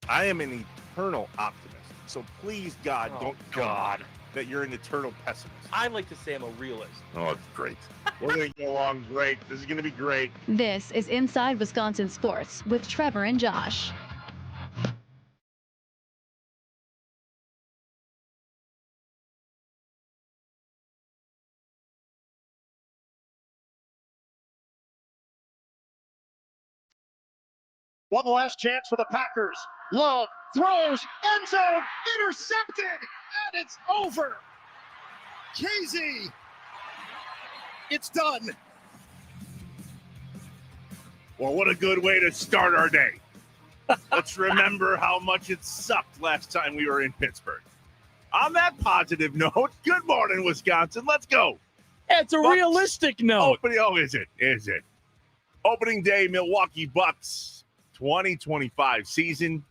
I am an eternal optimist. So please, God, don't tell me that you're an eternal pessimist. I like to say I'm a realist. Oh, it's great. We're going to go along great. This is going to be great. This is Inside Wisconsin Sports with Trevor and Josh. One last chance for the Packers. Love throws, end zone, intercepted, and it's over. KZ, it's done. Well, what a good way to start our day. Let's remember how much it sucked last time we were in Pittsburgh. On that positive note, good morning, Wisconsin. Let's go. It's a realistic note. Is it? Is it? Opening day, Milwaukee Bucks 2025 season.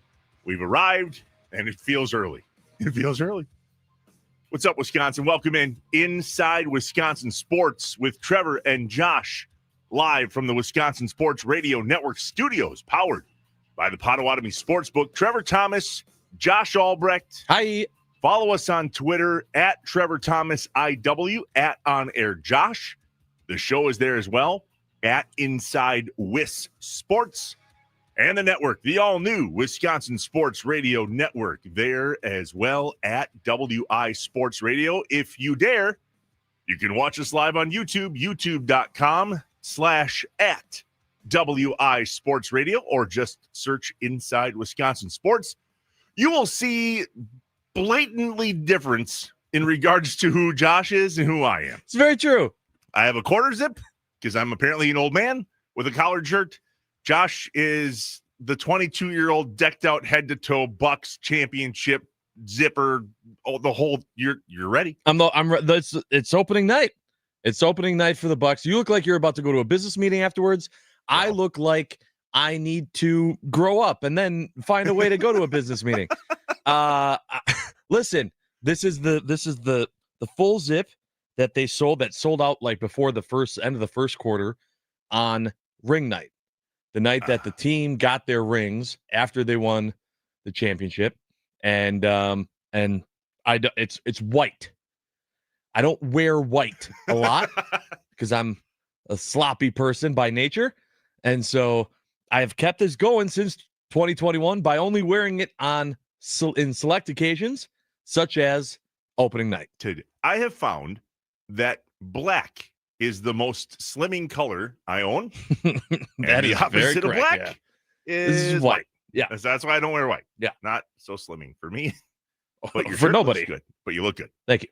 We've arrived, and it feels early. It feels early. What's up, Wisconsin? Welcome in Inside Wisconsin Sports with Trevor and Josh, live from the Wisconsin Sports Radio Network studios, powered by the Potawatomi Sportsbook. Trevor Thomas, Josh Albrecht. Hi. Follow us on Twitter at Trevor Thomas IW, at On Air Josh. The show is there as well, at Inside Wis Sports. And the network, the all-new Wisconsin Sports Radio Network, there as well at WI Sports Radio. If you dare, you can watch us live on YouTube, youtube.com/at WI Sports Radio, or just search Inside Wisconsin Sports. You will see blatantly difference in regards to who Josh is and who I am. It's very true. I have a quarter zip because I'm apparently an old man with a collared shirt. Josh is the 22-year-old decked out head to toe Bucks championship zipper. Oh, the whole you're ready. It's opening night. It's opening night for the Bucks. You look like you're about to go to a business meeting afterwards. I look like I need to grow up and then find a way to go to a business meeting. Listen, this is the full zip that they sold out like before the end of the first quarter on ring night. The night that the team got their rings after they won the championship, and it's white. I don't wear white a lot because I'm a sloppy person by nature, and so I have kept this going since 2021 by only wearing it in select occasions, such as opening night. I have found that black is the most slimming color I own. That is the opposite very of black is is white. Yeah. That's why I don't wear white. Yeah. Not so slimming for me. But your for shirt nobody. looks good. But you look good. Thank you.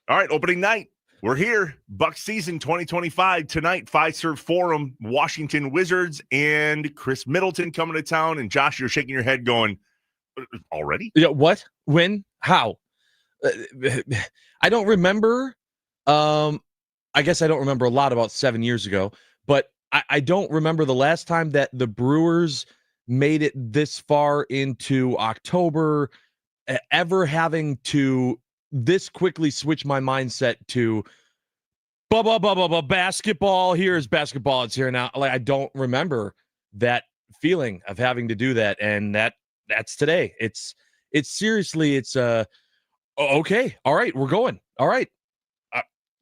All right, opening night. We're here. Bucks season 2025 tonight. Fiserv Forum, Washington Wizards, and Chris Middleton coming to town. And Josh, you're shaking your head going, already? Yeah. What? When? How? I don't remember. I guess I don't remember a lot about 7 years ago, but I don't remember the last time that the Brewers made it this far into October, ever having to this quickly switch my mindset to basketball. Here's basketball. It's here now. Like, I don't remember that feeling of having to do that. And that's today. It's seriously, okay. All right. We're going. All right.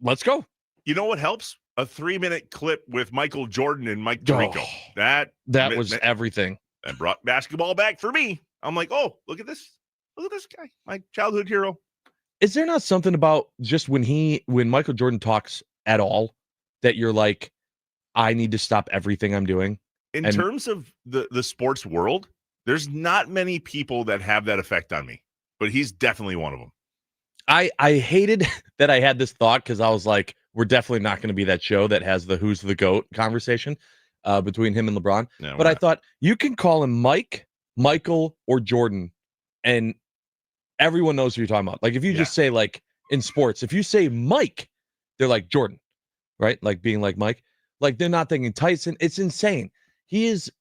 Let's go. You know what helps? A 3-minute clip with Michael Jordan and Mike Tirico. That was everything. That brought basketball back for me. I'm like, oh, look at this. Look at this guy. My childhood hero. Is there not something about just when Michael Jordan talks at all that you're like, I need to stop everything I'm doing? In terms of the sports world, there's not many people that have that effect on me, but he's definitely one of them. I hated that I had this thought because I was like, we're definitely not going to be that show that has the who's the GOAT conversation between him and LeBron. No, but I thought you can call him Mike, Michael, or Jordan, and everyone knows who you're talking about. Like if you just say like in sports, if you say Mike, they're like Jordan, right? Like being like Mike. Like they're not thinking Tyson. It's insane. He is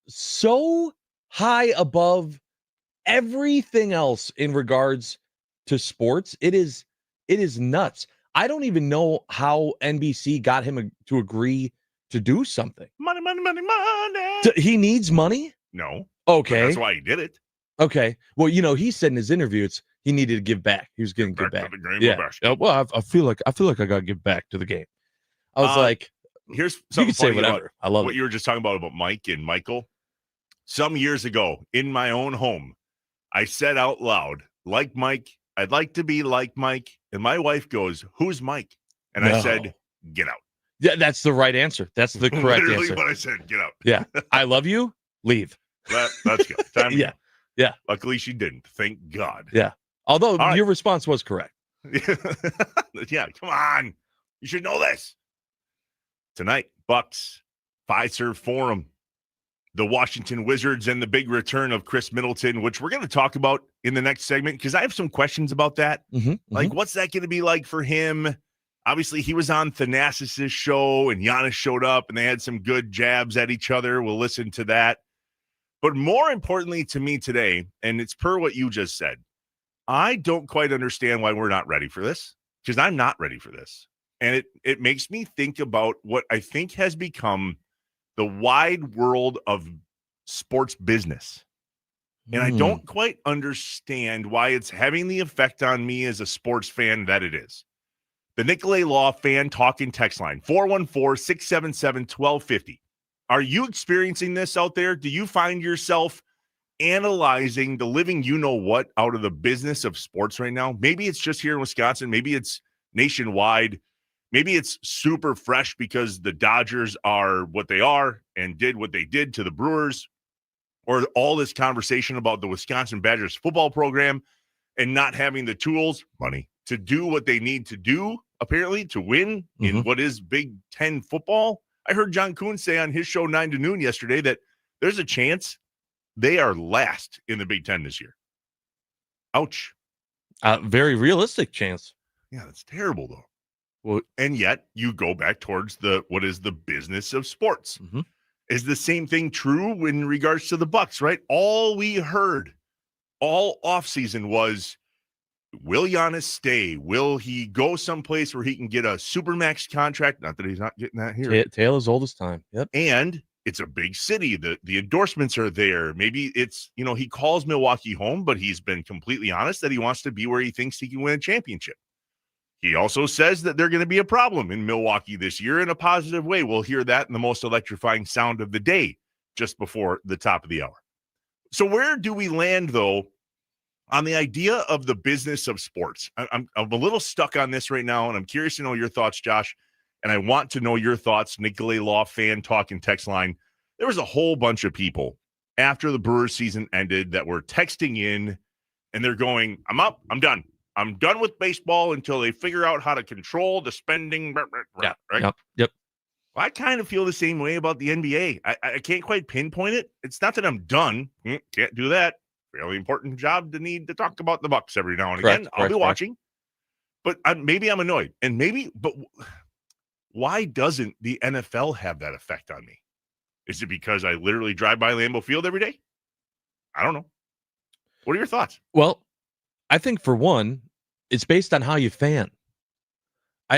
so high above everything else in regards to sports. It is nuts. I don't even know how NBC got him to agree to do something. Money. He needs money. No. Okay. That's why he did it. Okay. Well, he said in his interview he needed to give back. He was going to give back. To the game yeah. of basketball. Well, I feel like I got to give back to the game. I was like, here's you something can say funny whatever. about I love what it. you were just talking about Mike and Michael. Some years ago in my own home, I said out loud, like Mike, I'd like to be like Mike. And my wife goes, who's Mike? And I said, get out. Yeah, that's the right answer. That's the correct Literally answer. what I said, get out. Yeah. I love you. Leave. Let's go. Time to Yeah. go. Yeah. Luckily she didn't. Thank God. Yeah. Although All right. your response was correct. Yeah, come on. You should know this. Tonight, Bucks, Fiserv Forum, the Washington Wizards, and the big return of Chris Middleton, which we're going to talk about in the next segment because I have some questions about that. Like, what's that going to be like for him? Obviously, he was on Thanasis' show, and Giannis showed up, and they had some good jabs at each other. We'll listen to that. But more importantly to me today, and it's per what you just said, I don't quite understand why we're not ready for this, because I'm not ready for this. And it makes me think about what I think has become the wide world of sports business. And I don't quite understand why it's having the effect on me as a sports fan that it is. The Nicolay Law fan talk and text line, 414-677-1250. Are you experiencing this out there? Do you find yourself analyzing the living you-know-what out of the business of sports right now? Maybe it's just here in Wisconsin. Maybe it's nationwide. Maybe it's super fresh because the Dodgers are what they are and did what they did to the Brewers, or all this conversation about the Wisconsin Badgers football program and not having the tools, money, to do what they need to do, apparently, to win in what is Big Ten football. I heard John Kuhn say on his show 9 to noon yesterday that there's a chance they are last in the Big Ten this year. Ouch. Very realistic chance. Yeah, that's terrible, though. Well, and yet you go back towards what is the business of sports. Is the same thing true in regards to the Bucks, right? All we heard all offseason was, will Giannis stay? Will he go someplace where he can get a supermax contract? Not that he's not getting that here. Tale as old as time. Yep. And it's a big city. The endorsements are there. Maybe it's, he calls Milwaukee home, but he's been completely honest that he wants to be where he thinks he can win a championship. He also says that they're going to be a problem in Milwaukee this year in a positive way. We'll hear that in the most electrifying sound of the day just before the top of the hour. So where do we land, though, on the idea of the business of sports? I'm a little stuck on this right now, and I'm curious to know your thoughts, Josh, and I want to know your thoughts, Nicolay Law fan talk and text line. There was a whole bunch of people after the Brewers season ended that were texting in, and they're going, I'm up, I'm done. I'm done with baseball until they figure out how to control the spending. Yeah. Right? Yep. Well, I kind of feel the same way about the NBA. I can't quite pinpoint it. It's not that I'm done. Can't do that. Really important job to need to talk about the Bucks every now and again. I'll be watching. But maybe I'm annoyed. But why doesn't the NFL have that effect on me? Is it because I literally drive by Lambeau Field every day? I don't know. What are your thoughts? Well, I think for one, it's based on how you fan.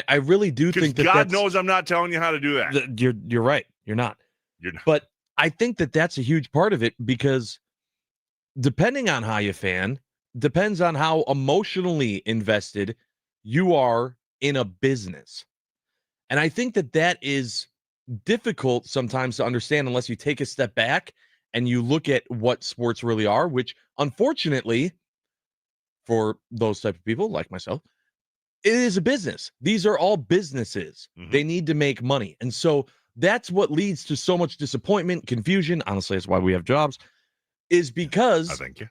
I really do think that God knows I'm not telling you how to do that. You're right. You're not. You're not. But I think that that's a huge part of it because depending on how you fan, depends on how emotionally invested you are in a business. And I think that is difficult sometimes to understand unless you take a step back and you look at what sports really are, which unfortunately, for those type of people like myself, it is a business. These are all businesses. They need to make money. And so that's what leads to so much disappointment, confusion. Honestly, that's why we have jobs, is because thank you.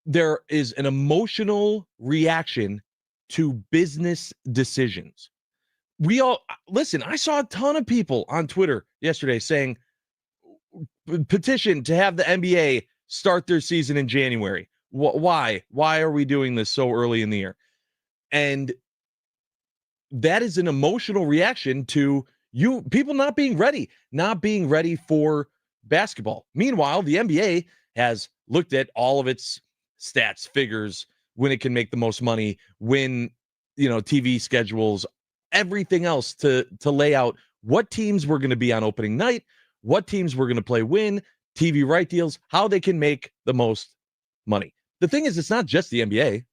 There is an emotional reaction to business decisions. Listen, I saw a ton of people on Twitter yesterday saying, petition to have the NBA start their season in January. Why? Why are we doing this so early in the year? And that is an emotional reaction to people not being ready for basketball. Meanwhile, the NBA has looked at all of its stats, figures, when it can make the most money, when, TV schedules, everything else to lay out what teams were going to be on opening night, what teams were going to play when, TV right deals, how they can make the most money. The thing is, it's not just the NBA.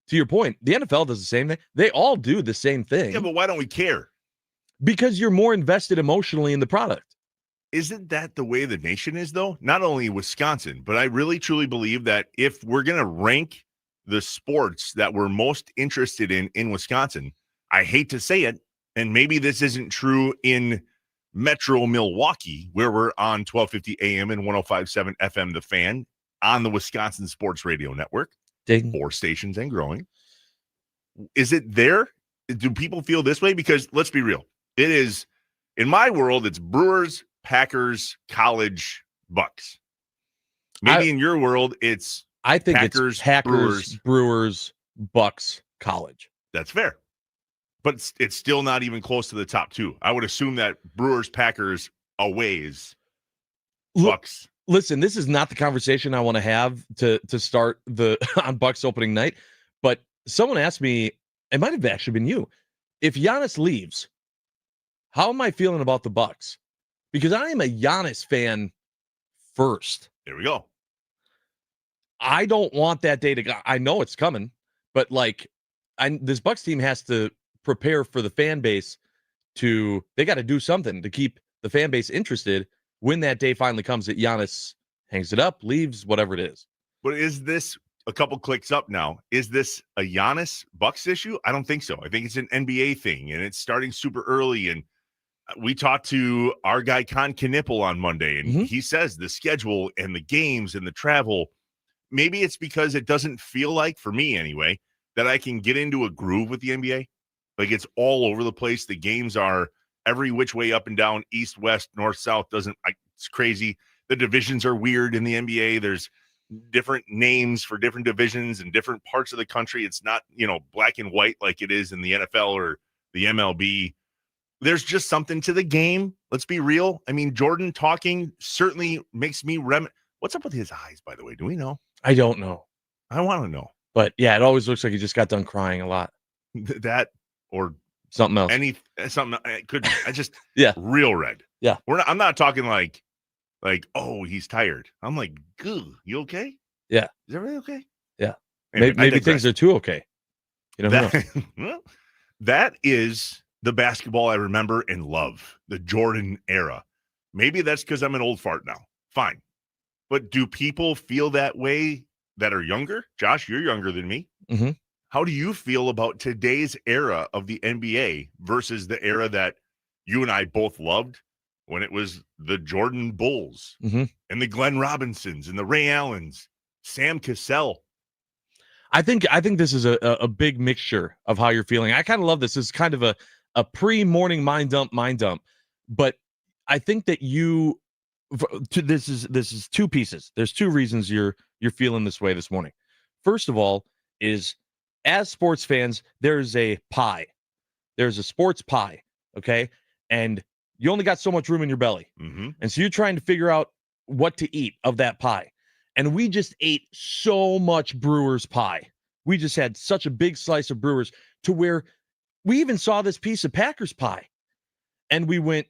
To your point, the NFL does the same thing. They all do the same thing. Yeah, but why don't we care? Because you're more invested emotionally in the product. Isn't that the way the nation is, though? Not only Wisconsin, but I really, truly believe that if we're going to rank the sports that we're most interested in Wisconsin, I hate to say it, and maybe this isn't true in Metro Milwaukee, where we're on 1250 AM and 105.7 FM, The Fan, on the Wisconsin Sports Radio Network. Ding. 4 stations and growing. Is it there? Do people feel this way? Because let's be real. It is, in my world, it's Brewers, Packers, College, Bucks. Maybe in your world, it's I think Packers, it's Packers, Brewers, Bucks, College. That's fair. But it's still not even close to the top 2. I would assume that Brewers, Packers, aways, Bucks. Listen, this is not the conversation I want to have to start the on Bucks opening night. But someone asked me, it might have actually been you, if Giannis leaves, how am I feeling about the Bucks? Because I am a Giannis fan first. There we go. I don't want that day to go. I know it's coming, but this Bucks team has to prepare for the fan base they got to do something to keep the fan base interested when that day finally comes that Giannis hangs it up, leaves, whatever it is. But is this a couple clicks up now? Is this a Giannis Bucks issue? I don't think so. I think it's an NBA thing, and it's starting super early. And we talked to our guy Con Knipple on Monday, and he says the schedule and the games and the travel, maybe it's because it doesn't feel like, for me anyway, that I can get into a groove with the NBA. Like, it's all over the place. The games are every which way up and down, east, west, north, south. It's crazy. The divisions are weird in the NBA. There's different names for different divisions in different parts of the country. It's not, black and white like it is in the NFL or the MLB. There's just something to the game. Let's be real. I mean, Jordan talking certainly makes me What's up with his eyes, by the way? Do we know? I don't know. I want to know. But yeah, it always looks like he just got done crying a lot. That or something else. Something it could. I just real red. Yeah. I'm not talking like, oh, he's tired. I'm like, goo, you okay? Yeah. Is everything okay? Yeah. Anyway, maybe things are too okay. Who knows? That is the basketball I remember and love, the Jordan era. Maybe that's because I'm an old fart now. Fine. But do people feel that way that are younger? Josh, you're younger than me. Mm-hmm. How do you feel about today's era of the NBA versus the era that you and I both loved when it was the Jordan Bulls and the Glenn Robinsons and the Ray Allens, Sam Cassell? I think this is a big mixture of how you're feeling. I kind of love this. This is kind of a pre-morning mind dump. But I think that this is 2 pieces. There's 2 reasons you're feeling this way this morning. First of all is, as sports fans, there's a pie. There's a sports pie, okay? And you only got so much room in your belly. Mm-hmm. And so you're trying to figure out what to eat of that pie. And we just ate so much Brewers pie. We just had such a big slice of Brewers to where we even saw this piece of Packers pie. And we went,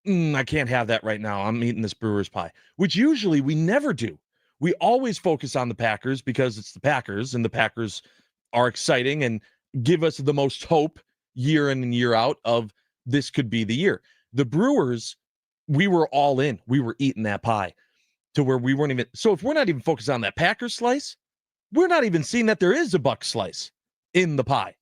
I can't have that right now. I'm eating this Brewers pie, which usually we never do. We always focus on the Packers because it's the Packers, and the Packers are exciting and give us the most hope year in and year out of this could be the year. The Brewers, we were all in. We were eating that pie to where we weren't even. So if we're not even focused on that Packers slice, we're not even seeing that there is a Buck slice in the pie.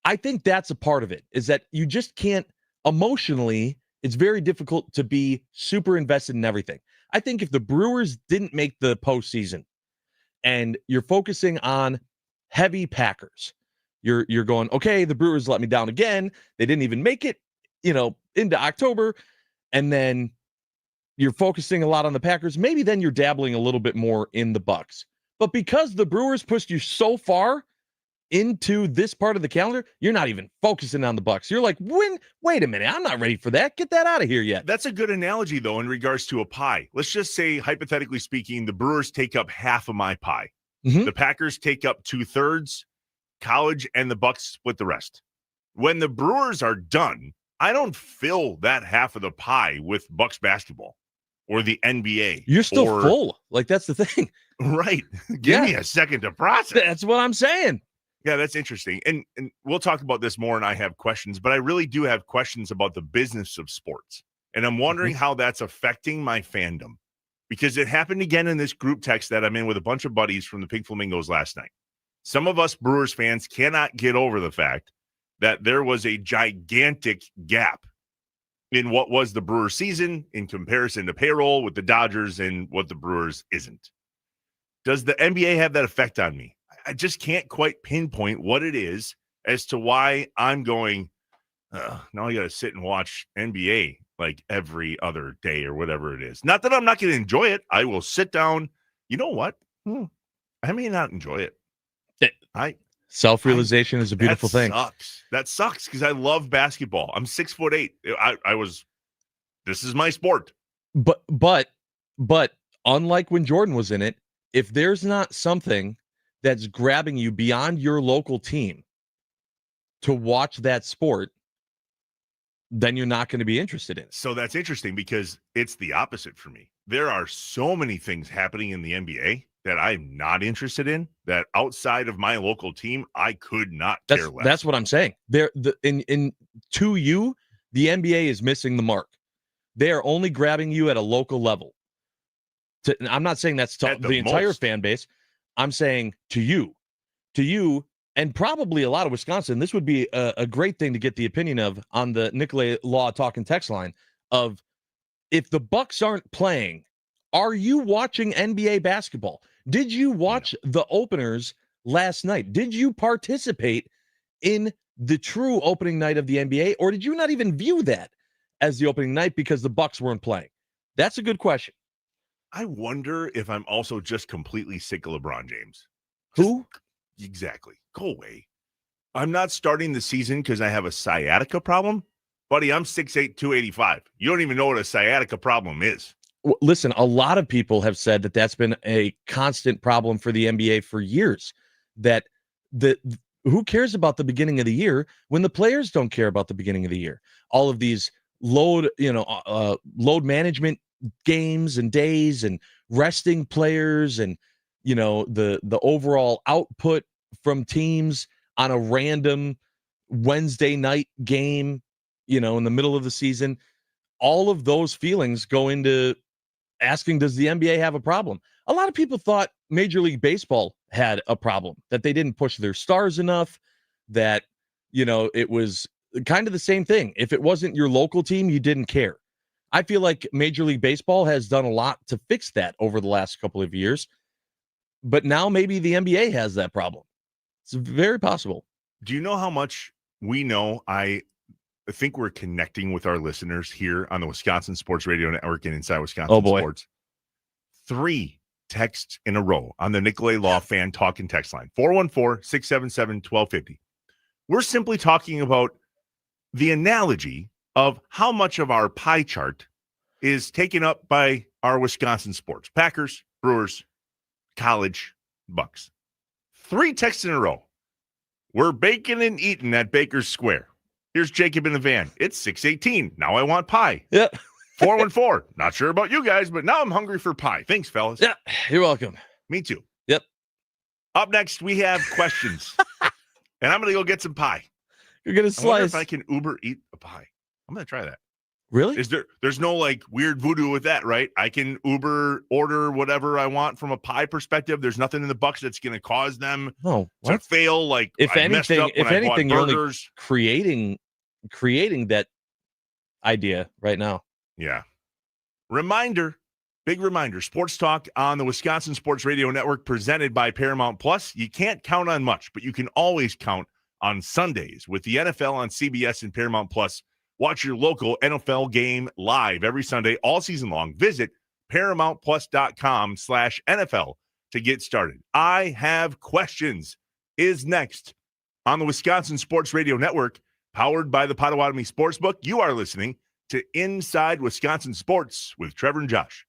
I think that's a part of it, is that you just can't emotionally. It's very difficult to be super invested in everything. I think if the Brewers didn't make the postseason and you're focusing on heavy Packers, you're going, okay, the Brewers let me down again. They didn't even make it, into October. And then you're focusing a lot on the Packers. Maybe then you're dabbling a little bit more in the Bucks. But because the Brewers pushed you so far into this part of the calendar, you're not even focusing on the Bucks. You're like, wait a minute, I'm not ready for that. Get that out of here yet. That's a good analogy, though, in regards to a pie. Let's just say, hypothetically speaking, the Brewers take up half of my pie. Mm-hmm. The Packers take up 2/3, College and the Bucks split the rest. When the Brewers are done, I don't fill that half of the pie with Bucks basketball. or the NBA. You're still full. Like, that's the thing. Right. Give me a second to process. That's what I'm saying. Yeah, that's interesting. And we'll talk about this more, and I have questions, but I really do have questions about the business of sports. And I'm wondering how that's affecting my fandom, because it happened again in this group text that I'm in with a bunch of buddies from the Pink Flamingos last night. Some of us Brewers fans cannot get over the fact that there was a gigantic gap in what was the Brewers season in comparison to payroll with the Dodgers and what the Brewers isn't. Does the NBA have that effect on me? I just can't quite pinpoint what it is as to why I'm going, now I got to sit and watch NBA like every other day or whatever it is. Not that I'm not going to enjoy it. I will sit down. You know what? I may not enjoy it. Self-realization is a beautiful thing. That sucks because I love basketball. I'm 6'8". This is my sport. But unlike when Jordan was in it, if there's not something that's grabbing you beyond your local team to watch that sport, then you're not going to be interested in it. So that's interesting because it's the opposite for me. There are so many things happening in the NBA that I'm not interested in, that outside of my local team, I could not care less. That's what I'm saying. To you, the NBA is missing the mark. They are only grabbing you at a local level. I'm not saying that's to the entire fan base. I'm saying to you, and probably a lot of Wisconsin, this would be a great thing to get the opinion of on the Nicolay Law Talk and Text line of, if the Bucks aren't playing, are you watching NBA basketball? Did you watch the openers last night? Did you participate in the true opening night of the NBA, or did you not even view that as the opening night because the Bucks weren't playing? That's a good question. I wonder if I'm also just completely sick of LeBron James. Who? Exactly. Go away. I'm not starting the season because I have a sciatica problem. Buddy, I'm 6'8", 285. You don't even know what a sciatica problem is. Well, listen, a lot of people have said that that's been a constant problem for the NBA for years. That who cares about the beginning of the year when the players don't care about the beginning of the year? All of these load management games and days and resting players and the overall output from teams on a random Wednesday night game, in the middle of the season. All of those feelings go into asking, does the NBA have a problem? A lot of people thought Major League Baseball had a problem, that they didn't push their stars enough, that, it was kind of the same thing. If it wasn't your local team, you didn't care. I feel like Major League Baseball has done a lot to fix that over the last couple of years, but now maybe the NBA has that problem. It's very possible. Do you know how much we know? I think we're connecting with our listeners here on the Wisconsin Sports Radio Network and Inside Wisconsin Sports. 3 texts in a row on the Nicolay Law Fan Talk and Text line, 414-677-1250. We're simply talking about the analogy of how much of our pie chart is taken up by our Wisconsin sports: Packers, Brewers, college, Bucks. 3 texts in a row. We're baking and eating at Baker's Square. Here's Jacob in the van. It's 6:18. Now I want pie. Yep. 414. Not sure about you guys, but now I'm hungry for pie. Thanks, fellas. Yeah, you're welcome. Me too. Yep. Up next, we have questions. And I'm going to go get some pie. You're going to slice. I wonder if I can Uber eat a pie. I'm going to try that. Really? There's no like weird voodoo with that, right? I can Uber order whatever I want from a pie perspective. There's nothing in the Bucks that's going to cause them to fail. Like, if anything, you're only creating that idea right now. Yeah. Big reminder, Sports Talk on the Wisconsin Sports Radio Network presented by Paramount Plus. You can't count on much, but you can always count on Sundays with the NFL on CBS and Paramount Plus. Watch your local NFL game live every Sunday all season long. Visit ParamountPlus.com/NFL to get started. I Have Questions is next on the Wisconsin Sports Radio Network, powered by the Potawatomi Sportsbook. You are listening to Inside Wisconsin Sports with Trevor and Josh.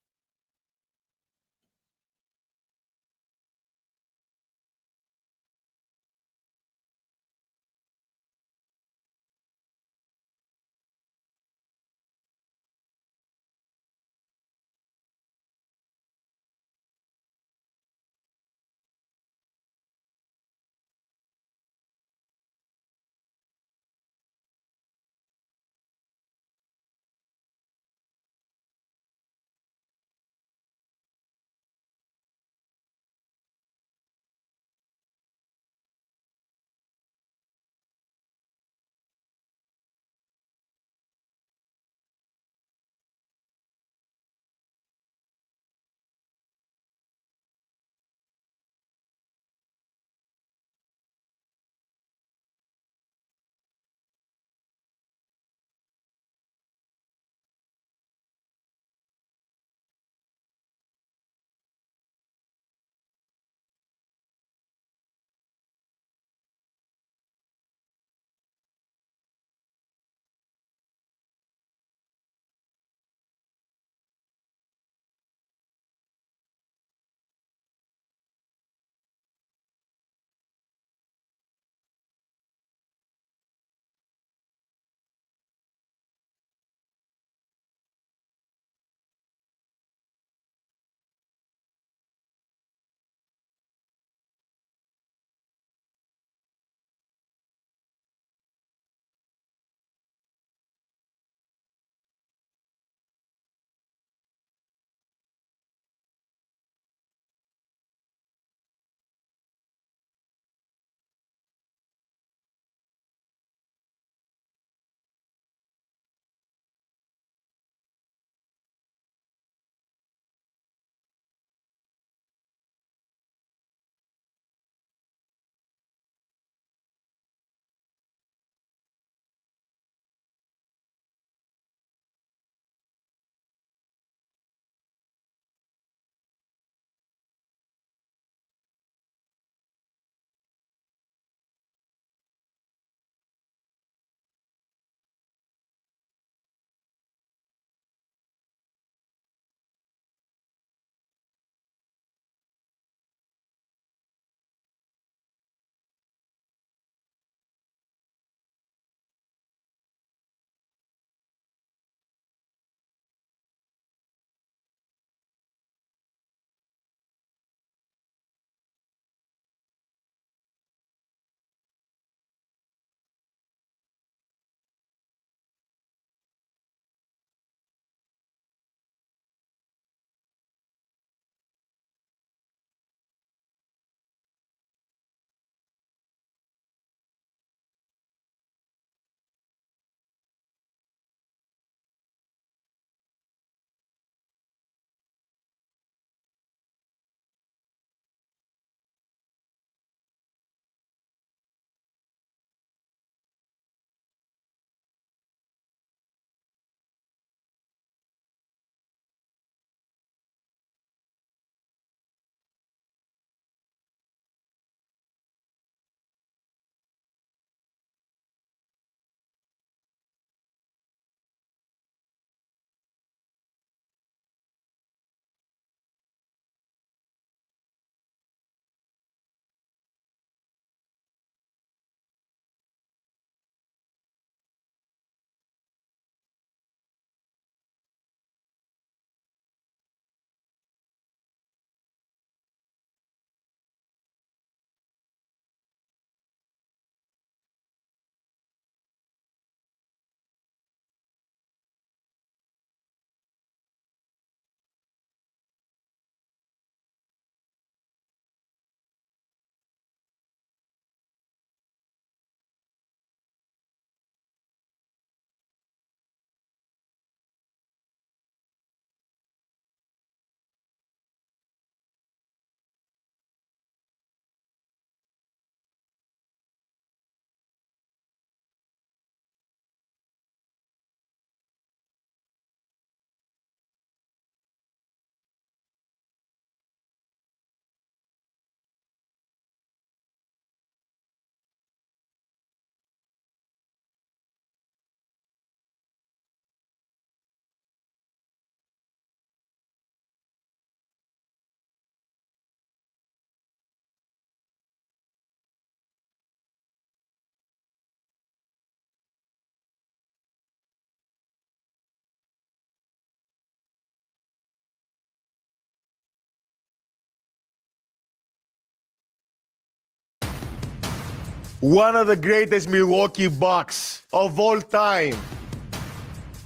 one of the greatest Milwaukee Bucks of all time,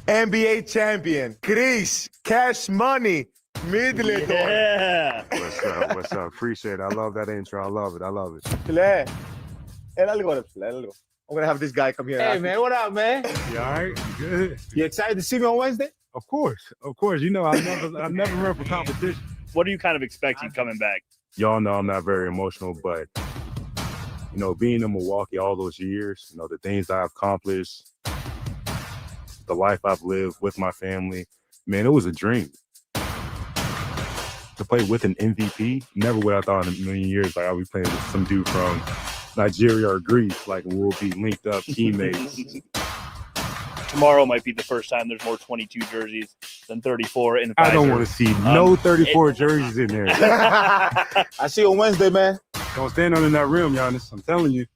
NBA champion, Chris Cash Money Middleton. Yeah. What's up? What's up? Appreciate it. I love that intro. I love it. I love it. Play. I'm gonna have this guy come here. Hey man, what up, man? You all right? You good? You excited to see me on Wednesday? Of course. Of course. You know, I never run for competition. What are you kind of expecting coming back? Y'all know I'm not very emotional, but, you know, being in Milwaukee all those years, you know, the things I've accomplished, the life I've lived with my family, man, it was a dream. To play with an MVP, never would I thought in a million years, like, I'll be playing with some dude from Nigeria or Greece, like we'll be linked up teammates. Tomorrow might be the first time there's more 22 jerseys than 34 in the I don't want to see no 34 jerseys in there. I see you on Wednesday, man. Don't stand under that rim, Giannis. I'm telling you.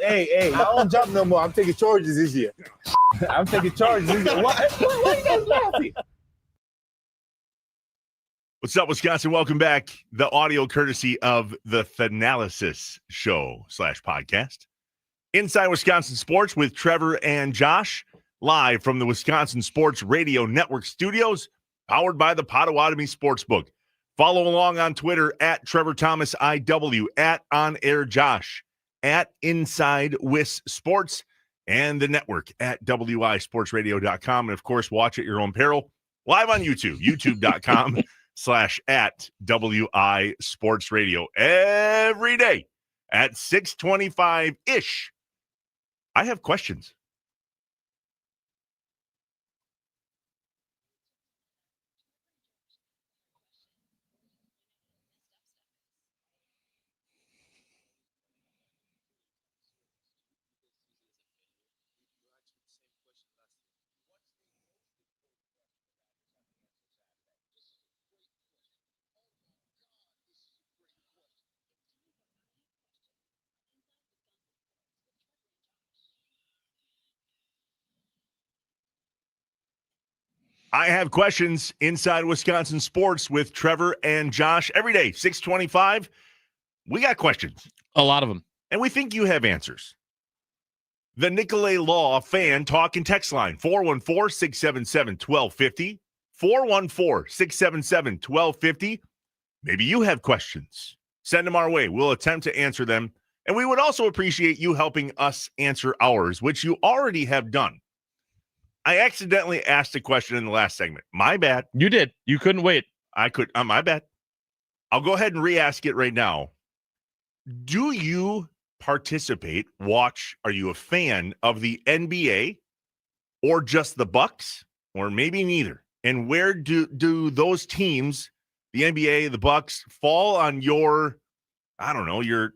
Hey, I don't jump no more. I'm taking charges this year. I'm taking charges this year. Why you guys laughing? What's up, Wisconsin? Welcome back. The audio courtesy of the Thanalysis show/podcast. Inside Wisconsin Sports with Trevor and Josh, live from the Wisconsin Sports Radio Network studios, powered by the Potawatomi Sportsbook. Follow along on Twitter at Trevor Thomas IW, at On Air Josh, at Inside Wis Sports, and the network at wisportsradio.com. And of course, watch at your own peril live on YouTube, youtube.com/at WI Sports Radio every day at 6:25-ish. I have questions. I have questions inside Wisconsin Sports with Trevor and Josh every day, 6:25. We got questions. A lot of them. And we think you have answers. The Nicolay Law fan talk and text line, 414-677-1250. 414-677-1250. Maybe you have questions. Send them our way. We'll attempt to answer them. And we would also appreciate you helping us answer ours, which you already have done. I accidentally asked a question in the last segment. My bad. You did. You couldn't wait. I could. My bad. I'll go ahead and re-ask it right now. Do you participate, watch, are you a fan of the NBA or just the Bucks or maybe neither? And where do those teams, the NBA, the Bucks, fall on your, I don't know, your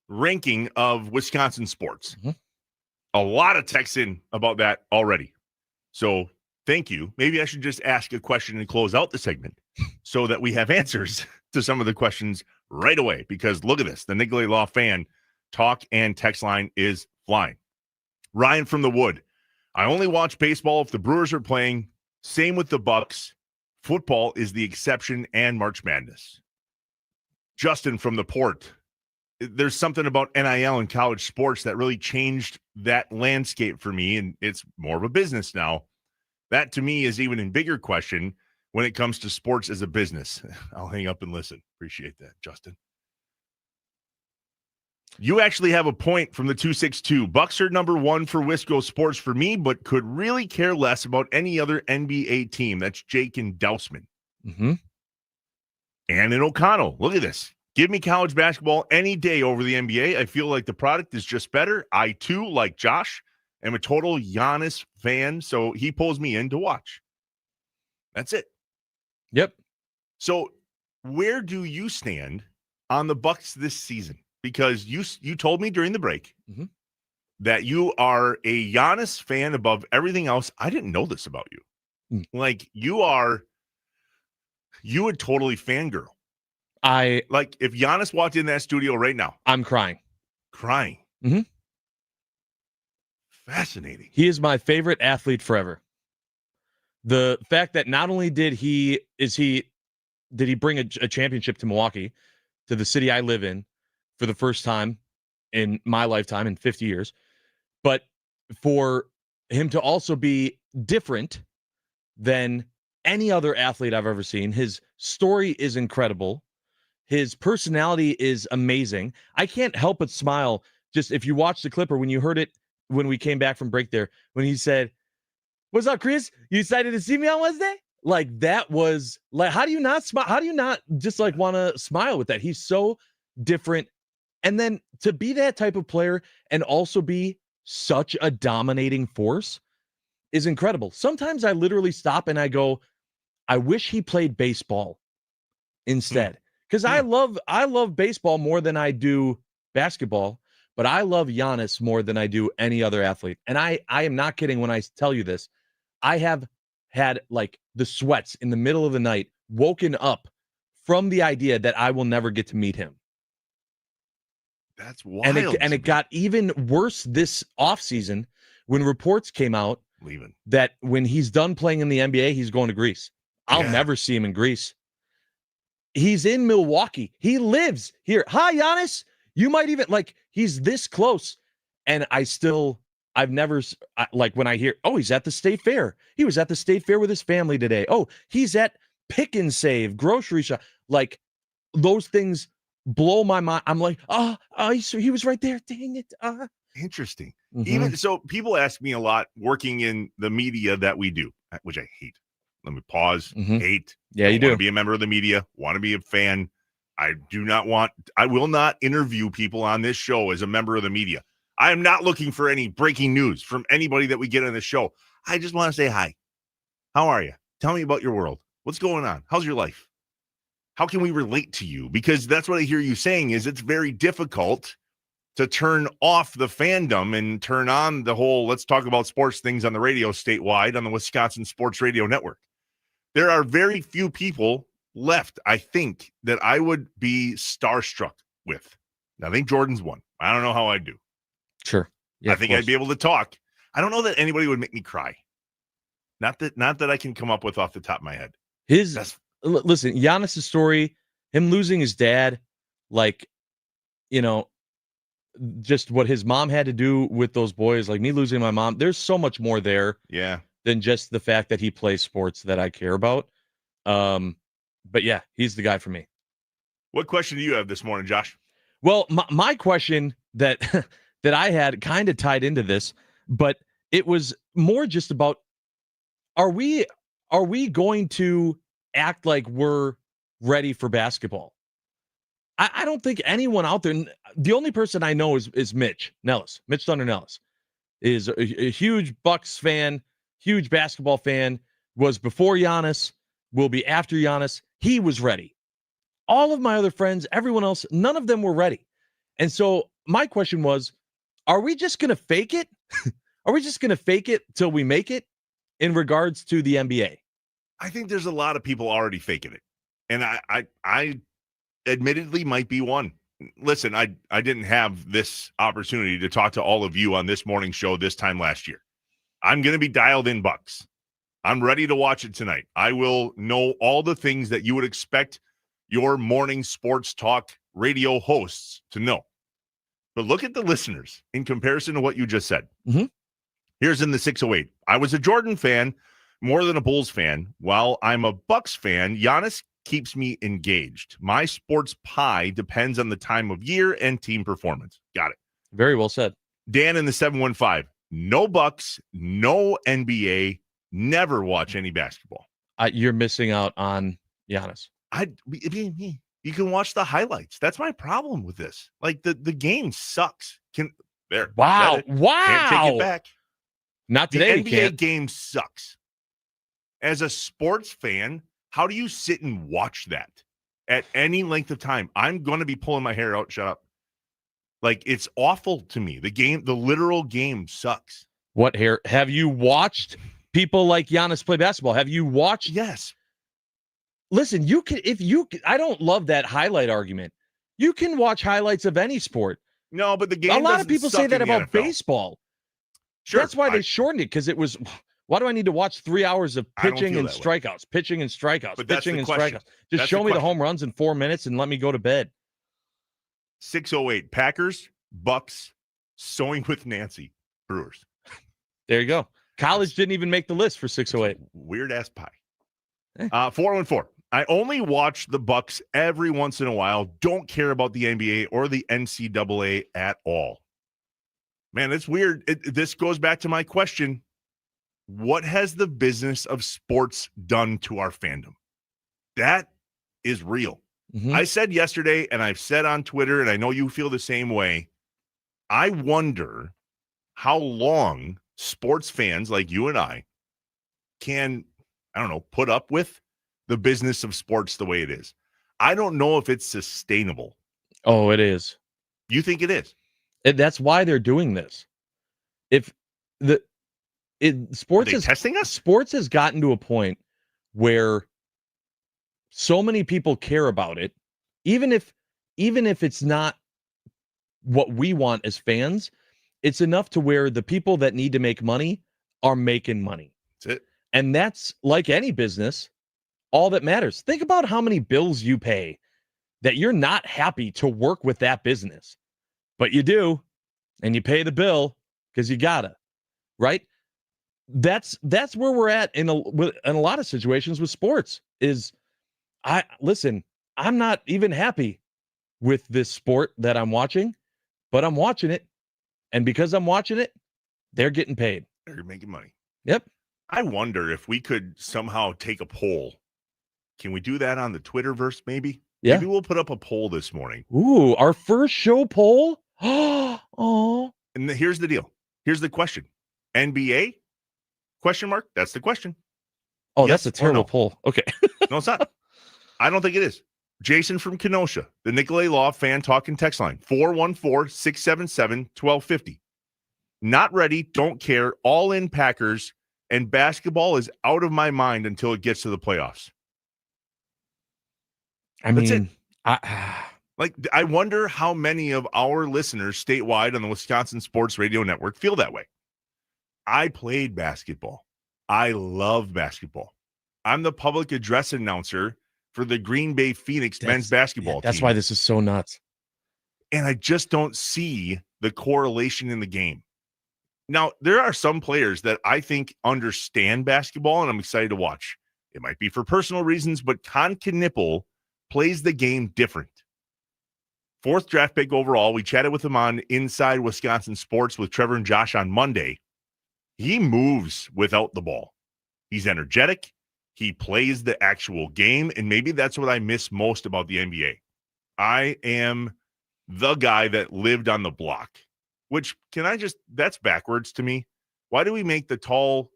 ranking of Wisconsin sports? Mm-hmm. A lot of texts in about that already. So thank you. Maybe I should just ask a question and close out the segment so that we have answers to some of the questions right away. Because look at this. The Nicolay Law fan talk and text line is flying. Ryan from the Wood. I only watch baseball if the Brewers are playing. Same with the Bucks. Football is the exception and March Madness. Justin from the Port. There's something about NIL and college sports that really changed that landscape for me, and it's more of a business now. That, to me, is even a bigger question when it comes to sports as a business. I'll hang up and listen. Appreciate that, Justin. You actually have a point from the 262. Bucks are number one for Wisco sports for me, but could really care less about any other NBA team. That's Jake and Dousman. Mm-hmm. And in O'Connell, look at this. Give me college basketball any day over the NBA. I feel like the product is just better. I, too, like Josh, am a total Giannis fan, so he pulls me in to watch. That's it. Yep. So where do you stand on the Bucks this season? Because you told me during the break mm-hmm. that you are a Giannis fan above everything else. I didn't know this about you. Like, you a totally fangirl. Like, if Giannis walked in that studio right now. I'm crying. Crying. Mm-hmm. Fascinating. He is my favorite athlete forever. The fact that not only did he bring a championship to Milwaukee, to the city I live in, for the first time in my lifetime in 50 years. But for him to also be different than any other athlete I've ever seen, his story is incredible. His personality is amazing. I can't help but smile just if you watch the clip or when you heard it when we came back from break there, when he said, "What's up, Chris? You excited to see me on Wednesday?" Like, that was like, how do you not smile? How do you not just like want to smile with that? He's so different. And then to be that type of player and also be such a dominating force is incredible. Sometimes I literally stop and I go, I wish he played baseball instead. Because I love baseball more than I do basketball, but I love Giannis more than I do any other athlete. And I am not kidding when I tell you this. I have had like the sweats in the middle of the night, woken up from the idea that I will never get to meet him. That's wild. And it got even worse this offseason when reports came out that when he's done playing in the NBA, he's going to Greece. I'll never see him in Greece. He's in Milwaukee. He lives here. Hi, Giannis. You might even like, he's this close. And I've never, like when I hear, oh, he's at the state fair. He was at the state fair with his family today. Oh, he's at Pick and Save grocery shop. Like, those things blow my mind. I'm like, he was right there. Dang it. Interesting. Mm-hmm. Even so, people ask me a lot working in the media that we do, which I hate. Let me pause. Mm-hmm. Hate. Yeah, you do. Want to be a member of the media. Want to be a fan. I will not interview people on this show as a member of the media. I am not looking for any breaking news from anybody that we get on the show. I just want to say hi. How are you? Tell me about your world. What's going on? How's your life? How can we relate to you? Because that's what I hear you saying is it's very difficult to turn off the fandom and turn on the whole let's talk about sports things on the radio statewide on the Wisconsin Sports Radio Network. There are very few people left, I think, that I would be starstruck with. I think Jordan's one. I don't know how I'd do. Sure. Yeah, I think I'd be able to talk. I don't know that anybody would make me cry. Not that I can come up with off the top of my head. Listen, Giannis' story, him losing his dad, like, you know, just what his mom had to do with those boys, like me losing my mom. There's so much more there. Yeah. Than just the fact that he plays sports that I care about. But yeah, he's the guy for me. What question do you have this morning, Josh? Well, my question that that I had kind of tied into this, but it was more just about are we going to act like we're ready for basketball? I don't think anyone out there. The only person I know is Mitch Thunder Nellis is a huge Bucks fan. Huge basketball fan, was before Giannis, will be after Giannis. He was ready. All of my other friends, everyone else, none of them were ready. And so my question was, are we just going to fake it? Are we just going to fake it till we make it in regards to the NBA? I think there's a lot of people already faking it. And I admittedly might be one. Listen, I didn't have this opportunity to talk to all of you on this morning show this time last year. I'm going to be dialed in Bucks. I'm ready to watch it tonight. I will know all the things that you would expect your morning sports talk radio hosts to know. But look at the listeners in comparison to what you just said. Mm-hmm. Here's in the 608. I was a Jordan fan more than a Bulls fan. While I'm a Bucks fan, Giannis keeps me engaged. My sports pie depends on the time of year and team performance. Got it. Very well said. Dan in the 715. No Bucks, no NBA, never watch any basketball. You're missing out on Giannis. You can watch the highlights. That's my problem with this. Like the game sucks. Wow. Can't take it back. Not today. The NBA game sucks. As a sports fan, how do you sit and watch that at any length of time? I'm going to be pulling my hair out. Shut up. Like, it's awful to me. The literal game sucks. What hair? Have you watched people like Giannis play basketball? Have you watched? Yes. Listen, I don't love that highlight argument. You can watch highlights of any sport. No, but the game. A lot of people say that about NFL. Baseball. Sure. That's why they shortened it, because it was. Why do I need to watch 3 hours of pitching and strikeouts, pitching and strikeouts, pitching and strikeouts? Just show me the home runs in 4 minutes and let me go to bed. 608 Packers, Bucks, Sewing with Nancy, Brewers. There you go. College didn't even make the list for 608. Weird ass pie. 414. I only watch the Bucks every once in a while. Don't care about the NBA or the NCAA at all. Man, it's weird. This goes back to my question. What has the business of sports done to our fandom? That is real. Mm-hmm. I said yesterday, and I've said on Twitter, and I know you feel the same way. I wonder how long sports fans like you and I can, I don't know, put up with the business of sports the way it is. I don't know if it's sustainable. Oh, it is. You think it is? That's why they're doing this. Sports is testing us. Sports has gotten to a point where so many people care about it, even if it's not what we want as fans. It's enough to where the people that need to make money are making money. That's it. And that's like any business, all that matters. Think about how many bills you pay that you're not happy to work with that business, but you do, and you pay the bill because you gotta, right? That's where we're at in a lot of situations with sports. I'm not even happy with this sport that I'm watching, but I'm watching it, and because I'm watching it, they're getting paid. They're making money. Yep. I wonder if we could somehow take a poll. Can we do that on the Twitterverse, maybe? Yeah. Maybe we'll put up a poll this morning. Ooh, our first show poll? Oh. And here's the deal. Here's the question. NBA? Question mark? That's the question. Oh, Yes that's a terrible or no? poll. Okay. No, it's not. I don't think it is. Jason from Kenosha, the Nicolay Law fan talking text line, 414-677-1250. Not ready, don't care, all in Packers, and basketball is out of my mind until it gets to the playoffs. That's it. I wonder how many of our listeners statewide on the Wisconsin Sports Radio Network feel that way. I played basketball. I love basketball. I'm the public address announcer for the Green Bay Phoenix men's basketball team. That's why this is so nuts. And I just don't see the correlation in the game. Now, there are some players that I think understand basketball, and I'm excited to watch. It might be for personal reasons, but Con Knipple plays the game different. 4th draft pick overall. We chatted with him on Inside Wisconsin Sports with Trevor and Josh on Monday. He moves without the ball. He's energetic. He plays the actual game, and maybe that's what I miss most about the NBA. I am the guy that lived on the block, which that's backwards to me. Why do we make the tall,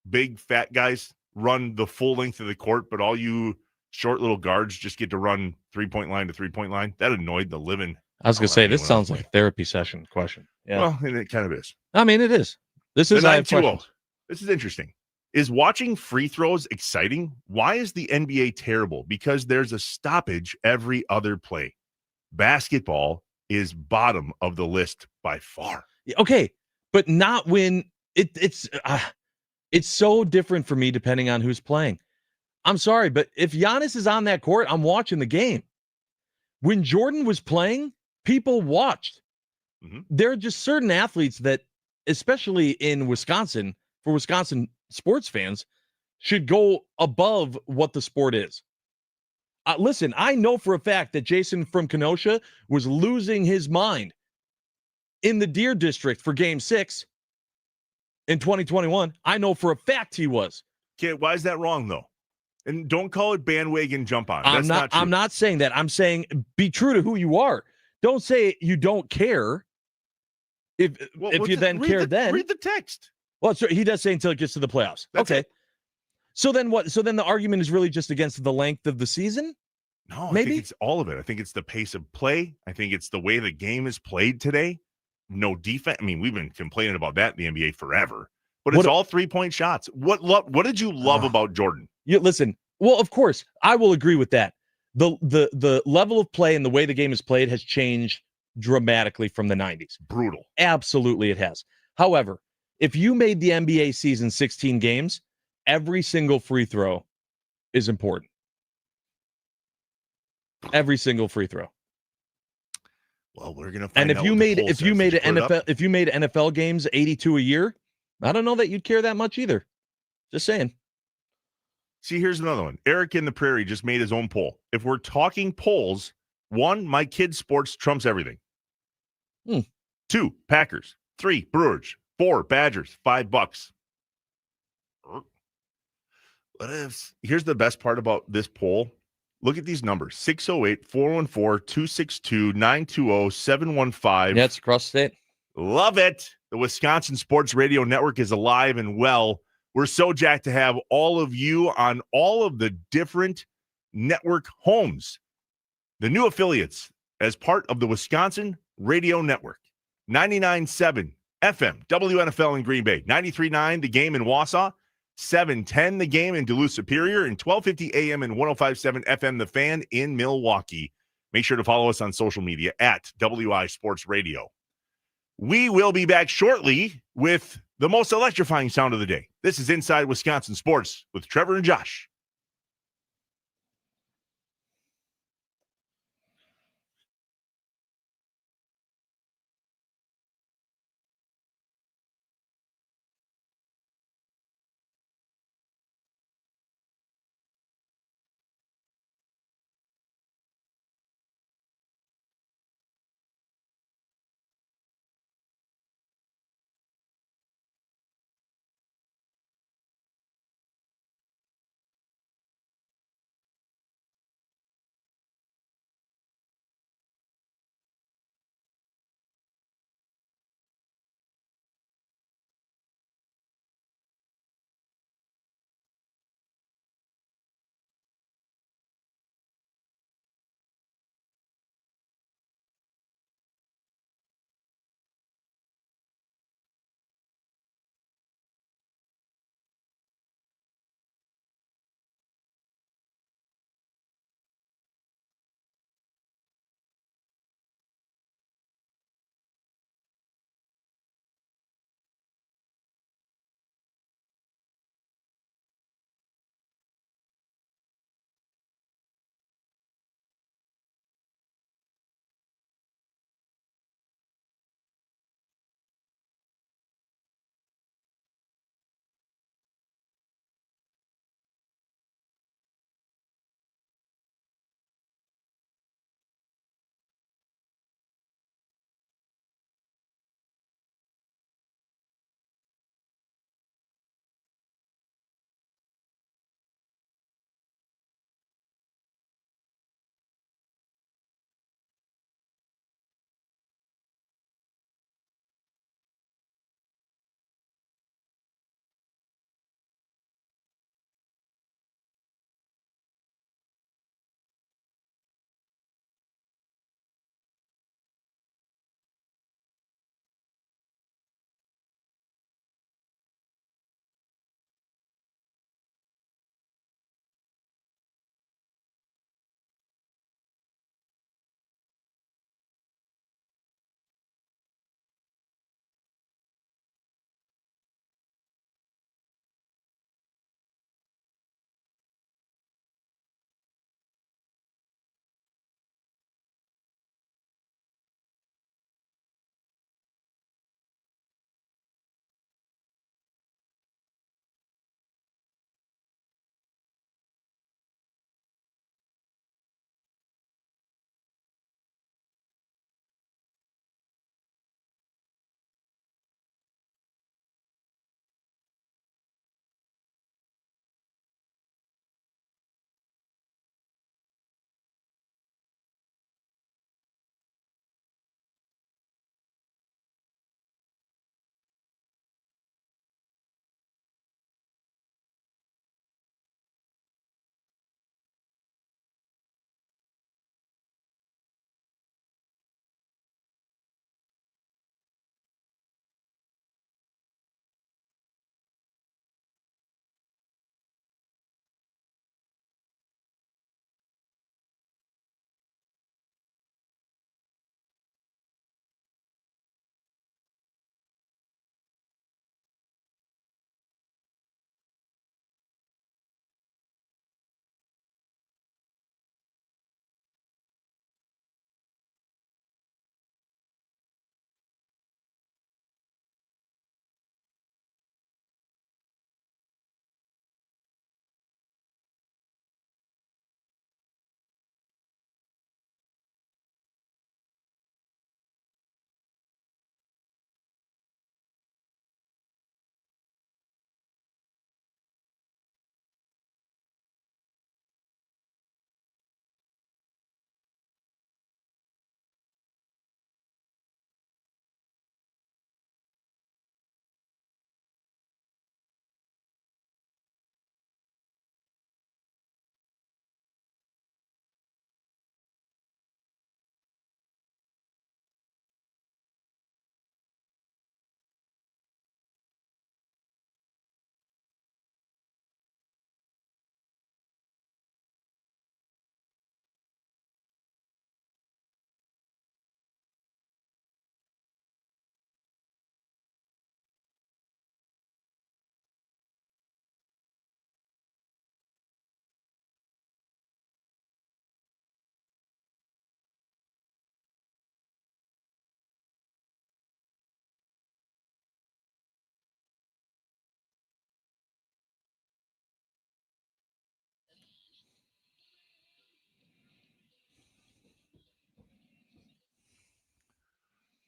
big, fat guys run the full length of the court, but all you short little guards just get to run 3-point line to 3-point line? That annoyed the living. I was going to say, this sounds like a therapy session question. Yeah. Well, and it kind of is. I mean, it is. This is, I have questions. This is interesting. Is watching free throws exciting? Why is the NBA terrible? Because there's a stoppage every other play. Basketball is bottom of the list by far. Okay, but not when it's so different for me depending on who's playing. I'm sorry, but if Giannis is on that court, I'm watching the game. When Jordan was playing, people watched. Mm-hmm. There are just certain athletes that, especially in Wisconsin, for Wisconsin sports fans, should go above what the sport is. Listen, I know for a fact that Jason from Kenosha was losing his mind in the Deer District for Game 6 in 2021. I know for a fact he was. Okay, why is that wrong, though? And don't call it bandwagon jump on. I'm not saying that. I'm saying be true to who you are. Don't say you don't care. If you then care, then read the text. Well, so he does say until it gets to the playoffs. That's okay. it. So then what? So then the argument is really just against the length of the season? No, maybe I think it's all of it. I think it's the pace of play. I think it's the way the game is played today. No defense. I mean, we've been complaining about that in the NBA forever. But it's all 3-point shots. What did you love about Jordan? Listen. Well, of course, I will agree with that. The level of play and the way the game is played has changed dramatically from the 90s. Brutal. Absolutely, it has. However, if you made the NBA season 16 games, every single free throw is important. Every single free throw. Well, we're gonna find And out. if you what the made poll if you says. made Did an put it up? NFL if you made NFL games 82 a year, I don't know that you'd care that much either. Just saying. See, here's another one. Eric in the Prairie just made his own poll. If we're talking polls, 1, my kids' sports trumps everything. 2, Packers. 3, Brewers. 4, Badgers. $5. What if? Here's the best part about this poll. Look at these numbers: 608-414-262-920-715. Yeah, it's across the state. Love it. The Wisconsin Sports Radio Network is alive and well. We're so jacked to have all of you on all of the different network homes, the new affiliates as part of the Wisconsin Radio Network. 99.7 FM, WNFL in Green Bay, 93.9 The Game in Wausau, 710 The Game in Duluth Superior, and 1250 AM and 105.7 FM The Fan in Milwaukee. Make sure to follow us on social media at WI Sports Radio. We will be back shortly with the most electrifying sound of the day. This is Inside Wisconsin Sports with Trevor and Josh.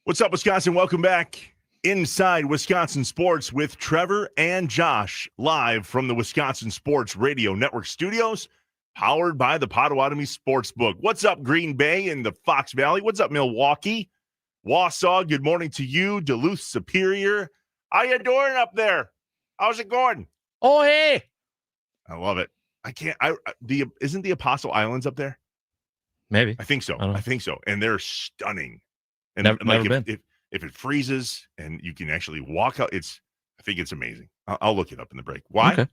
What's up, Wisconsin? Welcome back inside Wisconsin Sports with Trevor and Josh, live from the Wisconsin Sports Radio Network studios, powered by the Potawatomi Sportsbook. What's up, Green Bay and the Fox Valley? What's up, Milwaukee? Wausau, good morning to you. Duluth Superior. How you doing up there? How's it going? Oh, hey. I love it. Isn't the Apostle Islands up there? Maybe. I think so. I think so. And they're stunning. And never been. If it freezes and you can actually walk out, I think it's amazing. I'll look it up in the break. Why? Okay.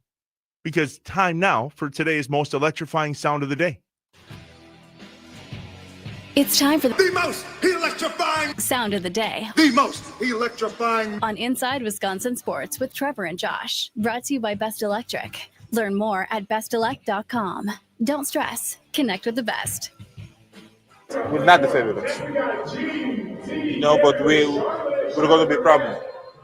Because time now for today's most electrifying sound of the day. It's time for The most electrifying, sound of the day the most electrifying. on Inside Wisconsin Sports with Trevor and Josh. Brought to you by Best Electric. Learn more at bestelect.com. Don't stress. Connect with the best. We're not the favorites. But we're going to be a problem.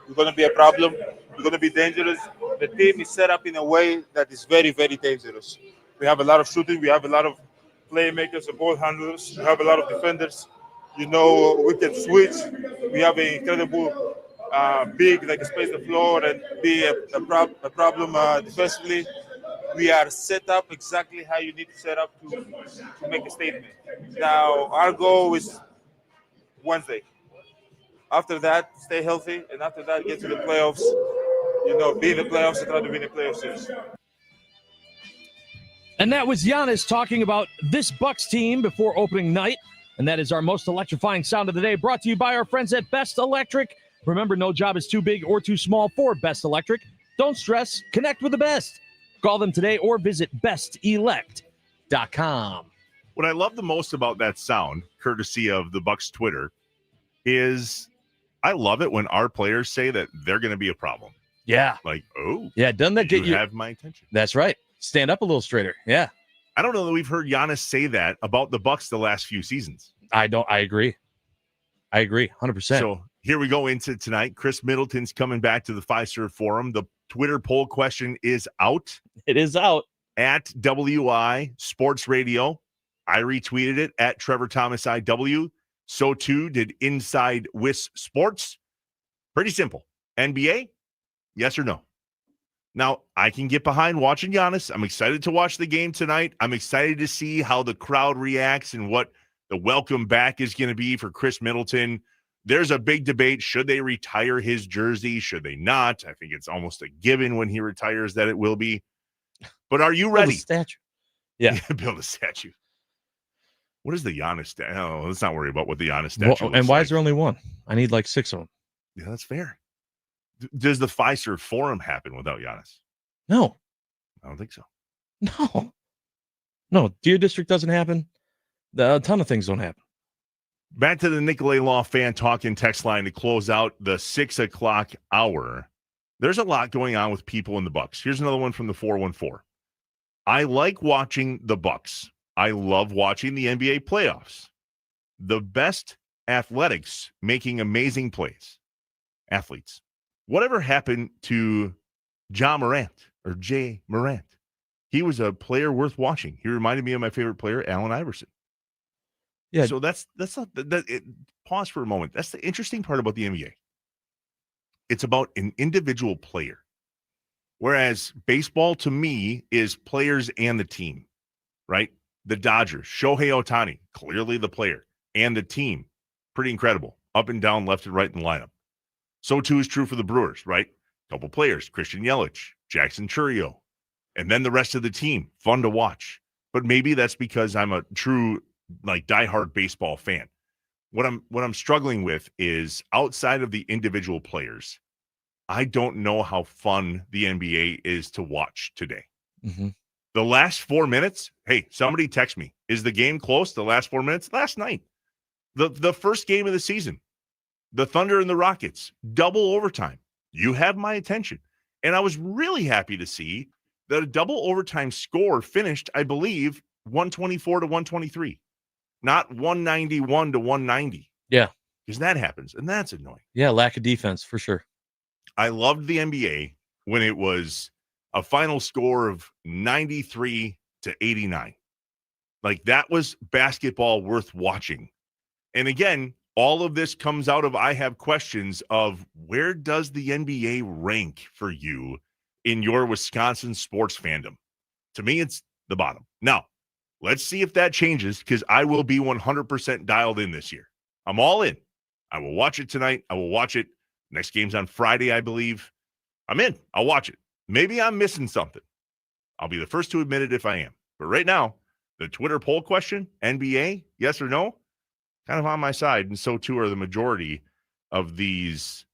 We're going to be a problem. We're going to be dangerous. The team is set up in a way that is very, very dangerous. We have a lot of shooting. We have a lot of playmakers and ball handlers. We have a lot of defenders. We can switch. We have an incredible big that can space the floor and be a problem defensively. We are set up exactly how you need to set up to make a statement. Now, our goal is Wednesday. After that, stay healthy, and after that, get to the playoffs. Be in the playoffs and try to win the playoff series. And that was Giannis talking about this Bucks team before opening night. And that is our most electrifying sound of the day, brought to you by our friends at Best Electric. Remember, no job is too big or too small for Best Electric. Don't stress. Connect with the best. Call them today or visit bestelect.com. What I love the most about that sound, courtesy of the Bucks Twitter, is I love it when our players say that they're going to be a problem. Yeah. Like, oh. Yeah, doesn't that get you? Have my attention. That's right. Stand up a little straighter. Yeah. I don't know that we've heard Giannis say that about the Bucks the last few seasons. I agree. 100%. So here we go into tonight. Chris Middleton's coming back to the Fiserv Forum. The Twitter poll question is out. It is out. At WI Sports Radio. I retweeted it at Trevor Thomas IW. So too did Inside Wis Sports. Pretty simple. NBA, yes or no? Now, I can get behind watching Giannis. I'm excited to watch the game tonight. I'm excited to see how the crowd reacts and what the welcome back is going to be for Chris Middleton. There's a big debate. Should they retire his jersey? Should they not? I think it's almost a given when he retires that it will be. But are you ready? Build a statue. Yeah. Build a statue. What is the Giannis statue? Oh, let's not worry about what the Giannis statue And why like. is there only one? I need like 6 of them. Yeah, that's fair. Does the Fiserv Forum happen without Giannis? No. I don't think so. No. Deer District doesn't happen. A ton of things don't happen. Back to the Nicolay Law fan talking text line to close out the 6 o'clock hour. There's a lot going on with people in the Bucks. Here's another one from the 414. I like watching the Bucks. I love watching the NBA playoffs. The best athletics making amazing plays. Athletes. Whatever happened to Ja Morant or Jay Morant? He was a player worth watching. He reminded me of my favorite player, Allen Iverson. Yeah. So that's not that. Pause for a moment. That's the interesting part about the NBA. It's about an individual player, whereas baseball to me is players and the team, right? The Dodgers, Shohei Ohtani, clearly the player, and the team, pretty incredible, up and down, left and right in the lineup. So too is true for the Brewers, right? Couple players, Christian Yelich, Jackson Chourio, and then the rest of the team, fun to watch. But maybe that's because I'm a true diehard baseball fan. What I'm struggling with is outside of the individual players, I don't know how fun the NBA is to watch today. Mm-hmm. The last 4 minutes, hey, somebody text me. Is the game close? The last 4 minutes? Last night. The first game of the season. The Thunder and the Rockets. Double overtime. You have my attention. And I was really happy to see that a double overtime score finished, I believe, 124 to 123. Not 191 to 190. Yeah. Because that happens, and that's annoying. Yeah, lack of defense, for sure. I loved the NBA when it was a final score of 93 to 89. Like, that was basketball worth watching. And again, all of this comes out of I have questions of where does the NBA rank for you in your Wisconsin sports fandom? To me, it's the bottom. Now, let's see if that changes because I will be 100% dialed in this year. I'm all in. I will watch it tonight. I will watch it. Next game's on Friday, I believe. I'm in. I'll watch it. Maybe I'm missing something. I'll be the first to admit it if I am. But right now, the Twitter poll question, NBA, yes or no, kind of on my side. And so too are the majority of these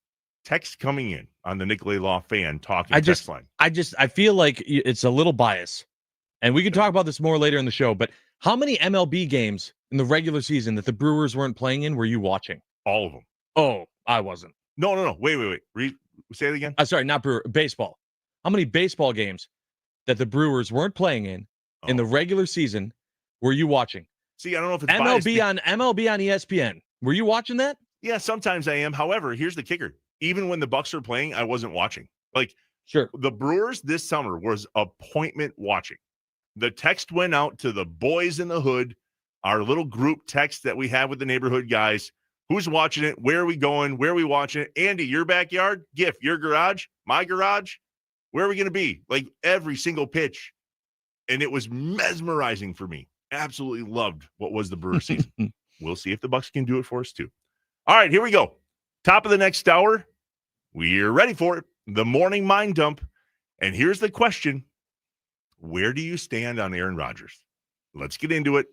texts coming in on the Nicolay Law fan talking text line. I feel like it's a little bias. And we can talk about this more later in the show, but how many MLB games in the regular season that the Brewers weren't playing in were you watching? All of them. Oh, I wasn't. No. Wait. Say it again. Sorry, not Brewer. Baseball. How many baseball games that the Brewers weren't playing in the regular season were you watching? See, I don't know if it's MLB biased. MLB on ESPN. Were you watching that? Yeah, sometimes I am. However, here's the kicker. Even when the Bucks are playing, I wasn't watching. Like, sure, the Brewers this summer was appointment watching. The text went out to the boys in the hood, our little group text that we have with the neighborhood guys. Who's watching it? Where are we going? Where are we watching it? Andy, your backyard? Giff, your garage? My garage? Where are we going to be? Like every single pitch. And it was mesmerizing for me. Absolutely loved what was the Brewer season. We'll see if the Bucks can do it for us too. All right, here we go. Top of the next hour. We're ready for it. The morning mind dump. And here's the question. Where do you stand on Aaron Rodgers? Let's get into it.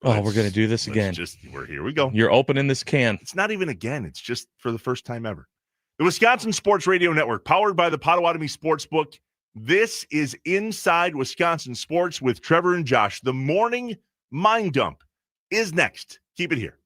We're going to do this again. Here we go. You're opening this can. It's not even again. It's just for the first time ever. The Wisconsin Sports Radio Network, powered by the Potawatomi Sportsbook. This is Inside Wisconsin Sports with Trevor and Josh. The morning mind dump is next. Keep it here.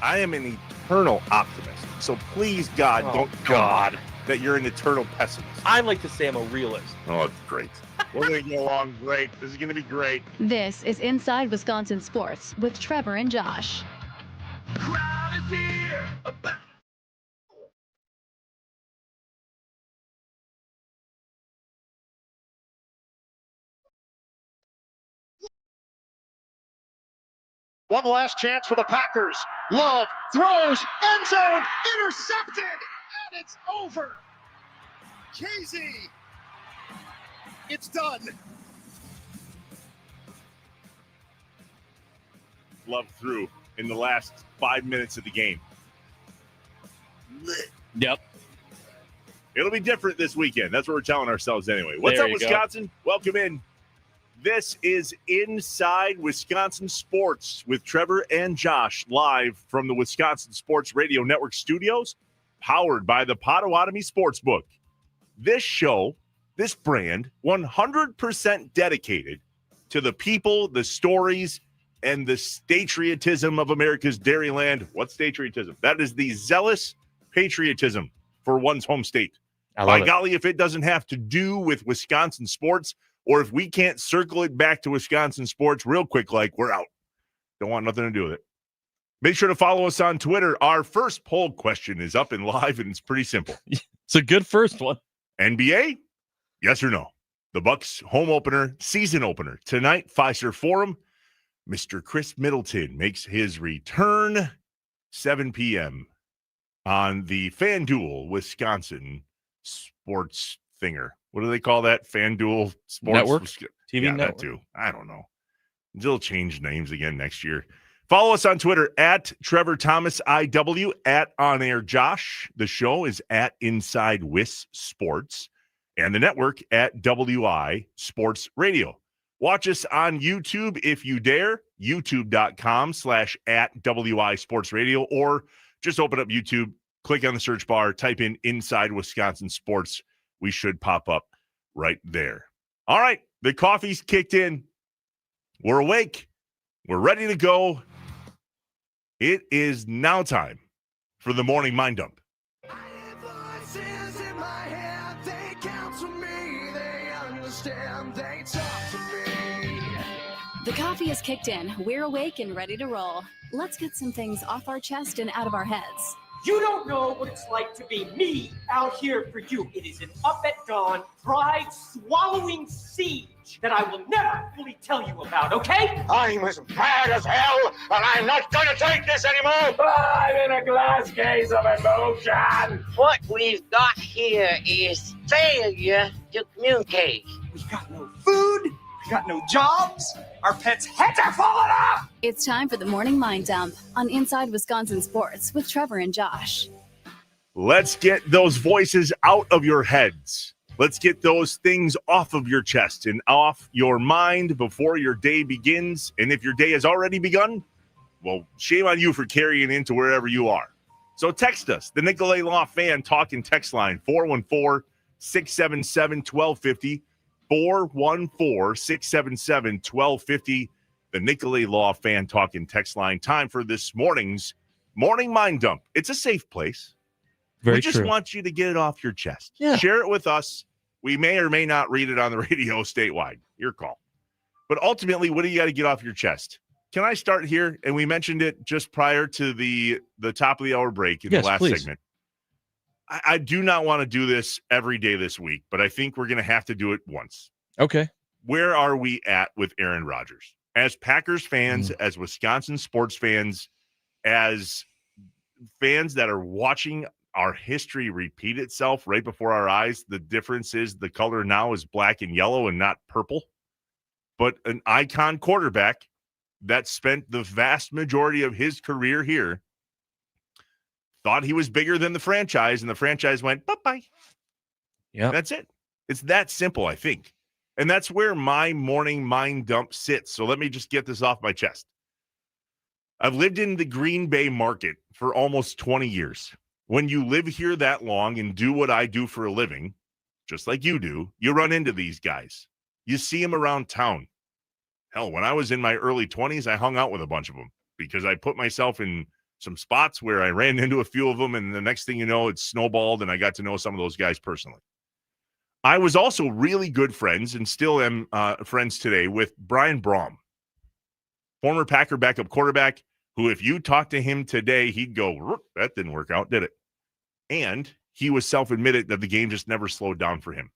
I am an eternal optimist. So please, God, don't tell me that you're an eternal pessimist. I like to say I'm a realist. Oh, it's great. We're going to get along great. This is going to be great. This is Inside Wisconsin Sports with Trevor and Josh. One last chance for the Packers. Love throws, end zone, intercepted, and it's over. Casey, it's done. Love through in the last 5 minutes of the game. Yep. It'll be different this weekend. That's what we're telling ourselves anyway. What's There up, you go. Wisconsin? Welcome in. This is Inside Wisconsin Sports with Trevor and Josh, live from the Wisconsin Sports Radio Network studios, powered by the Potawatomi Sportsbook. This show, this brand, 100% dedicated to the people, the stories, and the statriotism of America's Dairyland. What's statriotism? That is the zealous patriotism for one's home state. By golly, if it doesn't have to do with Wisconsin sports, or if we can't circle it back to Wisconsin sports real quick, like we're out. Don't want nothing to do with it. Make sure to follow us on Twitter. Our first poll question is up and live, and it's pretty simple. It's a good first one. NBA? Yes or no? The Bucks home opener, season opener. Tonight, Fiserv Forum. Mr. Chris Middleton makes his return, 7 p.m. on the FanDuel Wisconsin sports thinger. What do they call that? FanDuel Sports Network? TV TV That network. too. I don't know. They'll change names again next year. Follow us on Twitter at Trevor Thomas IW, at On Air Josh. The show is at Inside Wis Sports, and the network at WI Sports Radio. Watch us on YouTube if you dare, youtube.com/at WI Sports Radio, or just open up YouTube, click on the search bar, type in Inside Wisconsin Sports. We should pop up right there. All right, the coffee's kicked in. We're awake. We're ready to go. It is now time for the morning mind dump. The coffee is kicked in. We're awake and ready to roll. Let's get some things off our chest and out of our heads. You don't know what it's like to be me out here for you. It is an up at dawn, pride-swallowing siege that I will never fully tell you about, okay? I'm as mad as hell, and I'm not going to take this anymore. I'm in a glass case of emotion. What we've got here is failure to communicate. We've got no food. We've got no jobs. Our pets' heads are falling off. It's time for the morning mind dump on Inside Wisconsin Sports with Trevor and Josh. Let's get those voices out of your heads. Let's get those things off of your chest and off your mind before your day begins. And if your day has already begun, well, shame on you for carrying into wherever you are. So text us, the Nicolay Law Fan Talking text line, 414-677-1250, 414-677-1250, the Nicolay Law Fan Talking text line. Time for this morning's morning mind dump. It's a safe place. Very we just true. want you to get it off your chest. Yeah. Share it with us. We may or may not read it on the radio statewide. Your call. But ultimately, what do you got to get off your chest? Can I start here? And we mentioned it just prior to the top of the hour break in Yes, the last please. segment. I do not want to do this every day this week, but I think we're going to have to do it once. Okay. Where are we at with Aaron Rodgers? As Packers fans, as Wisconsin sports fans, as fans that are watching our history repeat itself right before our eyes, the difference is the color now is black and yellow and not purple. But an icon quarterback that spent the vast majority of his career here thought he was bigger than the franchise, and the franchise went, bye-bye. Yeah. That's it. It's that simple, I think. And that's where my morning mind dump sits. So let me just get this off my chest. I've lived in the Green Bay market for almost 20 years. When you live here that long and do what I do for a living, just like you do, you run into these guys. You see them around town. Hell, when I was in my early 20s, I hung out with a bunch of them because I put myself in some spots where I ran into a few of them, and the next thing you know, it snowballed, and I got to know some of those guys personally. I was also really good friends, and still am friends today, with Brian Braum, former Packer backup quarterback, who if you talk to him today, he'd go, that didn't work out, did it? And he was self-admitted that the game just never slowed down for him.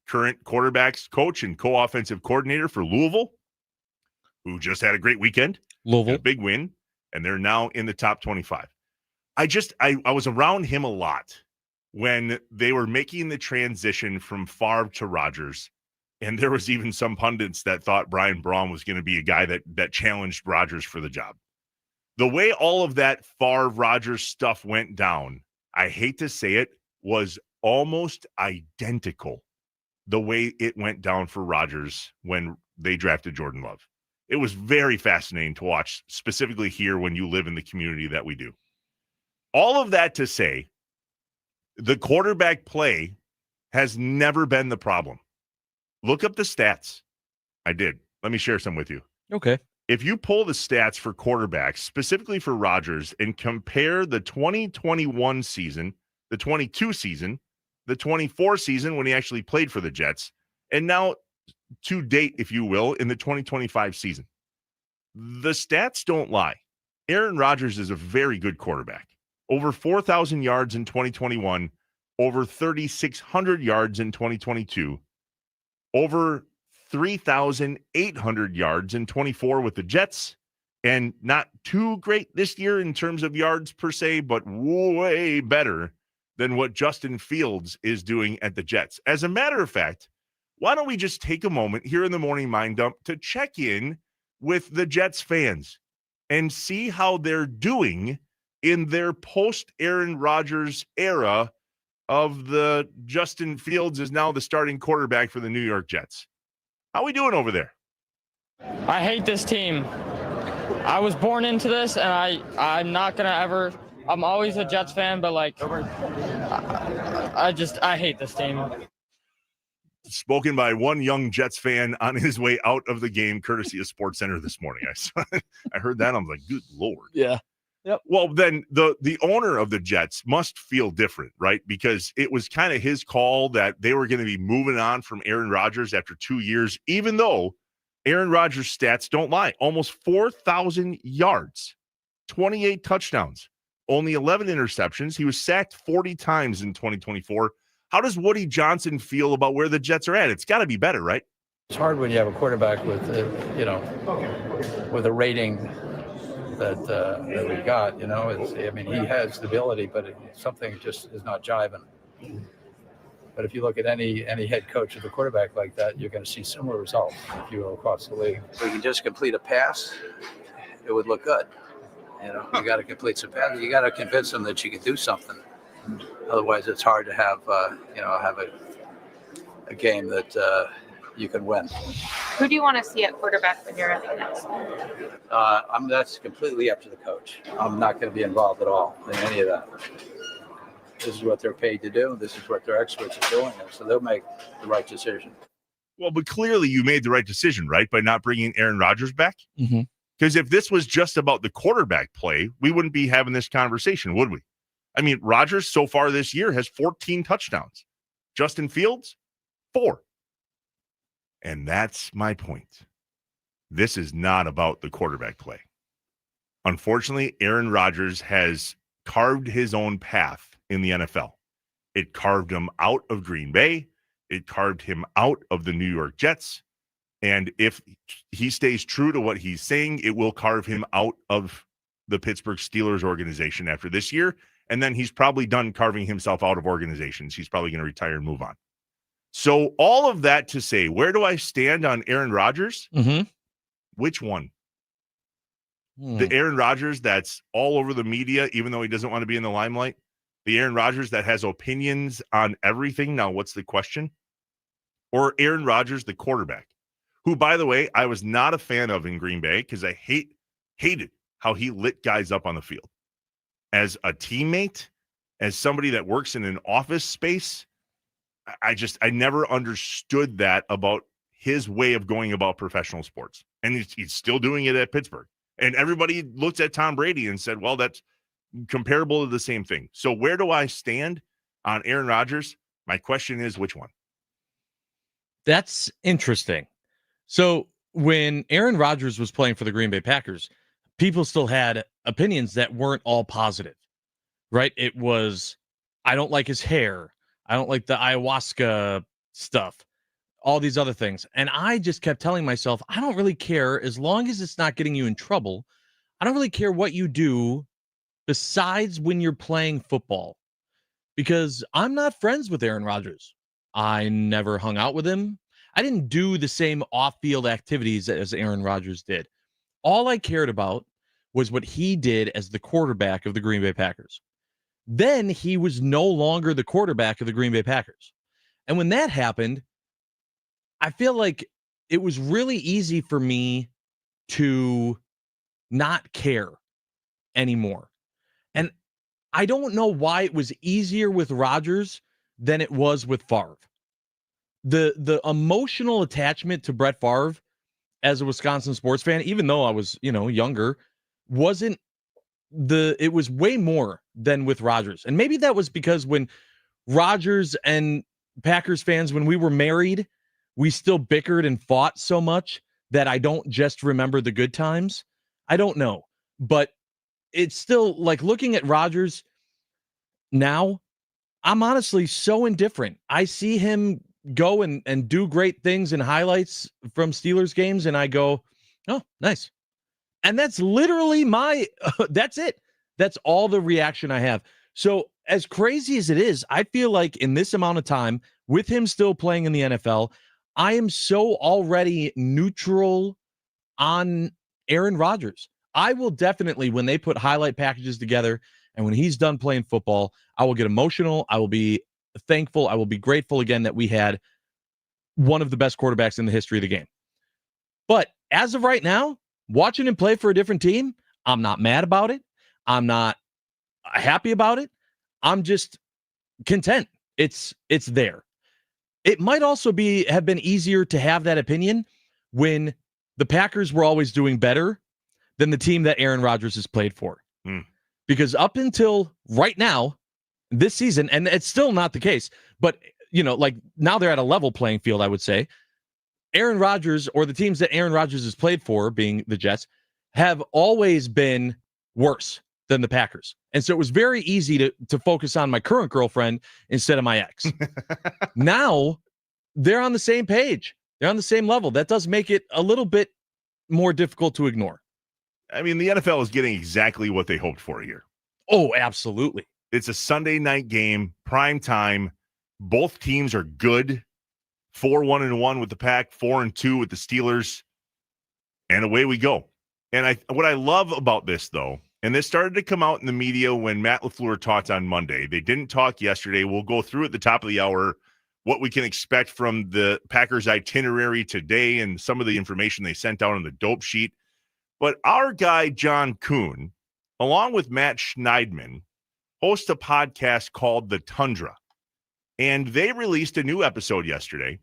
Current quarterbacks coach and co-offensive coordinator for Louisville, who just had a great weekend. Louisville. A big win, and they're now in the top 25. I was around him a lot when they were making the transition from Favre to Rodgers, and there was even some pundits that thought Brian Braum was going to be a guy that challenged Rodgers for the job. The way all of that Favre-Rodgers stuff went down, I hate to say it, was almost identical the way it went down for Rodgers when they drafted Jordan Love. It was very fascinating to watch, specifically here when you live in the community that we do. All of that to say, the quarterback play has never been the problem. Look up the stats. I did. Let me share some with you. Okay. If you pull the stats for quarterbacks, specifically for Rodgers, and compare the 2021 season, the 22 season, the 24 season when he actually played for the Jets, and now to date, if you will, in the 2025 season, the stats don't lie. Aaron Rodgers is a very good quarterback. Over 4,000 yards in 2021, over 3,600 yards in 2022, over 3,800 yards in 24 with the Jets, and not too great this year in terms of yards per se, but way better than what Justin Fields is doing at the Jets. As a matter of fact, why don't we just take a moment here in the Morning Mind Dump to check in with the Jets fans and see how they're doing in their post-Aaron Rodgers era of the Justin Fields is now the starting quarterback for the New York Jets. How we doing over there? I hate this team. I was born into this, and I'm not going to ever – I'm always a Jets fan, but, like, I hate this team. Spoken by one young Jets fan on his way out of the game, courtesy of SportsCenter this morning. I heard that. I was like, good Lord. Yeah. Yep. Well, then the owner of the Jets must feel different, right? Because it was kind of his call that they were going to be moving on from Aaron Rodgers after 2 years, even though Aaron Rodgers' stats don't lie. Almost 4,000 yards, 28 touchdowns, only 11 interceptions. He was sacked 40 times in 2024. How does Woody Johnson feel about where the Jets are at? It's got to be better, right? It's hard when you have a quarterback with, with a rating that we got. He has the ability, but something just is not jiving. But if you look at any head coach with a quarterback like that, you're going to see similar results if you go across the league. If we can just complete a pass, it would look good. You got to complete some passes. You got to convince them that you can do something. Otherwise, it's hard to have a game that you can win. Who do you want to see at quarterback when you're running next? That's completely up to the coach. I'm not going to be involved at all in any of that. This is what they're paid to do. This is what their experts are doing, so they'll make the right decision. Well, but clearly you made the right decision, right, by not bringing Aaron Rodgers back? Mm-hmm. Because if this was just about the quarterback play, we wouldn't be having this conversation, would we? I mean, Rodgers so far this year has 14 touchdowns. Justin Fields, 4. And that's my point. This is not about the quarterback play. Unfortunately, Aaron Rodgers has carved his own path in the NFL. It carved him out of Green Bay. It carved him out of the New York Jets. And if he stays true to what he's saying, it will carve him out of the Pittsburgh Steelers organization after this year. And then he's probably done carving himself out of organizations. He's probably going to retire and move on. So all of that to say, where do I stand on Aaron Rodgers? Mm-hmm. Which one? The Aaron Rodgers that's all over the media, even though he doesn't want to be in the limelight? The Aaron Rodgers that has opinions on everything? Now, what's the question? Or Aaron Rodgers, the quarterback, who, by the way, I was not a fan of in Green Bay because I hated how he lit guys up on the field. As a teammate, as somebody that works in an office space, I never understood that about his way of going about professional sports. And he's still doing it at Pittsburgh. And everybody looked at Tom Brady and said, well, comparable to the same thing. So where do I stand on Aaron Rodgers? My question is, which one? That's interesting. So when Aaron Rodgers was playing for the Green Bay Packers, people still had opinions that weren't all positive, right? It was, I don't like his hair. I don't like the ayahuasca stuff, all these other things. And I just kept telling myself, I don't really care as long as it's not getting you in trouble. I don't really care what you do besides when you're playing football, because I'm not friends with Aaron Rodgers. I never hung out with him. I didn't do the same off-field activities as Aaron Rodgers did. All I cared about was what he did as the quarterback of the Green Bay Packers. Then he was no longer the quarterback of the Green Bay Packers. And when that happened, I feel like it was really easy for me to not care anymore. And I don't know why it was easier with Rodgers than it was with Favre. The emotional attachment to Brett Favre as a Wisconsin sports fan, even though I was, younger, it was way more than with Rodgers. And maybe that was because when Rodgers and Packers fans, when we were married, we still bickered and fought so much that I don't just remember the good times. I don't know. But it's still like looking at Rodgers now, I'm honestly so indifferent. I see him go and do great things in highlights from Steelers games, and I go, oh, nice. And that's literally that's it. That's all the reaction I have. So as crazy as it is, I feel like in this amount of time, with him still playing in the NFL, I am so already neutral on Aaron Rodgers. I will definitely, when they put highlight packages together and when he's done playing football, I will get emotional. I will be thankful. I will be grateful again that we had one of the best quarterbacks in the history of the game. But as of right now, watching him play for a different team, I'm not mad about it. I'm not happy about it. I'm just content. It's there. It might also have been easier to have that opinion when the Packers were always doing better than the team that Aaron Rodgers has played for. Because up until right now, this season, and it's still not the case, but like now they're at a level playing field, I would say. Aaron Rodgers, or the teams that Aaron Rodgers has played for, being the Jets, have always been worse than the Packers. And so it was very easy to focus on my current girlfriend instead of my ex. Now they're on the same page. They're on the same level. That does make it a little bit more difficult to ignore. I mean, the NFL is getting exactly what they hoped for here. Oh, absolutely. It's a Sunday night game, prime time. Both teams are good. 4-1-1 with the Pack, 4-2 with the Steelers, and away we go. And what I love about this, though, and this started to come out in the media when Matt LaFleur talked on Monday. They didn't talk yesterday. We'll go through at the top of the hour what we can expect from the Packers' itinerary today and some of the information they sent out on the dope sheet. But our guy, John Kuhn, along with Matt Schneidman, host a podcast called The Tundra. And they released a new episode yesterday.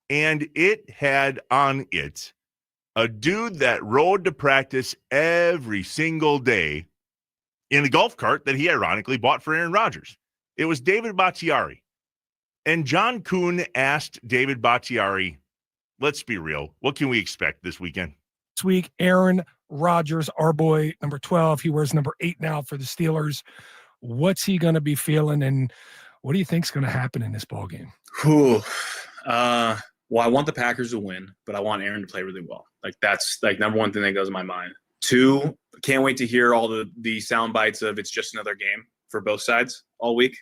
And it had on it a dude that rode to practice every single day in a golf cart that he ironically bought for Aaron Rodgers. It was David Bakhtiari. And John Kuhn asked David Bakhtiari, let's be real, what can we expect this weekend? This week, Aaron Rodgers, our boy, number 12. He wears number 8 now for the Steelers. What's he going to be feeling, and what do you think is going to happen in this ball game? Well, I want the Packers to win, but I want Aaron to play really well. Like, that's like number one thing that goes in my mind. 2, can't wait to hear all the sound bites of it's just another game for both sides all week.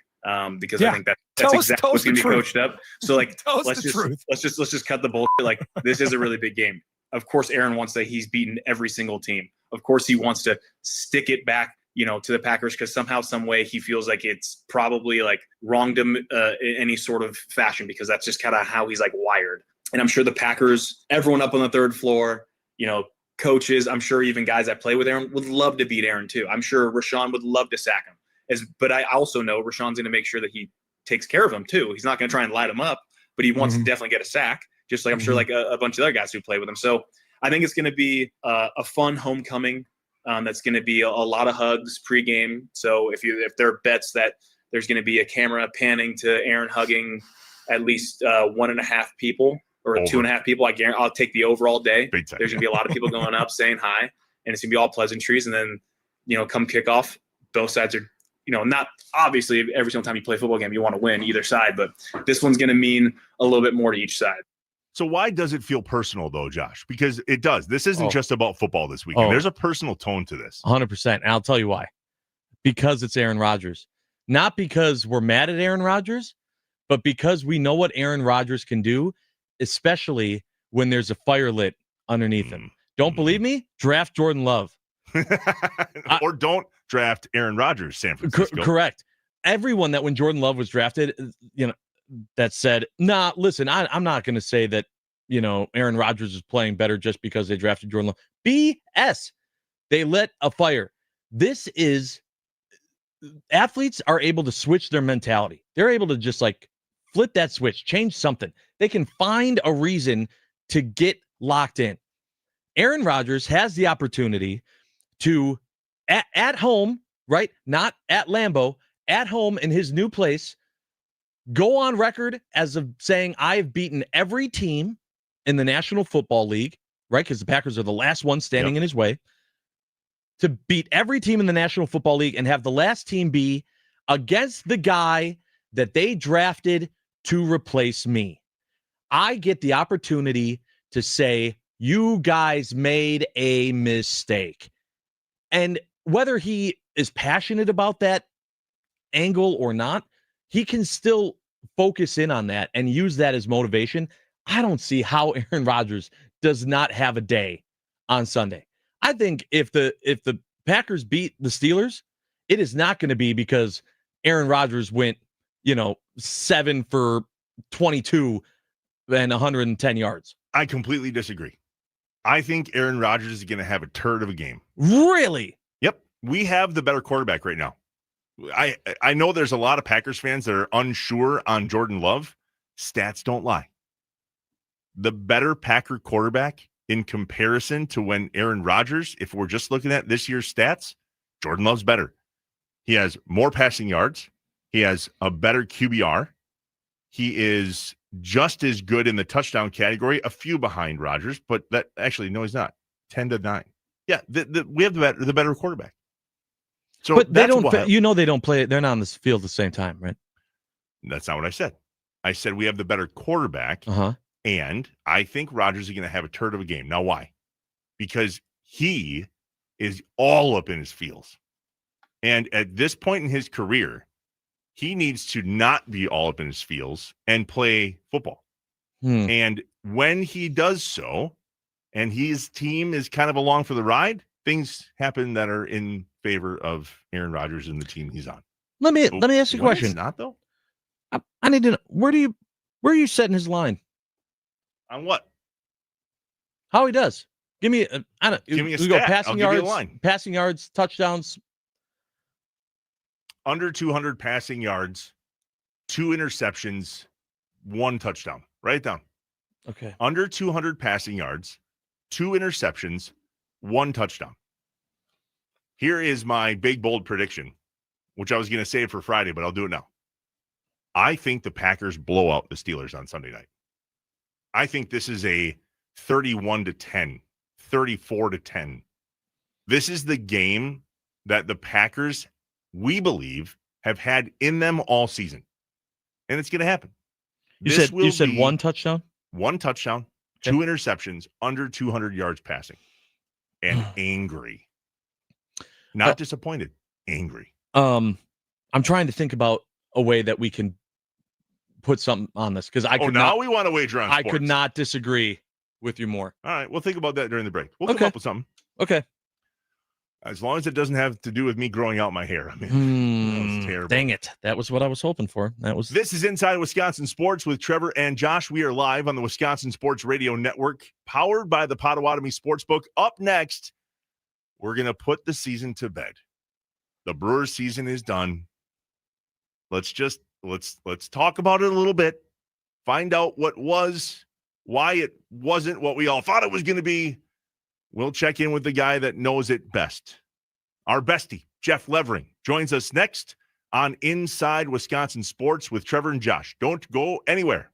Because I think that's exactly what's going to be coached up. So like, let's just cut the bullshit. Like, this is a really big game. Of course, Aaron wants that he's beaten every single team. Of course, he wants to stick it back, to the Packers, because somehow, some way, he feels like it's probably like wronged him in any sort of fashion, because that's just kind of how he's like wired. And I'm sure the Packers, everyone up on the third floor, coaches, I'm sure even guys that play with Aaron would love to beat Aaron too. I'm sure Rashawn would love to sack him. But I also know Rashawn's going to make sure that he takes care of him too. He's not going to try and light him up, but he wants to definitely get a sack, just like I'm sure like a bunch of other guys who play with him. So I think it's going to be a fun homecoming That's going to be a lot of hugs pregame. So if there are bets that there's going to be a camera panning to Aaron hugging at least 1.5 people or Over. 2.5 people, I'll take the over all day. Big time. There's going to be a lot of people going up saying hi, and it's going to be all pleasantries. And then, come kickoff, both sides are, not obviously every single time you play a football game, you want to win either side, but this one's going to mean a little bit more to each side. So why does it feel personal, though, Josh? Because it does. This isn't just about football this weekend. There's a personal tone to this. 100%. And I'll tell you why. Because it's Aaron Rodgers. Not because we're mad at Aaron Rodgers, but because we know what Aaron Rodgers can do, especially when there's a fire lit underneath him. Don't believe me? Draft Jordan Love. Or don't draft Aaron Rodgers, San Francisco. Correct. Everyone that when Jordan Love was drafted, that said, nah, listen, I'm not going to say that, Aaron Rodgers is playing better just because they drafted Jordan Love. BS. They lit a fire. This is, athletes are able to switch their mentality. They're able to just flip that switch, change something. They can find a reason to get locked in. Aaron Rodgers has the opportunity to, at home, right? Not at Lambeau, at home in his new place, go on record as of saying, I've beaten every team in the National Football League, right? Because the Packers are the last one standing in his way. To beat every team in the National Football League and have the last team be against the guy that they drafted to replace me. I get the opportunity to say, you guys made a mistake. And whether he is passionate about that angle or not, he can still focus in on that and use that as motivation. I don't see how Aaron Rodgers does not have a day on Sunday. I think if the Packers beat the Steelers, it is not going to be because Aaron Rodgers went, 7 for 22 and 110 yards. I completely disagree. I think Aaron Rodgers is going to have a turd of a game. Really? Yep. We have the better quarterback right now. I know there's a lot of Packers fans that are unsure on Jordan Love. Stats don't lie. The better Packer quarterback in comparison to when Aaron Rodgers, if we're just looking at this year's stats, Jordan Love's better. He has more passing yards. He has a better QBR. He is just as good in the touchdown category, a few behind Rodgers, but that actually, no, he's not. 10-9. Yeah, we have the better quarterback. So, but they don't. They don't play. They're not on this field at the same time, right? That's not what I said. I said we have the better quarterback, and I think Rodgers is going to have a turd of a game. Now, why? Because he is all up in his feels, and at this point in his career, he needs to not be all up in his feels and play football. And when he does so, and his team is kind of along for the ride, things happen that are in favor of Aaron Rodgers and the team he's on. Let me ask you a question. It's not though. I need to know, where are you setting his line? On what? How he does? Give me a stat. Go passing I'll yards, give you a line. passing yards, touchdowns. Under 200 passing yards, 2 interceptions, 1 touchdown. Write it down. Okay. Under 200 passing yards, 2 interceptions, 1 touchdown. Here is my big, bold prediction, which I was going to save for Friday, but I'll do it now. I think the Packers blow out the Steelers on Sunday night. I think this is a 31-10, 34-10. This is the game that the Packers, we believe, have had in them all season. And it's going to happen. You said 1 touchdown? 1 touchdown, 2 interceptions, under 200 yards passing. And angry. Not disappointed, angry. I'm trying to think about a way that we can put something on this because we want to wager on sports. I could not disagree with you more. All right, we'll think about that during the break. We'll come up with something. Okay. As long as it doesn't have to do with me growing out my hair. I mean, that was terrible. Dang it. That was what I was hoping for. This is Inside Wisconsin Sports with Trevor and Josh. We are live on the Wisconsin Sports Radio Network, powered by the Potawatomi Sportsbook. Up next, we're going to put the season to bed. The Brewers season is done. Let's talk about it a little bit. Find out what was, why it wasn't what we all thought it was going to be. We'll check in with the guy that knows it best. Our bestie, Jeff Levering, joins us next on Inside Wisconsin Sports with Trevor and Josh. Don't go anywhere.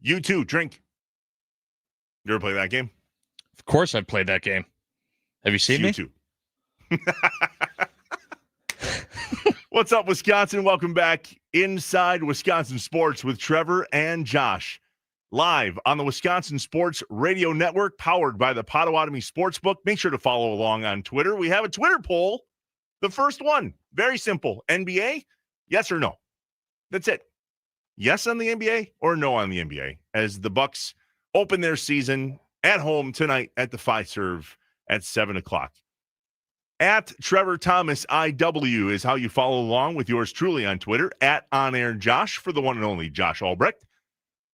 You too, drink. You ever play that game? Of course I've played that game. Have you seen me? You too. What's up, Wisconsin? Welcome back inside Wisconsin Sports with Trevor and Josh. Live on the Wisconsin Sports Radio Network, powered by the Potawatomi Sportsbook. Make sure to follow along on Twitter. We have a Twitter poll. The first one, very simple. NBA, yes or no? That's it. Yes on the NBA or no on the NBA as the Bucks open their season at home tonight at the Fiserv at 7 o'clock. At Trevor Thomas IW is how you follow along with yours truly on Twitter. At On Air Josh for the one and only Josh Albrecht.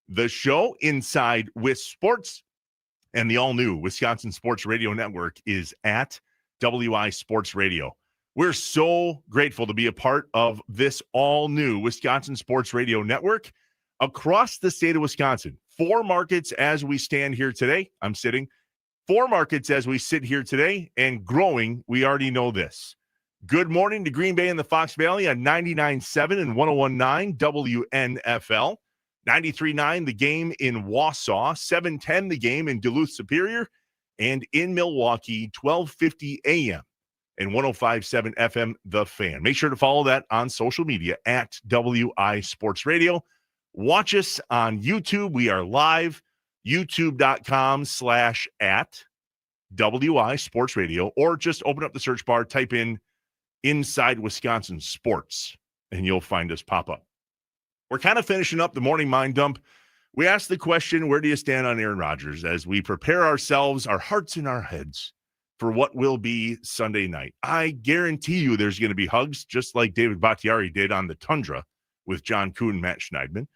The show Inside with Sports and the all-new Wisconsin Sports Radio Network is at WI Sports Radio. We're so grateful to be a part of this all-new Wisconsin Sports Radio Network across the state of Wisconsin. 4 markets as we stand here today. I'm sitting. 4 markets as we sit here today and growing. We already know this. Good morning to Green Bay and the Fox Valley on 99.7 and 101.9 WNFL. 93.9 the game in Wausau. 710 the game in Duluth Superior. And in Milwaukee, 12:50 a.m. and 105.7 FM The Fan. Make sure to follow that on social media at WI Sports Radio. Watch us on YouTube. We are live. YouTube.com/at WI Sports Radio, or just open up the search bar, type in Inside Wisconsin Sports, and you'll find us pop up. We're kind of finishing up the morning mind dump. We asked the question, where do you stand on Aaron Rodgers, as we prepare ourselves, our hearts and our heads, for what will be Sunday night. I guarantee you there's going to be hugs, just like David Bakhtiari did on the Tundra with John Kuhn and Matt Schneidman.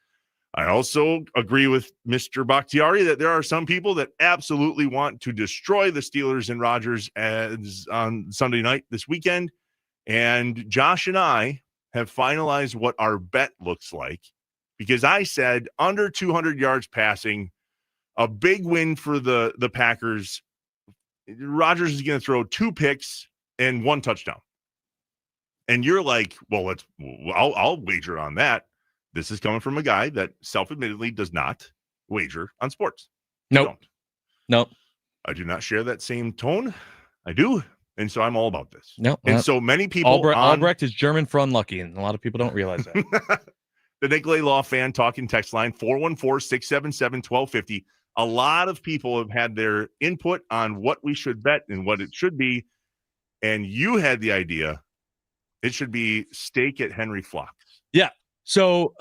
I also agree with Mr. Bakhtiari that there are some people that absolutely want to destroy the Steelers and Rodgers as on Sunday night this weekend. And Josh and I have finalized what our bet looks like, because I said under 200 yards passing, a big win for the Packers. Rodgers is going to throw 2 picks and 1 touchdown. And you're like, well, I'll wager on that. This is coming from a guy that self-admittedly does not wager on sports. Nope. I do not share that same tone. I do. And so I'm all about this. Nope. And so many people. Albrecht is German for unlucky, and a lot of people don't realize that. The Nicolay Law Fan Talking text line, 414-677-1250. A lot of people have had their input on what we should bet and what it should be. And you had the idea it should be steak at Henry Flock's. Yeah. So,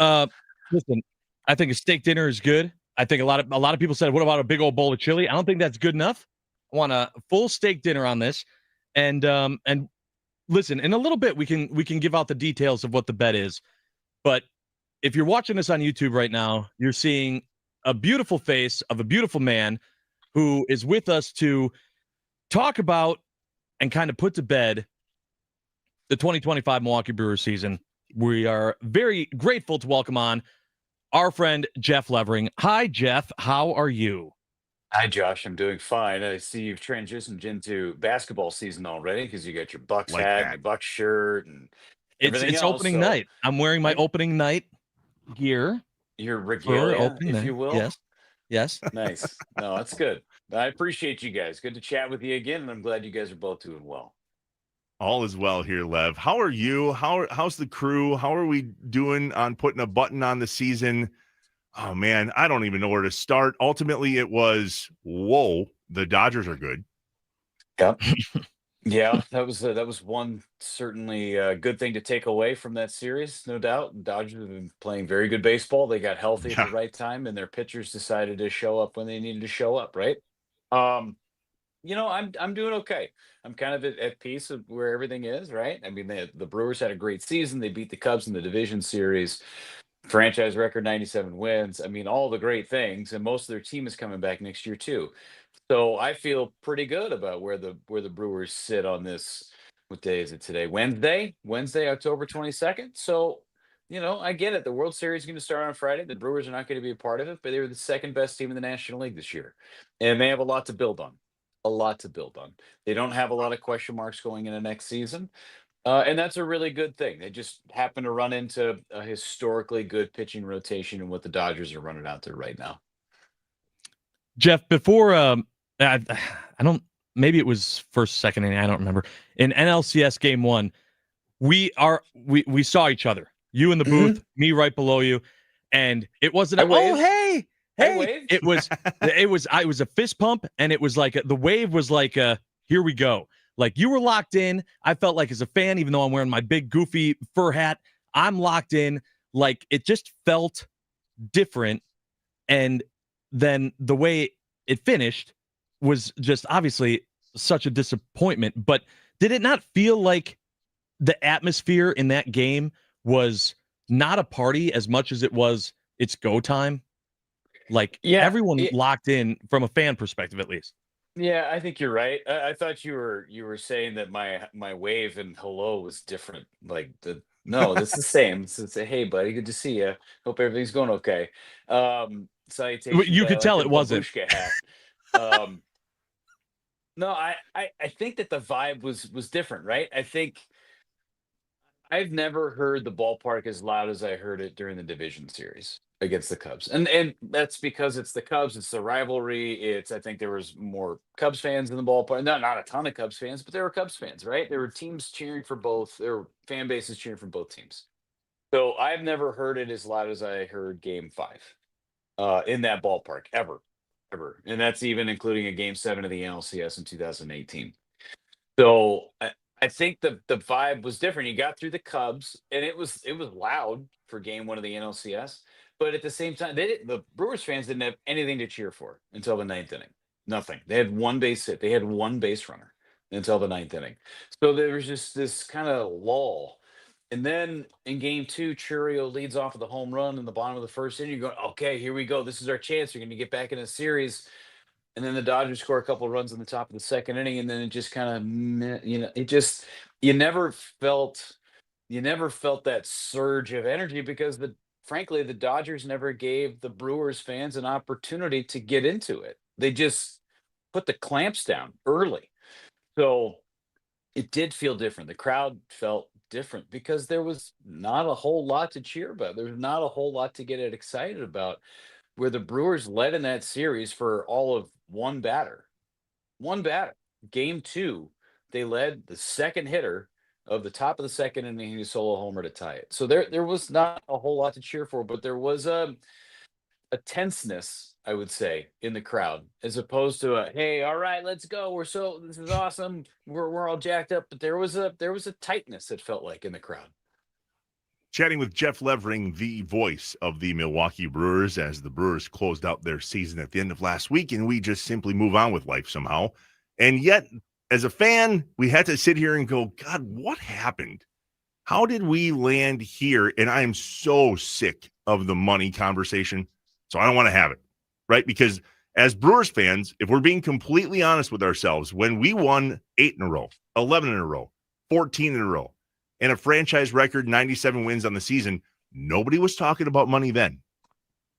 listen, I think a steak dinner is good. I think a lot of people said, what about a big old bowl of chili? I don't think that's good enough. I want a full steak dinner on this. And listen, in a little bit, we can give out the details of what the bet is. But if you're watching this on YouTube right now, you're seeing a beautiful face of a beautiful man who is with us to talk about and kind of put to bed the 2025 Milwaukee Brewers season. We are very grateful to welcome on our friend Jeff Levering. Hi, Jeff. How are you? Hi, Josh. I'm doing fine. I see you've transitioned into basketball season already because you got your Bucks Like hat, that. your Bucks shirt, and It's everything else. opening night. I'm wearing my opening night gear. Your for regalia, opening if night. you will. Yes. Nice. No, that's good. I appreciate you guys. Good to chat with you again, and I'm glad you guys are both doing well. All is well here, Lev. How are you? How's the crew? How are we doing on putting a button on the season? Oh, man, I don't even know where to start. Ultimately, it was, whoa, the Dodgers are good. Yep. Yeah, that was one certainly good thing to take away from that series, no doubt. The Dodgers have been playing very good baseball. They got healthy at the right time, and their pitchers decided to show up when they needed to show up, right? I'm doing okay. I'm kind of at peace of where everything is, right? I mean, the Brewers had a great season. They beat the Cubs in the division series. Franchise record 97 wins. I mean, all the great things, and most of their team is coming back next year too. So I feel pretty good about where the Brewers sit on this. What day is it today? Wednesday, October 22nd. So, I get it. The World Series is going to start on Friday. The Brewers are not going to be a part of it, but they were the second best team in the National League this year, and they have a lot to build on. They don't have a lot of question marks going into next season. And that's a really good thing. They just happen to run into a historically good pitching rotation and what the Dodgers are running out there right now. Jeff, before I don't, maybe it was first, second inning, I don't remember. In NLCS game 1, we saw each other. You in the booth, me right below you, and it wasn't hey. I waved. It was a fist pump, and it was like the wave was like here we go. Like you were locked in. I felt like as a fan, even though I'm wearing my big goofy fur hat, I'm locked in. Like it just felt different. And then the way it finished was just obviously such a disappointment. But did it not feel like the atmosphere in that game was not a party as much as it was it's go time? Like everyone locked in from a fan perspective, at least. Yeah, I think you're right. I thought you were saying that my wave and hello was different. Like no, it's the same. It's a hey buddy, good to see you. Hope everything's going okay. Salutations. You could tell like it the wasn't. babushka hat. No, I think that the vibe was different, right? I think I've never heard the ballpark as loud as I heard it during the division series against the Cubs. And that's because it's the Cubs, it's the rivalry. I think there was more Cubs fans in the ballpark. Not a ton of Cubs fans, but there were Cubs fans, right? There were teams cheering for both. There were fan bases cheering for both teams. So I've never heard it as loud as I heard game 5 in that ballpark ever. And that's even including a game 7 of the NLCS in 2018. So I think the vibe was different. You got through the Cubs, and it was loud for game 1 of the NLCS. But at the same time, the Brewers fans didn't have anything to cheer for until the 9th inning. Nothing. They had one base hit. They had one base runner until the 9th inning. So there was just this kind of lull. And then in game 2, Churio leads off with a home run in the bottom of the first inning. You're going, okay, here we go. This is our chance. We're going to get back in a series. And then the Dodgers score a couple of runs in the top of the second inning, and then it just kind of, you never felt that surge of energy because frankly, the Dodgers never gave the Brewers fans an opportunity to get into it. They just put the clamps down early. So it did feel different. The crowd felt different because there was not a whole lot to cheer about. There was not a whole lot to get excited about, where the Brewers led in that series for all of one batter. Game 2, they led the second hitter of the top of the second inning, he solo homer to tie it. So there was not a whole lot to cheer for, but there was a tenseness, I would say, in the crowd, as opposed to hey, all right, let's go. This is awesome. We're all jacked up. But there was a tightness, it felt like, in the crowd. Chatting with Jeff Levering, the voice of the Milwaukee Brewers, as the Brewers closed out their season at the end of last week, and we just simply move on with life somehow. And yet, as a fan, we had to sit here and go, God, what happened? How did we land here? And I am so sick of the money conversation, so I don't want to have it, right? Because as Brewers fans, if we're being completely honest with ourselves, when we won 8 in a row, 11 in a row, 14 in a row, and a franchise record 97 wins on the season, nobody was talking about money then.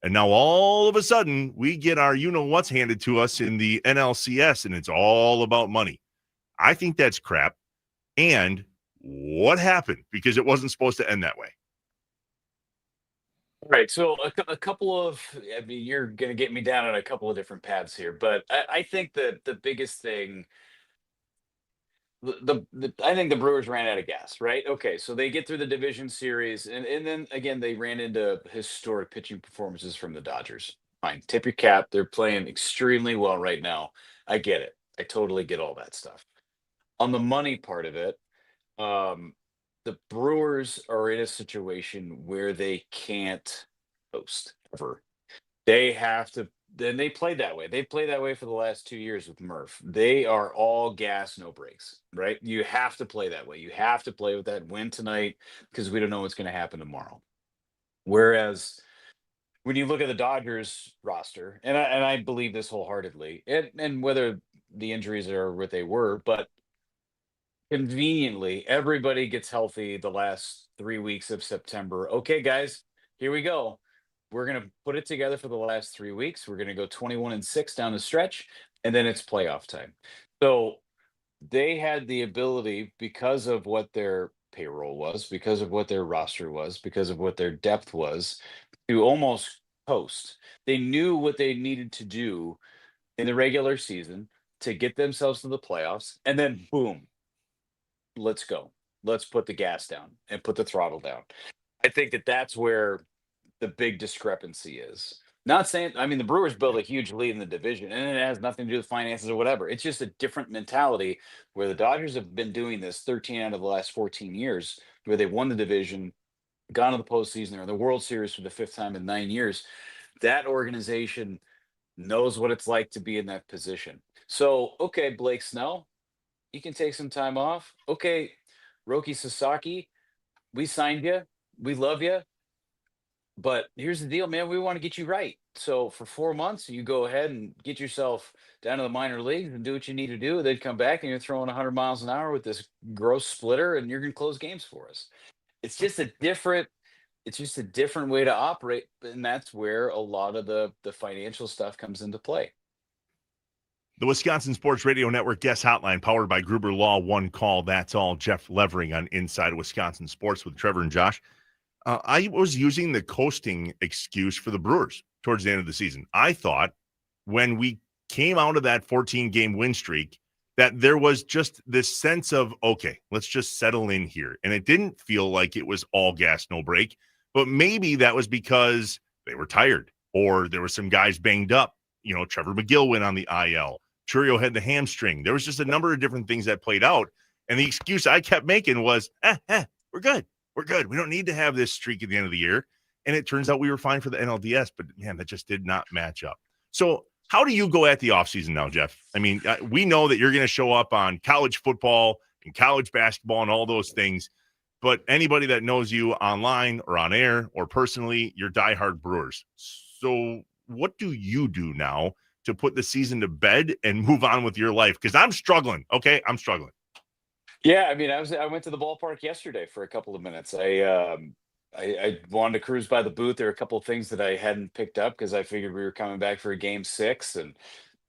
And now all of a sudden, we get our you-know-what's handed to us in the NLCS, and it's all about money. I think that's crap. And what happened? Because it wasn't supposed to end that way. All right, so a couple of, you're going to get me down on a couple of different paths here, but I think that the biggest thing, I think the Brewers ran out of gas, right? Okay, so they get through the division series, and then again they ran into historic pitching performances from the Dodgers. Fine, tip your cap. They're playing extremely well right now. I get it. I totally get all that stuff. On the money part of it, the Brewers are in a situation where they can't host ever. They have to. Then they played that way. They played that way for the last 2 years with Murph. They are all gas, no brakes, right? You have to play that way. You have to play with that win tonight because we don't know what's going to happen tomorrow. Whereas when you look at the Dodgers roster, and I believe this wholeheartedly, and whether the injuries are what they were, but conveniently, everybody gets healthy the last 3 weeks of September. Okay, guys, here we go. We're going to put it together for the last 3 weeks. We're going to go 21-6 down the stretch, and then it's playoff time. So they had the ability, because of what their payroll was, because of what their roster was, because of what their depth was, to almost coast. They knew what they needed to do in the regular season to get themselves to the playoffs, and then boom, let's go. Let's put the gas down and put the throttle down. I think that that's where the big discrepancy is. Not saying, I mean, the Brewers built a huge lead in the division, and it has nothing to do with finances or whatever. It's just a different mentality where the Dodgers have been doing this 13 out of the last 14 years, where they won the division, gone to the postseason, or the World Series for the 5th time in 9 years. That organization knows what it's like to be in that position. So, okay, Blake Snell, you can take some time off. Okay, Roki Sasaki, we signed you. We love you. But here's the deal, man. We want to get you right. So for 4 months, you go ahead and get yourself down to the minor leagues and do what you need to do. Then come back and you're throwing 100 miles an hour with this gross splitter, and you're going to close games for us. It's just a different. It's just a different way to operate, and that's where a lot of the financial stuff comes into play. The Wisconsin Sports Radio Network guest hotline, powered by Gruber Law. One call, that's all. Jeff Levering on Inside Wisconsin Sports with Trevor and Josh. I was using the coasting excuse for the Brewers towards the end of the season. I thought when we came out of that 14-game win streak that there was just this sense of, okay, let's just settle in here. And it didn't feel like it was all gas, no break. But maybe that was because they were tired or there were some guys banged up. You know, Trevor McGill went on the IL. Churio had the hamstring. There was just a number of different things that played out. And the excuse I kept making was, we're good. We're good. We don't need to have this streak at the end of the year. And it turns out we were fine for the NLDS, but man, that just did not match up. So how do you go at the offseason now, Jeff? I mean, we know that you're going to show up on college football and college basketball and all those things, but anybody that knows you online or on air or personally, you're diehard Brewers. So what do you do now to put the season to bed and move on with your life? Because I'm struggling. Okay, I'm struggling. Yeah, I mean, I went to the ballpark yesterday for a couple of minutes. I wanted to cruise by the booth. There are a couple of things that I hadn't picked up because I figured we were coming back for a game 6, and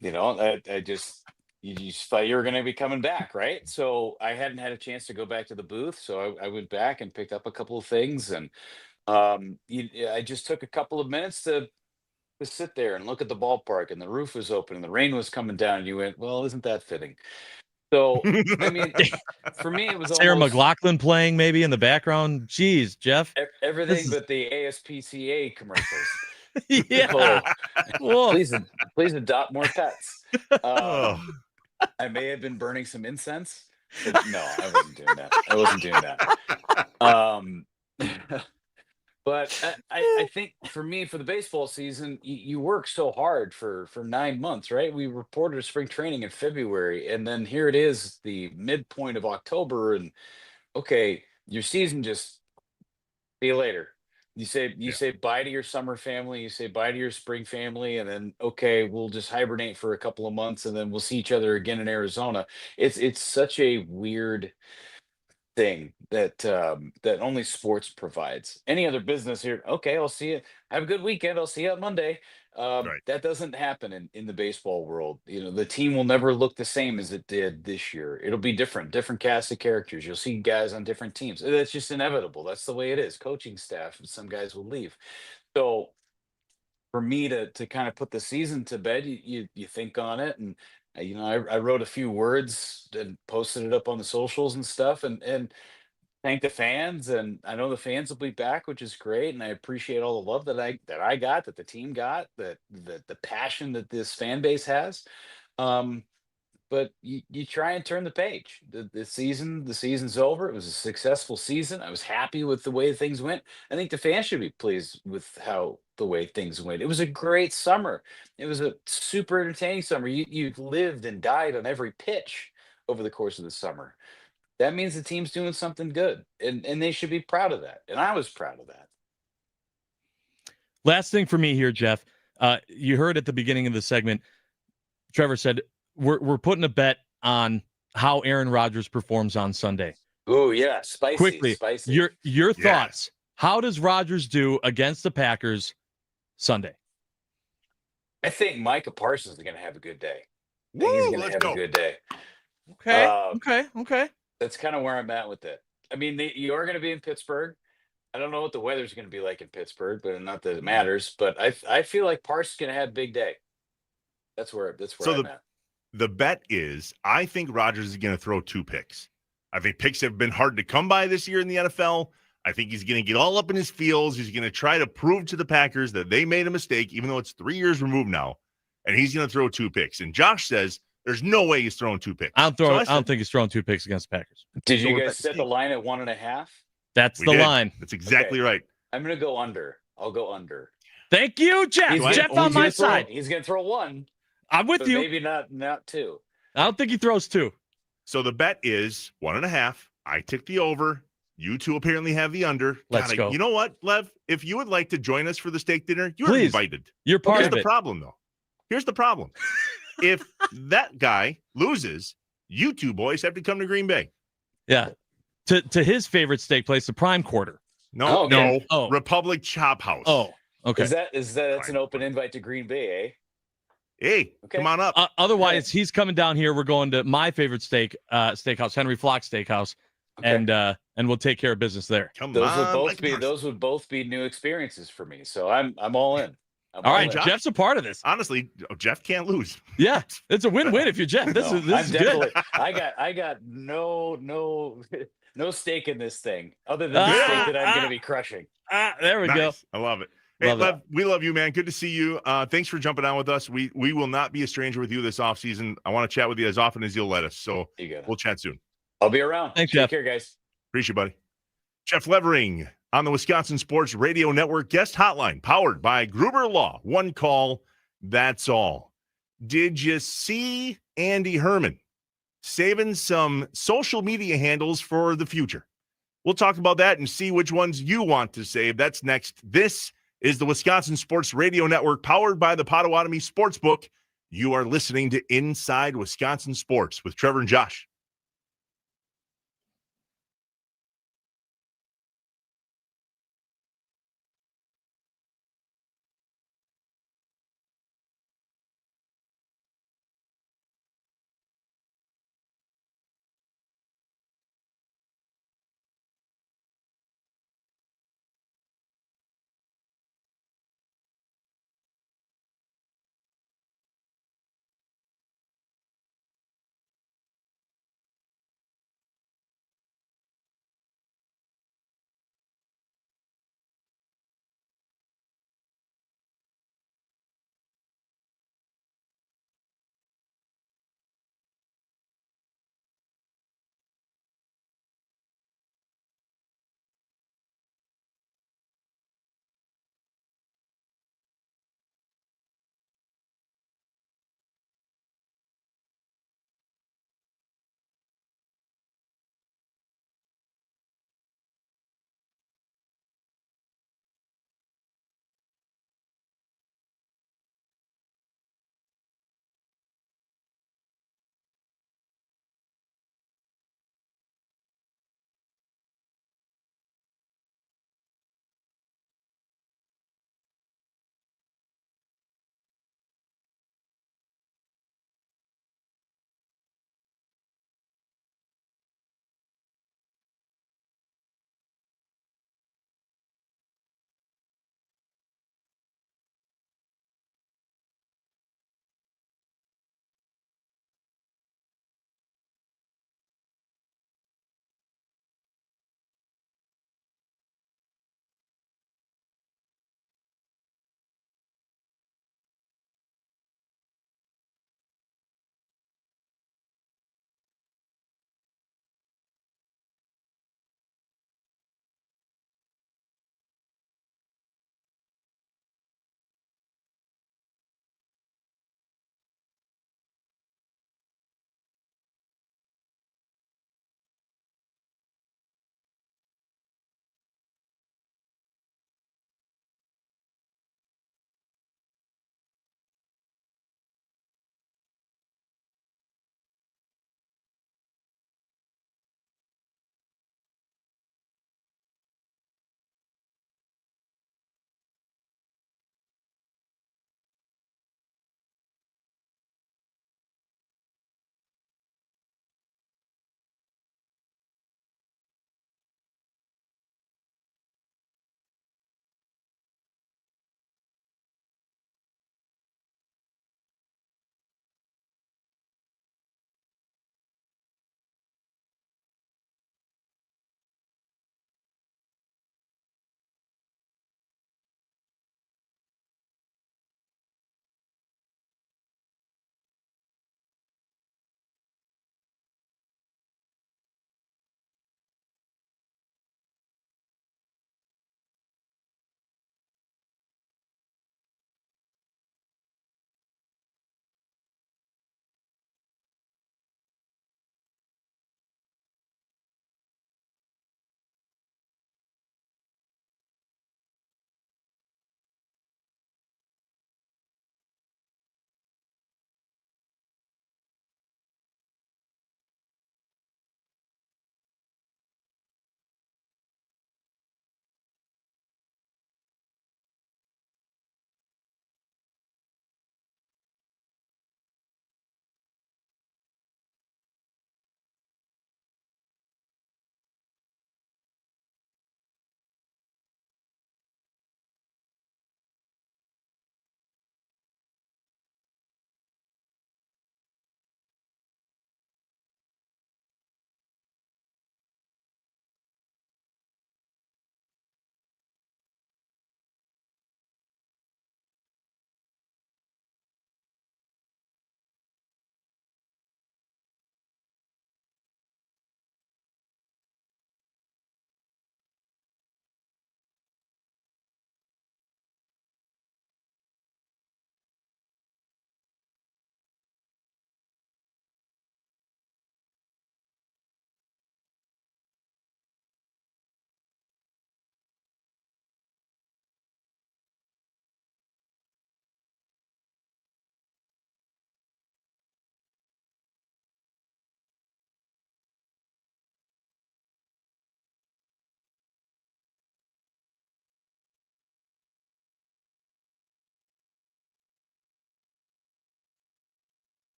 you know, I just you just thought you were going to be coming back, right? So I hadn't had a chance to go back to the booth, so I went back and picked up a couple of things, and I just took a couple of minutes to sit there and look at the ballpark, and the roof was open, and the rain was coming down, and you went, well, isn't that fitting? So, I mean, for me, it was Sarah almost McLachlan playing maybe in the background. Jeez, Jeff. everything but the ASPCA commercials. Yeah. So, please adopt more pets. I may have been burning some incense, but no, I wasn't doing that. I wasn't doing that. But I think for me, for the baseball season, you work so hard for 9 months, right? We reported spring training in February, and then here it is, the midpoint of October, and okay, your season just see you later. You say bye to your summer family, you say bye to your spring family, and then okay, we'll just hibernate for a couple of months, and then we'll see each other again in Arizona. It's such a weird thing that that only sports provides. Any other business here, okay, I'll see you. Have a good weekend. I'll see you on Monday. Right. That doesn't happen in the baseball world. You know, the team will never look the same as it did this year. It'll be different cast of characters. You'll see guys on different teams. That's just inevitable. That's the way it is. Coaching staff, some guys will leave. So for me to kind of put the season to bed, you think on it, and you know, I wrote a few words and posted it up on the socials and stuff, and thank the fans. And I know the fans will be back, which is great, and I appreciate all the love that I got, that the team got, that the passion that this fan base has. But you try and turn the page. The season's over. It was a successful season. I was happy with the way things went. I think the fans should be pleased with how the way things went. It was a great summer. It was a super entertaining summer. You lived and died on every pitch over the course of the summer. That means the team's doing something good, and they should be proud of that. And I was proud of that. Last thing for me here, Jeff. You heard at the beginning of the segment, Trevor said, we're putting a bet on how Aaron Rodgers performs on Sunday. Oh yeah, spicy. Quickly, spicy. Your thoughts. How does Rodgers do against the Packers Sunday? I think Micah Parsons is going to have a good day. I think he's going to have a good day. Okay. Uh, Okay. That's kind of where I'm at with it. I mean, you are going to be in Pittsburgh. I don't know what the weather's going to be like in Pittsburgh, but not that it matters. But I feel like Parks is going to have a big day. That's where So I'm at. the bet is I think Rodgers is going to throw 2 picks. I think picks have been hard to come by this year in the NFL. I think he's going to get all up in his feels. He's going to try to prove to the Packers that they made a mistake, even though it's 3 years removed now. And he's going to throw 2 picks. And Josh says there's no way he's throwing 2 picks. I don't think he's throwing 2 picks against the Packers. Did you guys set the line at 1.5? That's the line. That's exactly right. I'm going to go under. I'll go under. Thank you, Jeff. Jeff on my side. He's going to throw 1. I'm with you. Maybe not 2. I don't think he throws 2. So the bet is 1.5. I took the over. You 2 apparently have the under. Let's go. You know what, Lev? If you would like to join us for the steak dinner, you're Please. invited. You're part Here's of the it. problem, though. Here's the problem. If that guy loses, you 2 boys have to come to Green Bay. Yeah. To his favorite steak place, the Prime Quarter. No, okay. no. Republic Chop House. Oh, okay. That's an open invite to Green Bay, eh? Hey, come on up. Otherwise, he's coming down here. We're going to my favorite steakhouse, Henry Flock Steakhouse, and we'll take care of business there. Those would both be new experiences for me. So I'm all in. All right, Jeff's a part of this. Honestly, Jeff can't lose. Yeah, it's a win-win if you're Jeff. This is good. I got no stake in this thing other than the stake that I'm going to be crushing. There we go. I love it. Hey, Lev, we love you, man. Good to see you. Thanks for jumping on with us. We will not be a stranger with you this offseason. I want to chat with you as often as you'll let us. So we'll chat soon. I'll be around. Thanks, Take Jeff. care, guys. Appreciate you, buddy. Jeff Levering on the Wisconsin Sports Radio Network guest hotline, powered by Gruber Law. One call, that's all. Did you see Andy Herman saving some social media handles for the future? We'll talk about that and see which ones you want to save. That's next. This is the Wisconsin Sports Radio Network, powered by the Potawatomi Sportsbook. You are listening to Inside Wisconsin Sports with Trevor and Josh.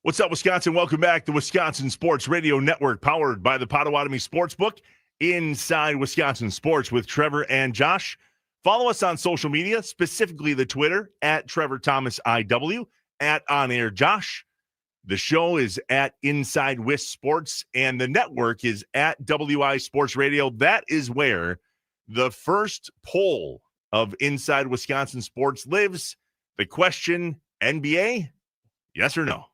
What's up, Wisconsin? Welcome back to Wisconsin Sports Radio Network, powered by the Potawatomi Sportsbook. Inside Wisconsin Sports with Trevor and Josh. Follow us on social media, specifically the Twitter, at Trevor Thomas IW, at On Air Josh. The show is at Inside Wis Sports, and the network is at WI Sports Radio. That is where the first poll of Inside Wisconsin Sports lives. The question, NBA, yes or no?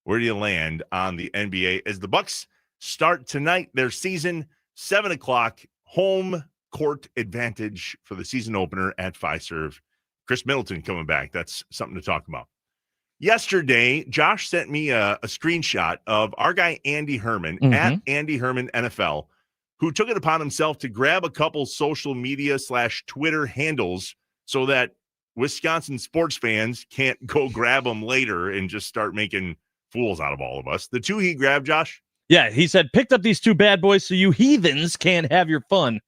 Where do you land on the NBA as the Bucks start tonight their season, 7 o'clock, home court advantage for the season opener at Fiserv. Chris Middleton coming back. That's something to talk about. Yesterday, Josh sent me a screenshot of our guy Andy Herman at Andy Herman NFL, who took it upon himself to grab a couple social media / Twitter handles so that Wisconsin sports fans can't go grab them later and just start making fools out of all of us. The two he grabbed, Josh? Yeah, he said, picked up these two bad boys so you heathens can have your fun.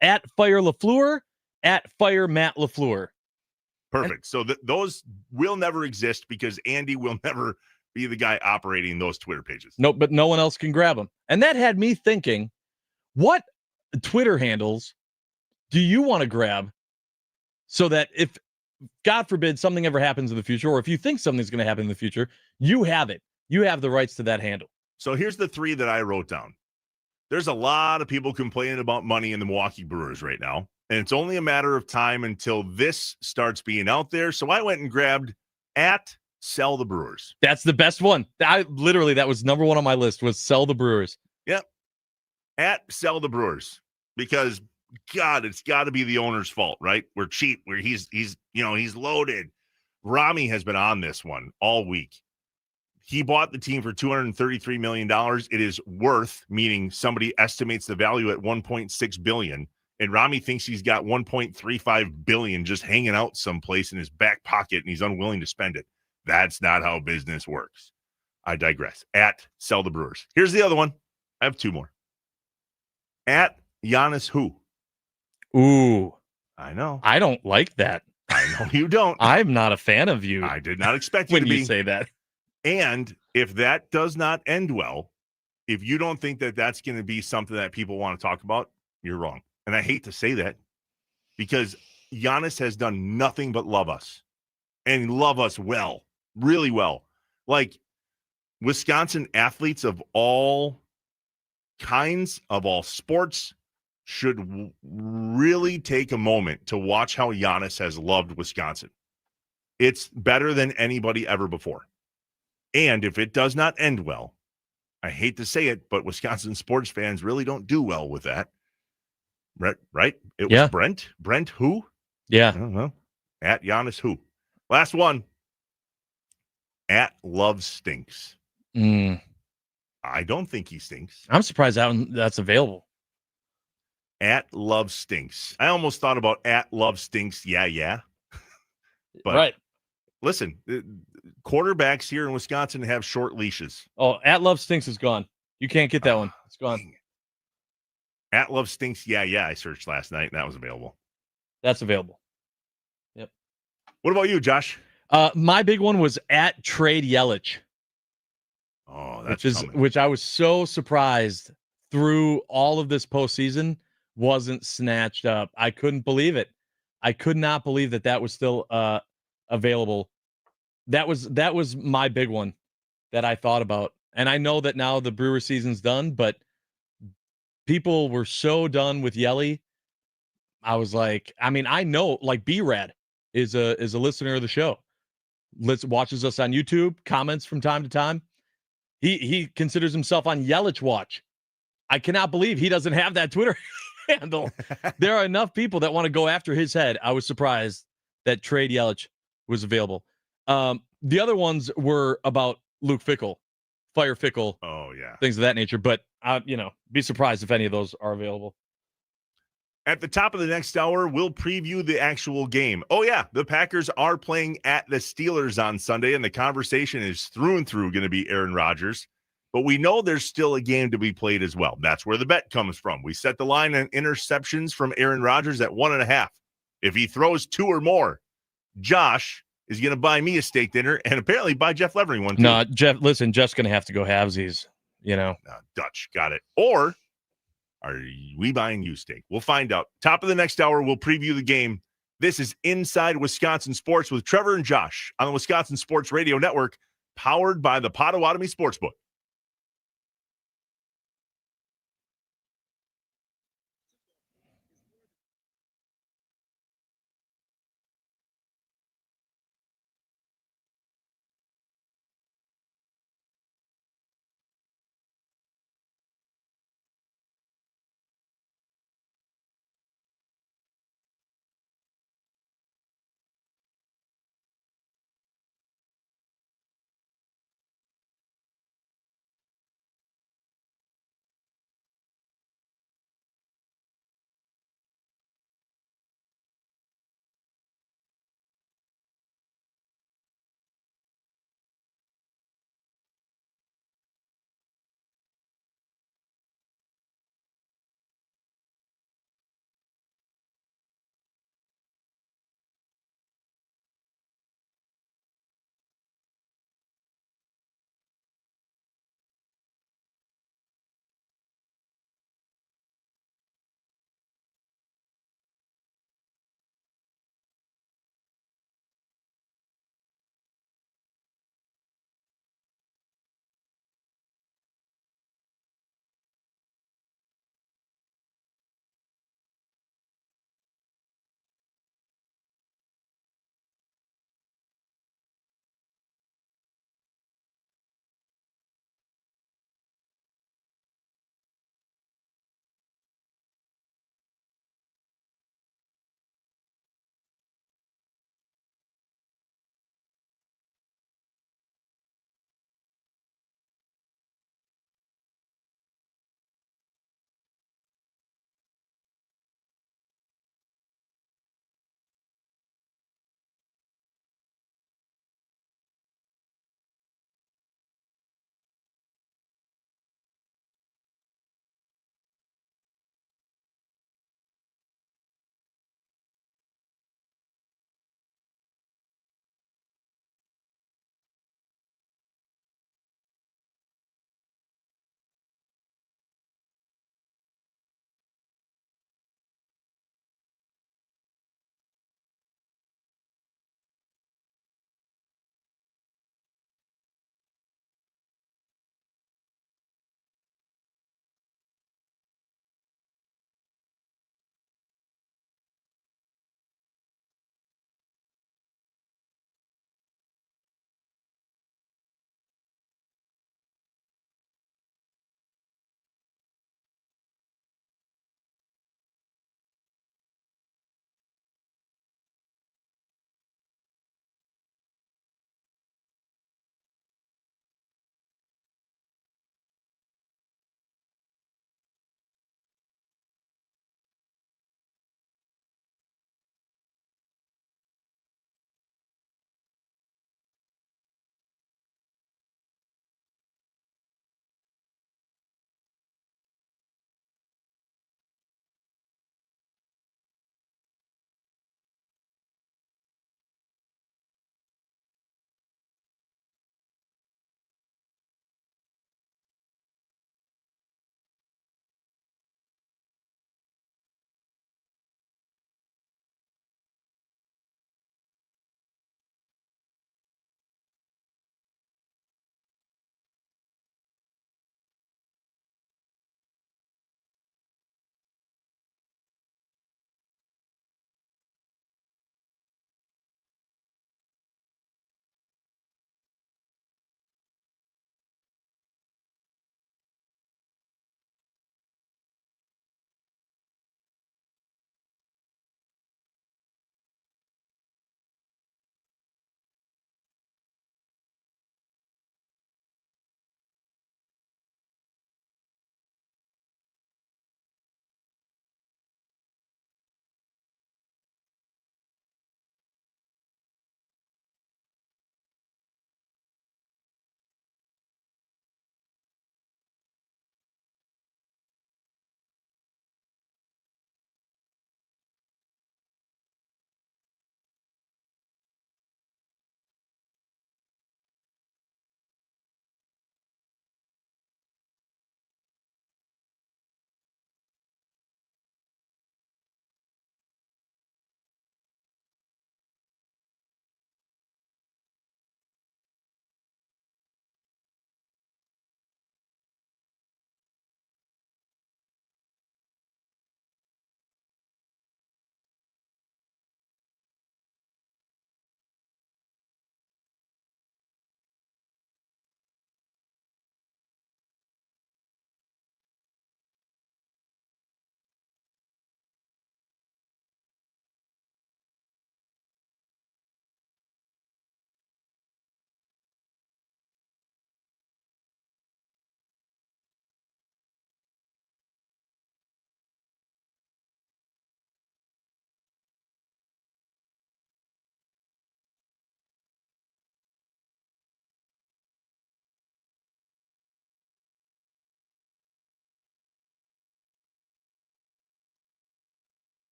At Fire LaFleur, at Fire Matt LaFleur. Perfect. So those will never exist because Andy will never be the guy operating those Twitter pages. No, but no one else can grab them. And that had me thinking, what Twitter handles do you want to grab so that if, God forbid, something ever happens in the future, or if you think something's going to happen in the future, you have it. You have the rights to that handle. So here's the three that I wrote down. There's a lot of people complaining about money in the Milwaukee Brewers right now, and it's only a matter of time until this starts being out there. So I went and grabbed at Sell the Brewers. That's the best one. That was number one on my list, was Sell the Brewers. Yep. At Sell the Brewers, because God, it's got to be the owner's fault, right? We're cheap. He's loaded. Rami has been on this one all week. He bought the team for $233 million. It is worth, meaning somebody estimates the value at $1.6 billion. And Rami thinks he's got $1.35 billion just hanging out someplace in his back pocket, and he's unwilling to spend it. That's not how business works. I digress. At Sell the Brewers. Here's the other one. I have two more. At Giannis Who. Ooh. I know. I don't like that. I know you don't. I'm not a fan of you. I did not expect you when to be. you say that. And if that does not end well, if you don't think that that's going to be something that people want to talk about, you're wrong. And I hate to say that because Giannis has done nothing but love us and love us well, really well. Like Wisconsin athletes of all kinds, of all sports, should really take a moment to watch how Giannis has loved Wisconsin. It's better than anybody ever before. And if it does not end well, I hate to say it, but Wisconsin sports fans really don't do well with that. Right? It was Brent. Brent who? Yeah. I don't know. At Giannis Who. Last one. At Love Stinks. I don't think he stinks. I'm surprised that's available. At Love Stinks. I almost thought about at Love Stinks. Yeah. But right. Listen, quarterbacks here in Wisconsin have short leashes. Oh, at Love Stinks is gone. You can't get that one. It's gone. At Love Stinks. Yeah. I searched last night and that was available. That's available. Yep. What about you, Josh? My big one was at Trade Yelich. Oh, that's which I was so surprised through all of this postseason wasn't snatched up. I couldn't believe it. I could not believe that was still available. That was my big one that I thought about. And I know that now the Brewer season's done, but people were so done with Yelly. I was like, I know like B-Rad is a listener of the show. Watches us on YouTube, comments from time to time. He considers himself on Yelich Watch. I cannot believe he doesn't have that Twitter handle. There are enough people that want to go after his head. I was surprised that Trade Yelich was available. The other ones were about Luke Fickell, Fire Fickell. Oh, yeah. Things of that nature. But, be surprised if any of those are available. At the top of the next hour, we'll preview the actual game. Oh, yeah, the Packers are playing at the Steelers on Sunday, and the conversation is through and through going to be Aaron Rodgers. But we know there's still a game to be played as well. That's where the bet comes from. We set the line on interceptions from Aaron Rodgers at 1.5. If he throws 2 or more, Josh is going to buy me a steak dinner and apparently buy Jeff Levering one too. No, Jeff, listen, Jeff's going to have to go halvesies, Dutch, got it. Or are we buying you steak? We'll find out. Top of the next hour, we'll preview the game. This is Inside Wisconsin Sports with Trevor and Josh on the Wisconsin Sports Radio Network, powered by the Potawatomi Sportsbook.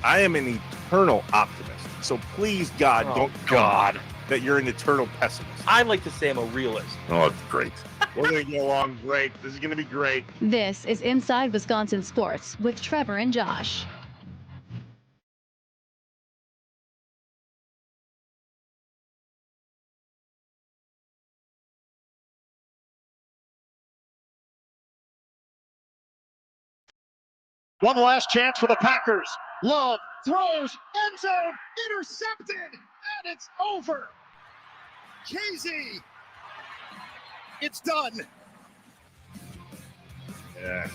I am an eternal optimist. So please, God, don't tell me that you're an eternal pessimist. I like to say I'm a realist. Oh, it's great. We're going to get along great. This is going to be great. This is Inside Wisconsin Sports with Trevor and Josh. One last chance for the Packers. Love throws, end zone, intercepted, and it's over. Casey, it's done. Yeah.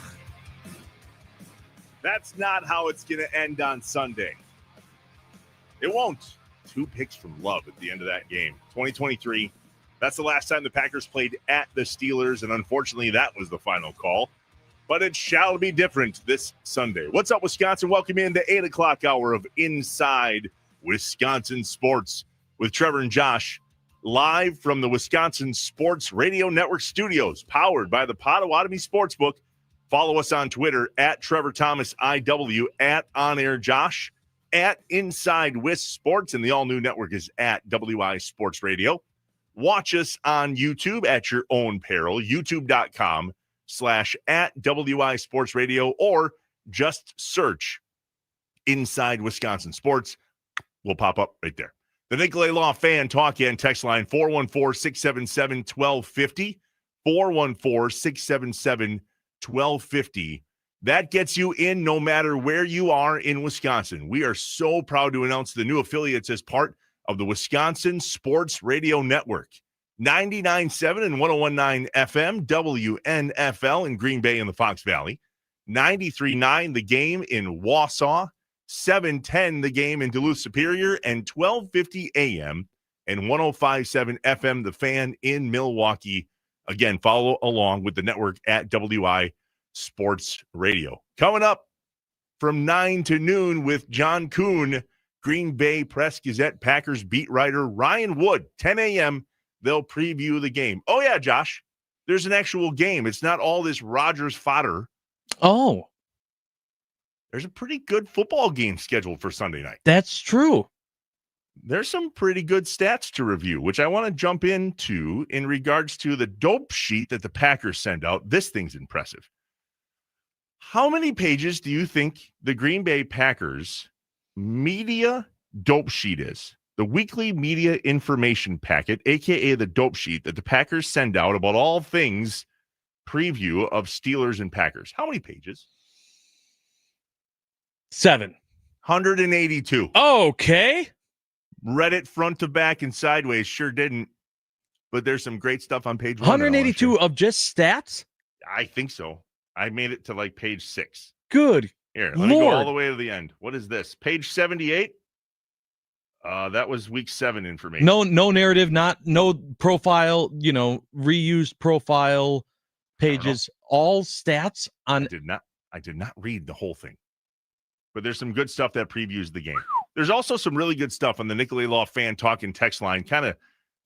That's not how it's going to end on Sunday. It won't. 2 picks from Love at the end of that game. 2023. That's the last time the Packers played at the Steelers, and unfortunately, that was the final call. But it shall be different this Sunday. What's up, Wisconsin? Welcome in to 8 o'clock hour of Inside Wisconsin Sports with Trevor and Josh, live from the Wisconsin Sports Radio Network studios, powered by the Potawatomi Sportsbook. Follow us on Twitter at Trevor Thomas IW, at On Air Josh, at Inside Wis Sports, and the all-new network is at WI Sports Radio. Watch us on YouTube at your own peril, youtube.com/at WI Sports Radio, or just search Inside Wisconsin Sports. Will pop up right there. The Nicolay Law Fan Talk and Text Line, 414-677-1250, 414-677-1250. That gets you in no matter where you are in Wisconsin. We are so proud to announce the new affiliates as part of the Wisconsin Sports Radio Network. 99.7 and 101.9 FM, WNFL in Green Bay and the Fox Valley. 93.9 The Game in Wausau. 710 The Game in Duluth Superior, and 1250 AM and 105.7 FM The Fan in Milwaukee. Again, follow along with the network at WI Sports Radio. Coming up from 9 to noon with John Kuhn, Green Bay Press-Gazette Packers beat writer Ryan Wood, 10 a.m. They'll preview the game. Oh, yeah, Josh, there's an actual game. It's not all this Rodgers fodder. Oh. There's a pretty good football game scheduled for Sunday night. That's true. There's some pretty good stats to review, which I want to jump into in regards to the dope sheet that the Packers send out. This thing's impressive. How many pages do you think the Green Bay Packers media dope sheet is? The weekly media information packet, a.k.a. the dope sheet that the Packers send out about all things preview of Steelers and Packers. How many pages? 7. 182. Okay. Read it front to back and sideways. Sure didn't. But there's some great stuff on page 1. 182 of just stats? I think so. I made it to like page 6. Good. Here, let me go all the way to the end. What is this? Page 78? That was week 7 information. No narrative, no profile, reused profile pages, all stats on. I did not read the whole thing. But there's some good stuff that previews the game. There's also some really good stuff on the Nicolay Law Fan Talk and Text Line, kind of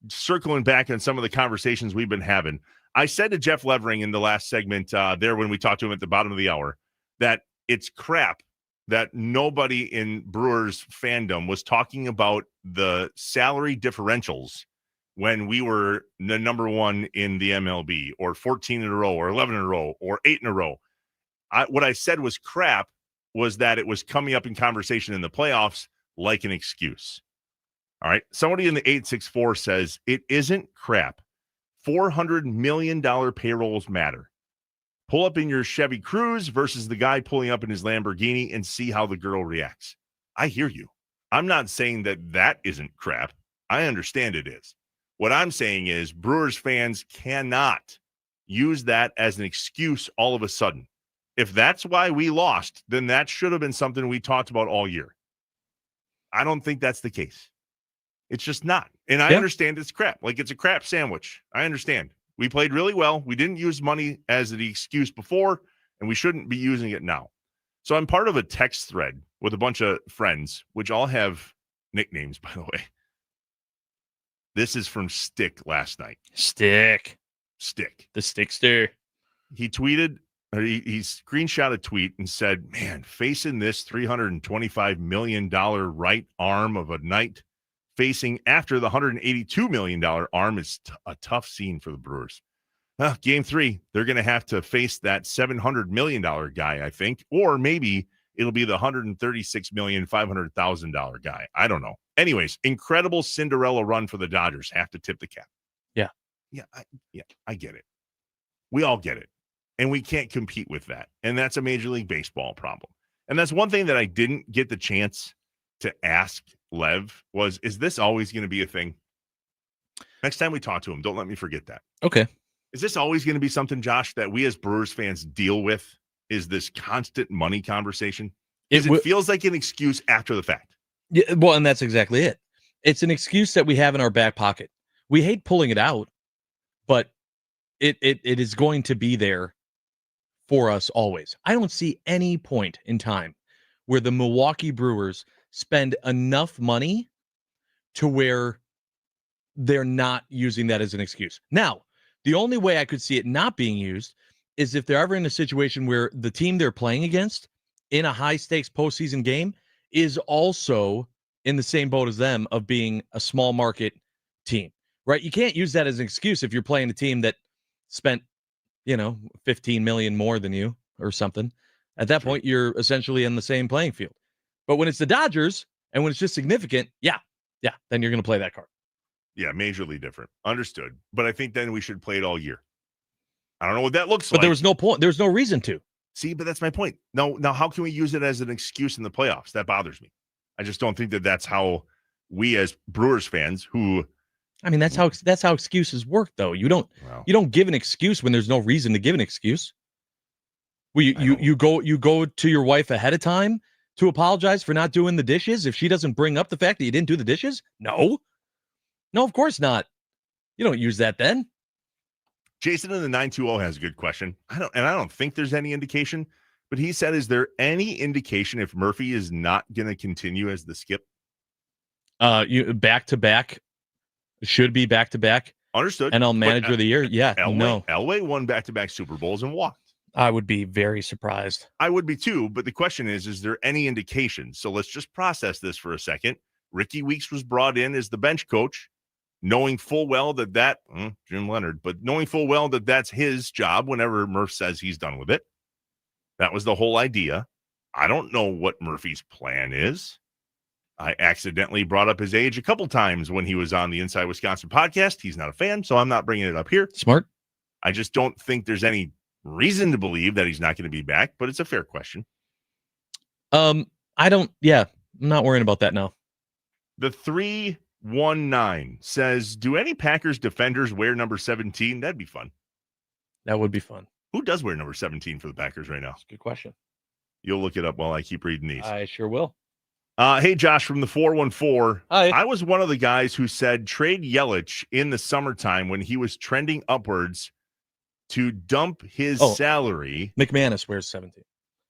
circling back on some of the conversations we've been having. I said to Jeff Levering in the last segment there when we talked to him at the bottom of the hour that it's crap that nobody in Brewers fandom was talking about the salary differentials when we were the number 1 in the MLB, or 14 in a row, or 11 in a row, or 8 in a row. What I said was crap was that it was coming up in conversation in the playoffs like an excuse. All right. Somebody in the 864 says it isn't crap. $400 million payrolls matter. Pull up in your Chevy Cruze versus the guy pulling up in his Lamborghini and see how the girl reacts. I hear you. I'm not saying that isn't crap. I understand it is. What I'm saying is Brewers fans cannot use that as an excuse all of a sudden. If that's why we lost, then that should have been something we talked about all year. I don't think that's the case. It's just not. And I understand it's crap. Like, it's a crap sandwich. I understand. We played really well. We didn't use money as the excuse before, and we shouldn't be using it now. So I'm part of a text thread with a bunch of friends, which all have nicknames, by the way. This is from Stick last night. Stick. The Stickster. He tweeted He screenshot a tweet and said, man, facing this $325 million right arm of a knight, facing after the $182 million arm is a tough scene for the Brewers. Game 3, they're going to have to face that $700 million guy, I think, or maybe it'll be the $136,500,000 guy. I don't know. Anyways, incredible Cinderella run for the Dodgers. Have to tip the cap. Yeah. I get it. We all get it. And we can't compete with that. And that's a Major League Baseball problem. And that's one thing that I didn't get the chance to ask Lev was, is this always going to be a thing? Next time we talk to him, don't let me forget that. Okay. Is this always going to be something, Josh, that we as Brewers fans deal with? Is this constant money conversation? It feels like an excuse after the fact. Yeah, well, and that's exactly it. It's an excuse that we have in our back pocket. We hate pulling it out, but it is going to be there for us always. I don't see any point in time where the Milwaukee Brewers spend enough money to where they're not using that as an excuse. Now, the only way I could see it not being used is if they're ever in a situation where the team they're playing against in a high-stakes postseason game is also in the same boat as them of being a small market team, right? You can't use that as an excuse if you're playing a team that spent, 15 million more than you or something. At that point, you're essentially in the same playing field. But when it's the Dodgers and when it's just significant, then you're going to play that card. Yeah, majorly different. Understood. But I think then we should play it all year. I don't know what that looks like. But there was no point. There's no reason to. See, but that's my point. Now, how can we use it as an excuse in the playoffs? That bothers me. I just don't think that that's how we as Brewers fans who... I mean, that's how excuses work, though. You don't give an excuse when there's no reason to give an excuse. Well, you go to your wife ahead of time to apologize for not doing the dishes if she doesn't bring up the fact that you didn't do the dishes? No, of course not. You don't use that then. Jason in the 920 has a good question. I don't think there's any indication, but he said, is there any indication if Murphy is not going to continue as the skip? You back-to-back. Should be back-to-back. Understood. NL Manager of the Year. Yeah, Elway won back-to-back Super Bowls and walked. I would be very surprised. I would be too, but the question is there any indication? So let's just process this for a second. Ricky Weeks was brought in as the bench coach, knowing full well that Jim Leonard, but knowing full well that that's his job whenever Murph says he's done with it. That was the whole idea. I don't know what Murphy's plan is. I accidentally brought up his age a couple times when he was on the Inside Wisconsin podcast. He's not a fan, so I'm not bringing it up here. Smart. I just don't think there's any reason to believe that he's not going to be back, but it's a fair question. I'm not worrying about that now. The 319 says, do any Packers defenders wear number 17? That'd be fun. That would be fun. Who does wear number 17 for the Packers right now? That's a good question. You'll look it up while I keep reading these. I sure will. Hey, Josh from the 414. Hi. I was one of the guys who said trade Yelich in the summertime when he was trending upwards to dump his salary. McManus wears 17.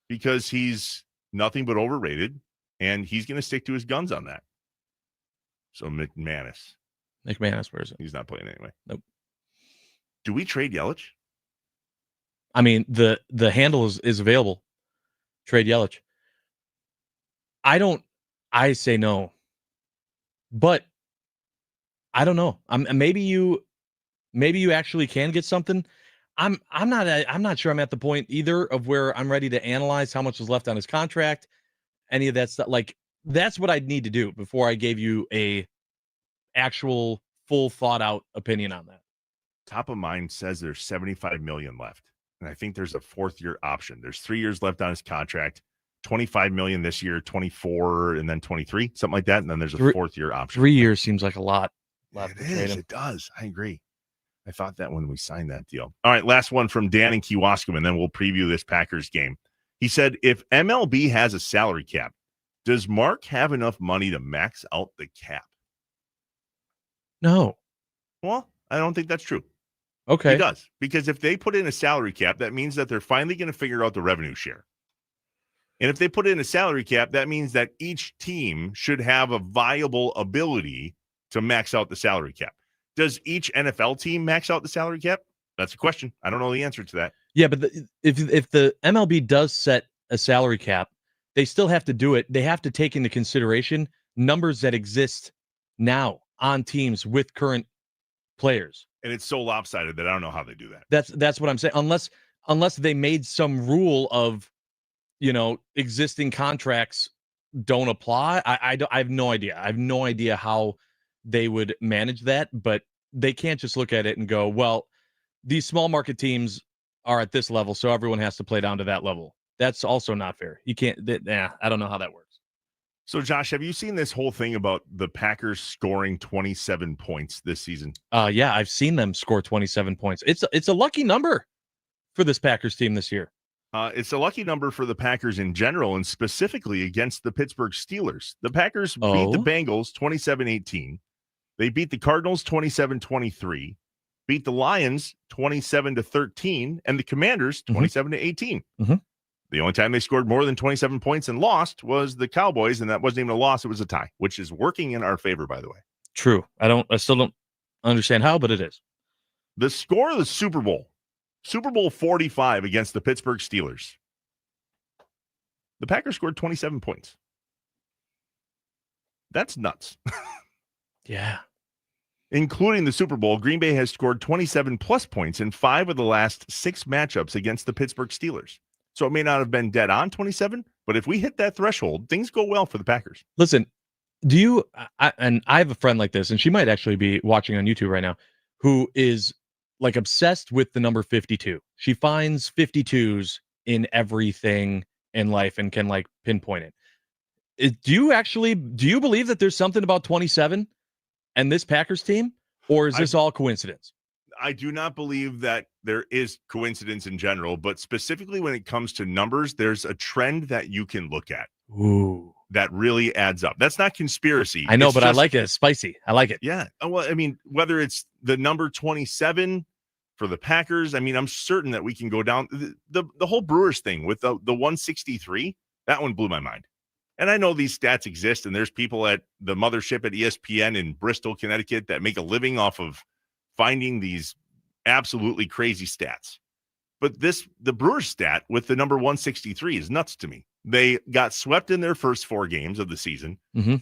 Because he's nothing but overrated, and he's going to stick to his guns on that. So McManus wears it. He's not playing anyway. Nope. Do we trade Yelich? I mean, the handle is available. Trade Yelich. I say no, but I don't know. Maybe you actually can get something. I'm not sure I'm at the point either of where I'm ready to analyze how much is left on his contract, any of that stuff. Like, that's what I'd need to do before I gave you a actual full thought out opinion on that. Top of mind says there's $75 million left, and I think there's a 4th year option. There's 3 years left on his contract. $25 million this year, 24, and then 23, something like that. And then there's a 4th year option. 3 years seems like a lot. It is. It does. I agree. I thought that when we signed that deal. All right, last one from Dan in Kewaskum, and then we'll preview this Packers game. He said, if MLB has a salary cap, does Mark have enough money to max out the cap? No. Well, I don't think that's true. Okay. He does. Because if they put in a salary cap, that means that they're finally going to figure out the revenue share. And if they put in a salary cap, that means that each team should have a viable ability to max out the salary cap. Does each NFL team max out the salary cap? That's a question. I don't know the answer to that. Yeah, but if the MLB does set a salary cap, they still have to do it. They have to take into consideration numbers that exist now on teams with current players. And it's so lopsided that I don't know how they do that. That's what I'm saying. Unless they made some rule of, existing contracts don't apply. I have no idea. I have no idea how they would manage that, but they can't just look at it and go, well, these small market teams are at this level, so everyone has to play down to that level. That's also not fair. You can't. I don't know how that works. So, Josh, have you seen this whole thing about the Packers scoring 27 points this season? Yeah, I've seen them score 27 points. It's a lucky number for this Packers team this year. It's a lucky number for the Packers in general, and specifically against the Pittsburgh Steelers. The Packers beat the Bengals 27-18. They beat the Cardinals 27-23, beat the Lions 27-13, and the Commanders 27-18. Mm-hmm. The only time they scored more than 27 points and lost was the Cowboys, and that wasn't even a loss. It was a tie, which is working in our favor, by the way. True. I still don't understand how, but it is. The score of the Super Bowl 45 against the Pittsburgh Steelers. The Packers scored 27 points. That's nuts. Yeah. Including the Super Bowl, Green Bay has scored 27 plus points in 5 of the last 6 matchups against the Pittsburgh Steelers. So it may not have been dead on 27, but if we hit that threshold, things go well for the Packers. Listen, and I have a friend like this, and she might actually be watching on YouTube right now, who is like obsessed with the number 52. She finds 52s in everything in life and can like pinpoint it. Do you believe that there's something about 27 and this Packers team, or is this all coincidence? I do not believe that there is coincidence in general, but specifically when it comes to numbers, there's a trend that you can look at. Ooh. That really adds up. That's not conspiracy. I know, but I like it. It's spicy. I like it. Yeah. Well, I mean, whether it's the number 27 for the Packers, I mean, I'm certain that we can go down the whole Brewers thing with the 163. That one blew my mind. And I know these stats exist, and there's people at the mothership at ESPN in Bristol, Connecticut that make a living off of finding these absolutely crazy stats. But the Brewers stat with the number 163 is nuts to me. They got swept in their first 4 games of the season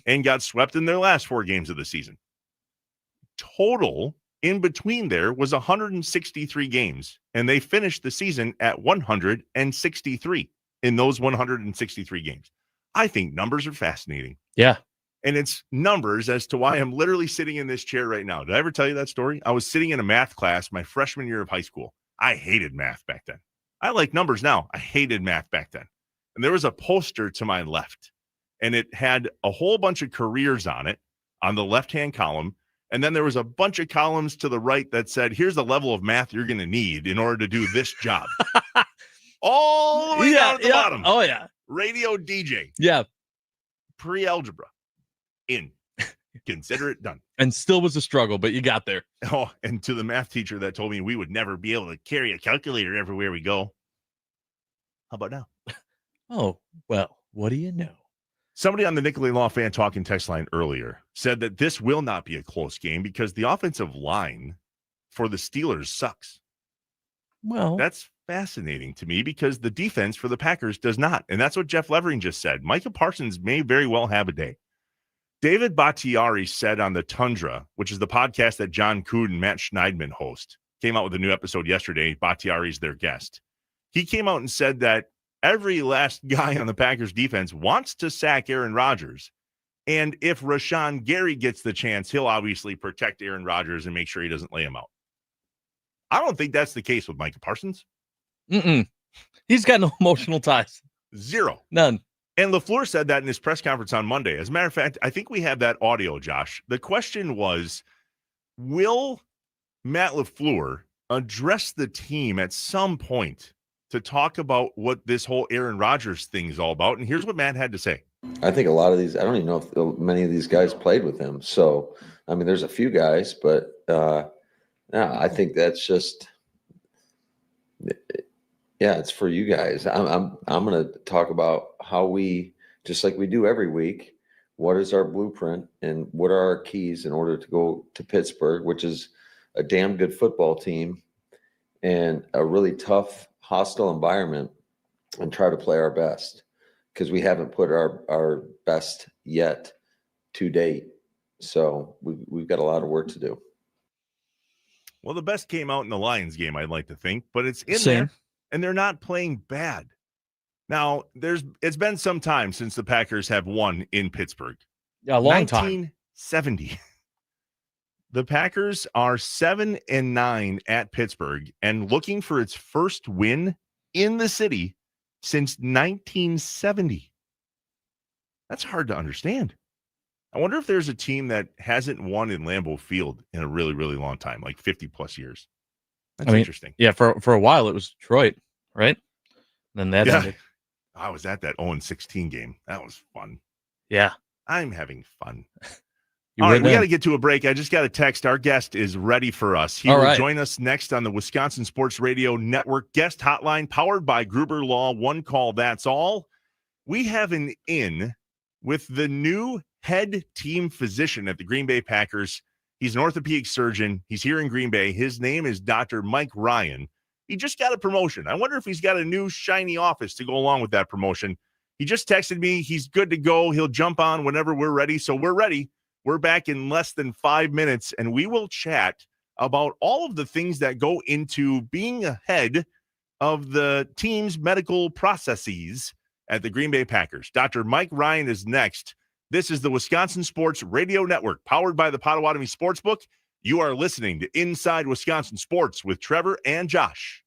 and got swept in their last 4 games of the season. Total in between there was 163 games, and they finished the season at 163 in those 163 games. I think numbers are fascinating. Yeah. And it's numbers as to why I'm literally sitting in this chair right now. Did I ever tell you that story? I was sitting in a math class my freshman year of high school. I hated math back then. I like numbers now. I hated math back then. And there was a poster to my left, and it had a whole bunch of careers on it on the left-hand column. And then there was a bunch of columns to the right that said, here's the level of math you're going to need in order to do this job. All the way down at the bottom. Oh, yeah. Radio DJ. Yeah. Pre-algebra. In. Consider it done. And still was a struggle, but you got there. Oh, and to the math teacher that told me we would never be able to carry a calculator everywhere we go. How about now? Oh, well, what do you know? Somebody on the Nicolay Law Fan Talking text line earlier said that this will not be a close game because the offensive line for the Steelers sucks. Well, that's fascinating to me because the defense for the Packers does not. And that's what Jeff Levering just said. Micah Parsons may very well have a day. David Bakhtiari said on the Tundra, which is the podcast that John Cood and Matt Schneidman host, came out with a new episode yesterday. Bakhtiari's their guest. He came out and said that every last guy on the Packers defense wants to sack Aaron Rodgers. And if Rashawn Gary gets the chance, he'll obviously protect Aaron Rodgers and make sure he doesn't lay him out. I don't think that's the case with Micah Parsons. He's got no emotional ties. Zero. None. And LaFleur said that in his press conference on Monday. As a matter of fact, I think we have that audio, Josh. The question was, will Matt LaFleur address the team at some point to talk about what this whole Aaron Rodgers thing is all about? And here's what Matt had to say. I think a lot of these, I don't even know if many of these guys played with him. So, I mean, there's a few guys, but no, I think that's just, yeah, it's for you guys. I'm going to talk about how we, just like we do every week, what is our blueprint and what are our keys in order to go to Pittsburgh, which is a damn good football team, and a really tough, hostile environment and try to play our best, because we haven't put our best yet to date. So we've got a lot of work to do. Well, the best came out in the Lions game, I'd like to think, but it's in Same. there, and they're not playing bad. Now, it's been some time since the Packers have won in Pittsburgh. Yeah, a long time. 1970. The Packers are 7-9 at Pittsburgh and looking for its first win in the city since 1970. That's hard to understand. I wonder if there's a team that hasn't won in Lambeau Field in a really, really long time, like 50 plus years. That's interesting. Yeah, for a while it was Detroit, right? Then that ended. I was at that 0-16 game. That was fun. Yeah. I'm having fun. You All were right, we there. got to get to a break. I just got a text. Our guest is ready for us. He All will right. join us next on the Wisconsin Sports Radio Network guest hotline powered by Gruber Law. One call, that's all. We have an in with the new head team physician at the Green Bay Packers. He's an orthopedic surgeon. He's here in Green Bay. His name is Dr. Mike Ryan. He just got a promotion. I wonder if he's got a new shiny office to go along with that promotion. He just texted me. He's good to go. He'll jump on whenever we're ready. So we're ready. We're back in less than 5 minutes, and we will chat about all of the things that go into being ahead of the team's medical processes at the Green Bay Packers. Dr. Mike Ryan is next. This is the Wisconsin Sports Radio Network, powered by the Potawatomi Sportsbook. You are listening to Inside Wisconsin Sports with Trevor and Josh.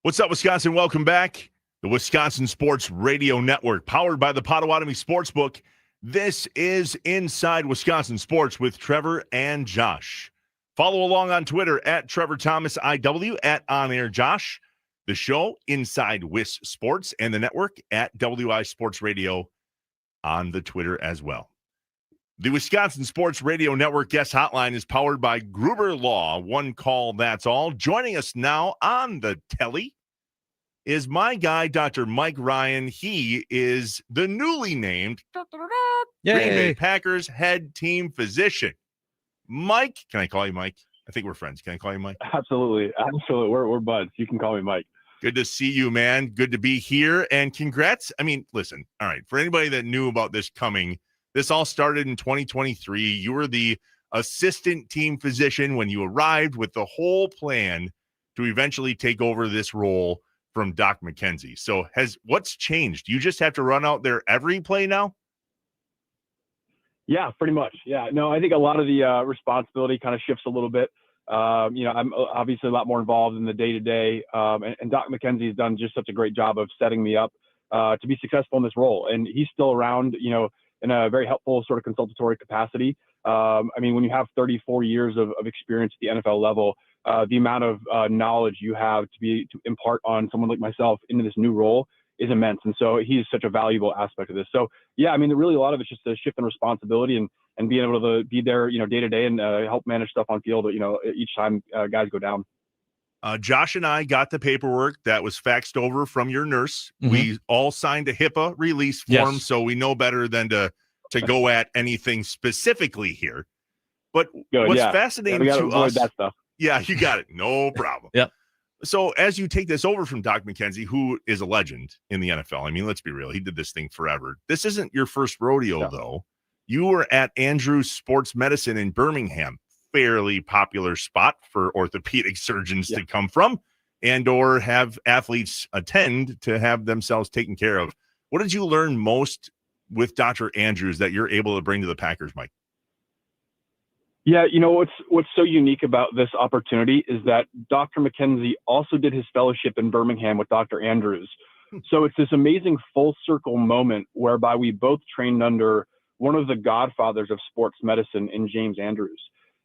What's up, Wisconsin? Welcome back. The Wisconsin Sports Radio Network, powered by the Potawatomi Sportsbook. This is Inside Wisconsin Sports with Trevor and Josh. Follow along on Twitter at Trevor Thomas IW, at On Air Josh. The show, Inside Wis Sports, and the network at WI Sports Radio on the Twitter as well. The Wisconsin Sports Radio Network guest hotline is powered by Gruber Law. One call, that's all. Joining us now on the telly is my guy, Dr. Mike Ryan. He is the newly named Green Bay Packers head team physician. Mike, can I call you Mike? I think we're friends. Can I call you Mike? Absolutely. We're buds. You can call me Mike. Good to see you, man. Good to be here. And congrats. I mean, listen, all right, for anybody that knew about this coming, this all started in 2023. You were the assistant team physician when you arrived with the whole plan to eventually take over this role from Doc McKenzie. So what's changed? You just have to run out there every play now? Yeah, pretty much. Yeah, no, I think a lot of the responsibility kind of shifts a little bit. I'm obviously a lot more involved in the day-to-day, and Doc McKenzie has done just such a great job of setting me up to be successful in this role. And he's still around, in a very helpful sort of consultatory capacity. When you have 34 years of experience at the NFL level, the amount of knowledge you have to impart on someone like myself into this new role is immense. And so he's such a valuable aspect of this. So yeah, really a lot of it's just a shift in responsibility and being able to be there, day to day and help manage stuff on field, each time guys go down. Josh and I got the paperwork that was faxed over from your nurse. Mm-hmm. We all signed a HIPAA release form, yes. So we know better than to go at anything specifically here. But what's fascinating to us, that stuff. Yeah, you got it. No problem. Yeah. So as you take this over from Doc McKenzie, who is a legend in the NFL, let's be real. He did this thing forever. This isn't your first rodeo, though. You were at Andrews Sports Medicine in Birmingham, fairly popular spot for orthopedic surgeons to come from and or have athletes attend to have themselves taken care of. What did you learn most with Dr. Andrews that you're able to bring to the Packers, Mike? Yeah, what's so unique about this opportunity is that Dr. McKenzie also did his fellowship in Birmingham with Dr. Andrews. So it's this amazing full circle moment whereby we both trained under one of the godfathers of sports medicine in James Andrews.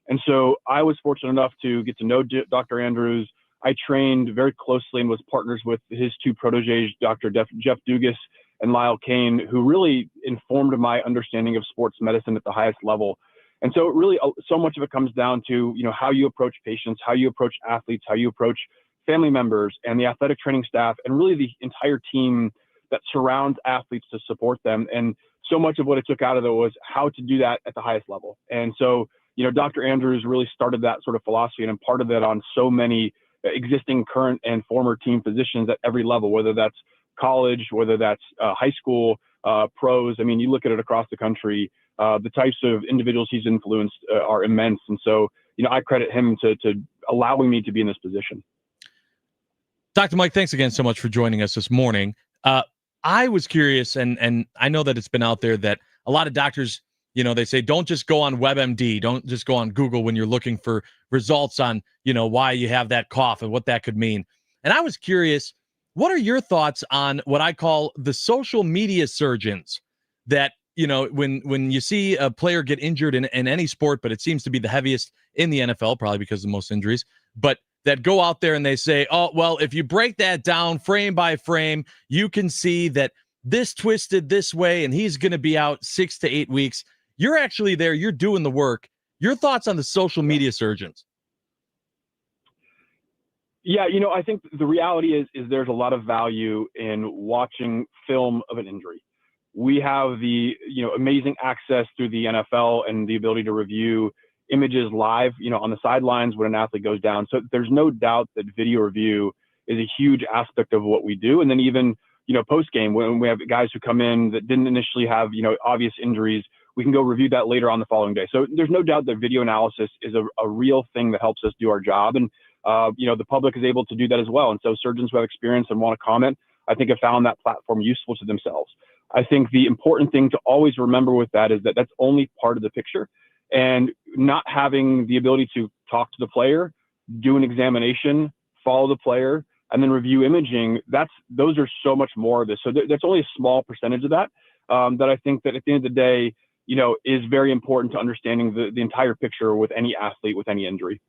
And so I was fortunate enough to get to know Dr. Andrews. I trained very closely and was partners with his two proteges, Dr. Jeff Dugas and Lyle Kane, who really informed my understanding of sports medicine at the highest level. And so really so much of it comes down to, how you approach patients, how you approach athletes, how you approach family members and the athletic training staff, and really the entire team that surrounds athletes to support them. And so much of what it took out of it was how to do that at the highest level. And so, Dr. Andrews really started that sort of philosophy and imparted that on so many existing, current, and former team physicians at every level, whether that's college, whether that's high school, pros. You look at it across the country, the types of individuals he's influenced are immense. And so, I credit him to allowing me to be in this position. Dr. Mike, thanks again so much for joining us this morning. I was curious, and I know that it's been out there that a lot of doctors, they say, don't just go on WebMD, don't just go on Google when you're looking for results on, why you have that cough and what that could mean. And I was curious, what are your thoughts on what I call the social media surgeons that, when you see a player get injured in any sport, but it seems to be the heaviest in the NFL, probably because of the most injuries, but that go out there and they say, oh, well, if you break that down frame by frame, you can see that this twisted this way and he's going to be out 6 to 8 weeks. You're actually there. You're doing the work. Your thoughts on the social media surgeons? Yeah, I think the reality is there's a lot of value in watching film of an injury. We have the, amazing access through the NFL and the ability to review images live, on the sidelines when an athlete goes down. So there's no doubt that video review is a huge aspect of what we do. And then even, post-game, when we have guys who come in that didn't initially have, obvious injuries, we can go review that later on the following day. So there's no doubt that video analysis is a real thing that helps us do our job. And, the public is able to do that as well. And so surgeons who have experience and want to comment, I think have found that platform useful to themselves. I think the important thing to always remember with that is that that's only part of the picture, and not having the ability to talk to the player, do an examination, follow the player, and then review imaging, those are so much more of this. So that's only a small percentage of that, that I think that at the end of the day, is very important to understanding the entire picture with any athlete, with any injury.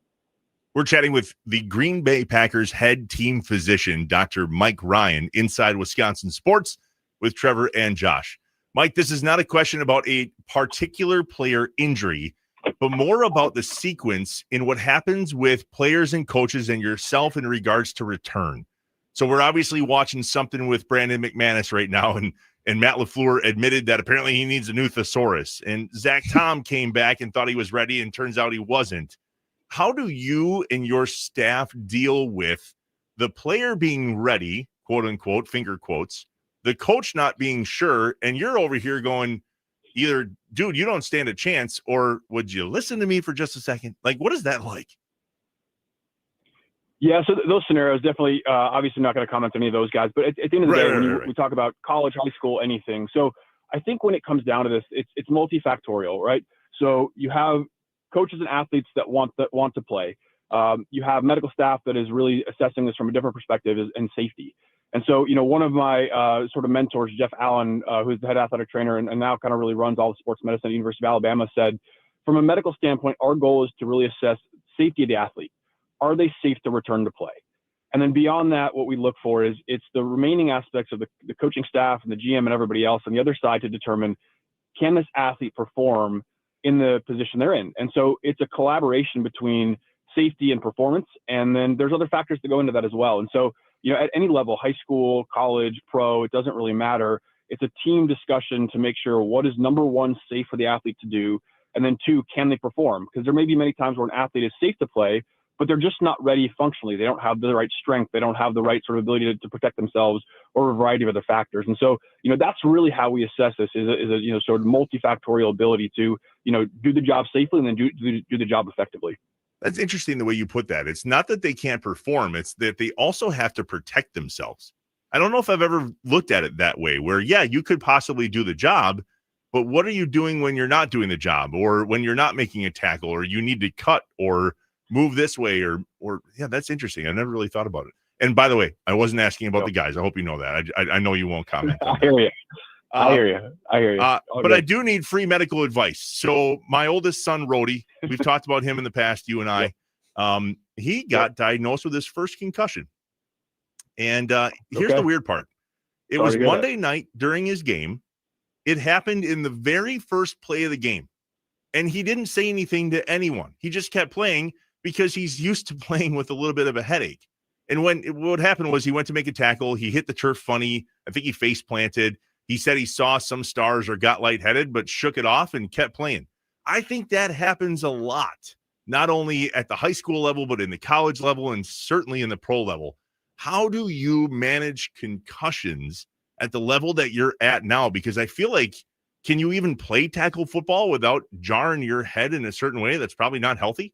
We're chatting with the Green Bay Packers head team physician, Dr. Mike Ryan, inside Wisconsin Sports with Trevor and Josh. Mike, this is not a question about a particular player injury, but more about the sequence in what happens with players and coaches and yourself in regards to return. So we're obviously watching something with Brandon McManus right now, and Matt LaFleur admitted that apparently he needs a new thesaurus. And Zach Tom came back and thought he was ready, and turns out he wasn't. How do you and your staff deal with the player being ready, quote unquote, finger quotes, the coach not being sure, and you're over here going, either, dude, you don't stand a chance, or would you listen to me for just a second? Like, what is that like? Yeah, so those scenarios definitely, obviously not going to comment on any of those guys, but at the end of the day, we talk about college, high school, anything. So I think when it comes down to this, it's multifactorial, right? So you have coaches and athletes that want to play. You have medical staff that is really assessing this from a different perspective, and safety. And so, one of my sort of mentors, Jeff Allen, who's the head athletic trainer and now kind of really runs all the sports medicine at the University of Alabama, said, from a medical standpoint, our goal is to really assess safety of the athlete. Are they safe to return to play? And then beyond that, what we look for is it's the remaining aspects of the coaching staff and the GM and everybody else on the other side to determine, can this athlete perform in the position they're in? And so it's a collaboration between safety and performance. And then there's other factors that go into that as well. And so, at any level, high school, college, pro, it doesn't really matter. It's a team discussion to make sure what is, number one, safe for the athlete to do. And then two, can they perform? Because there may be many times where an athlete is safe to play, but they're just not ready functionally. They don't have the right strength. They don't have the right sort of ability to protect themselves, or a variety of other factors. And so, that's really how we assess this, is a sort of multifactorial ability to, do the job safely and then do the job effectively. That's interesting the way you put that. It's not that they can't perform, it's that they also have to protect themselves. I don't know if I've ever looked at it that way, where, yeah, you could possibly do the job, but what are you doing when you're not doing the job, or when you're not making a tackle, or you need to cut or move this way, or yeah, that's interesting. I never really thought about it. And by the way, I wasn't asking about the guys. I hope you know that. I know you won't comment on that. I hear you. But I do need free medical advice. So my oldest son, Rhodey, we've talked about him in the past, you and I. He got diagnosed with his first concussion. And here's the weird part. It was Monday night during his game. It happened in the very first play of the game. And he didn't say anything to anyone. He just kept playing because he's used to playing with a little bit of a headache. And what happened was he went to make a tackle. He hit the turf funny. I think he face planted. He said he saw some stars or got lightheaded, but shook it off and kept playing. I think that happens a lot, not only at the high school level, but in the college level and certainly in the pro level. How do you manage concussions at the level that you're at now? Because I feel like, can you even play tackle football without jarring your head in a certain way that's probably not healthy?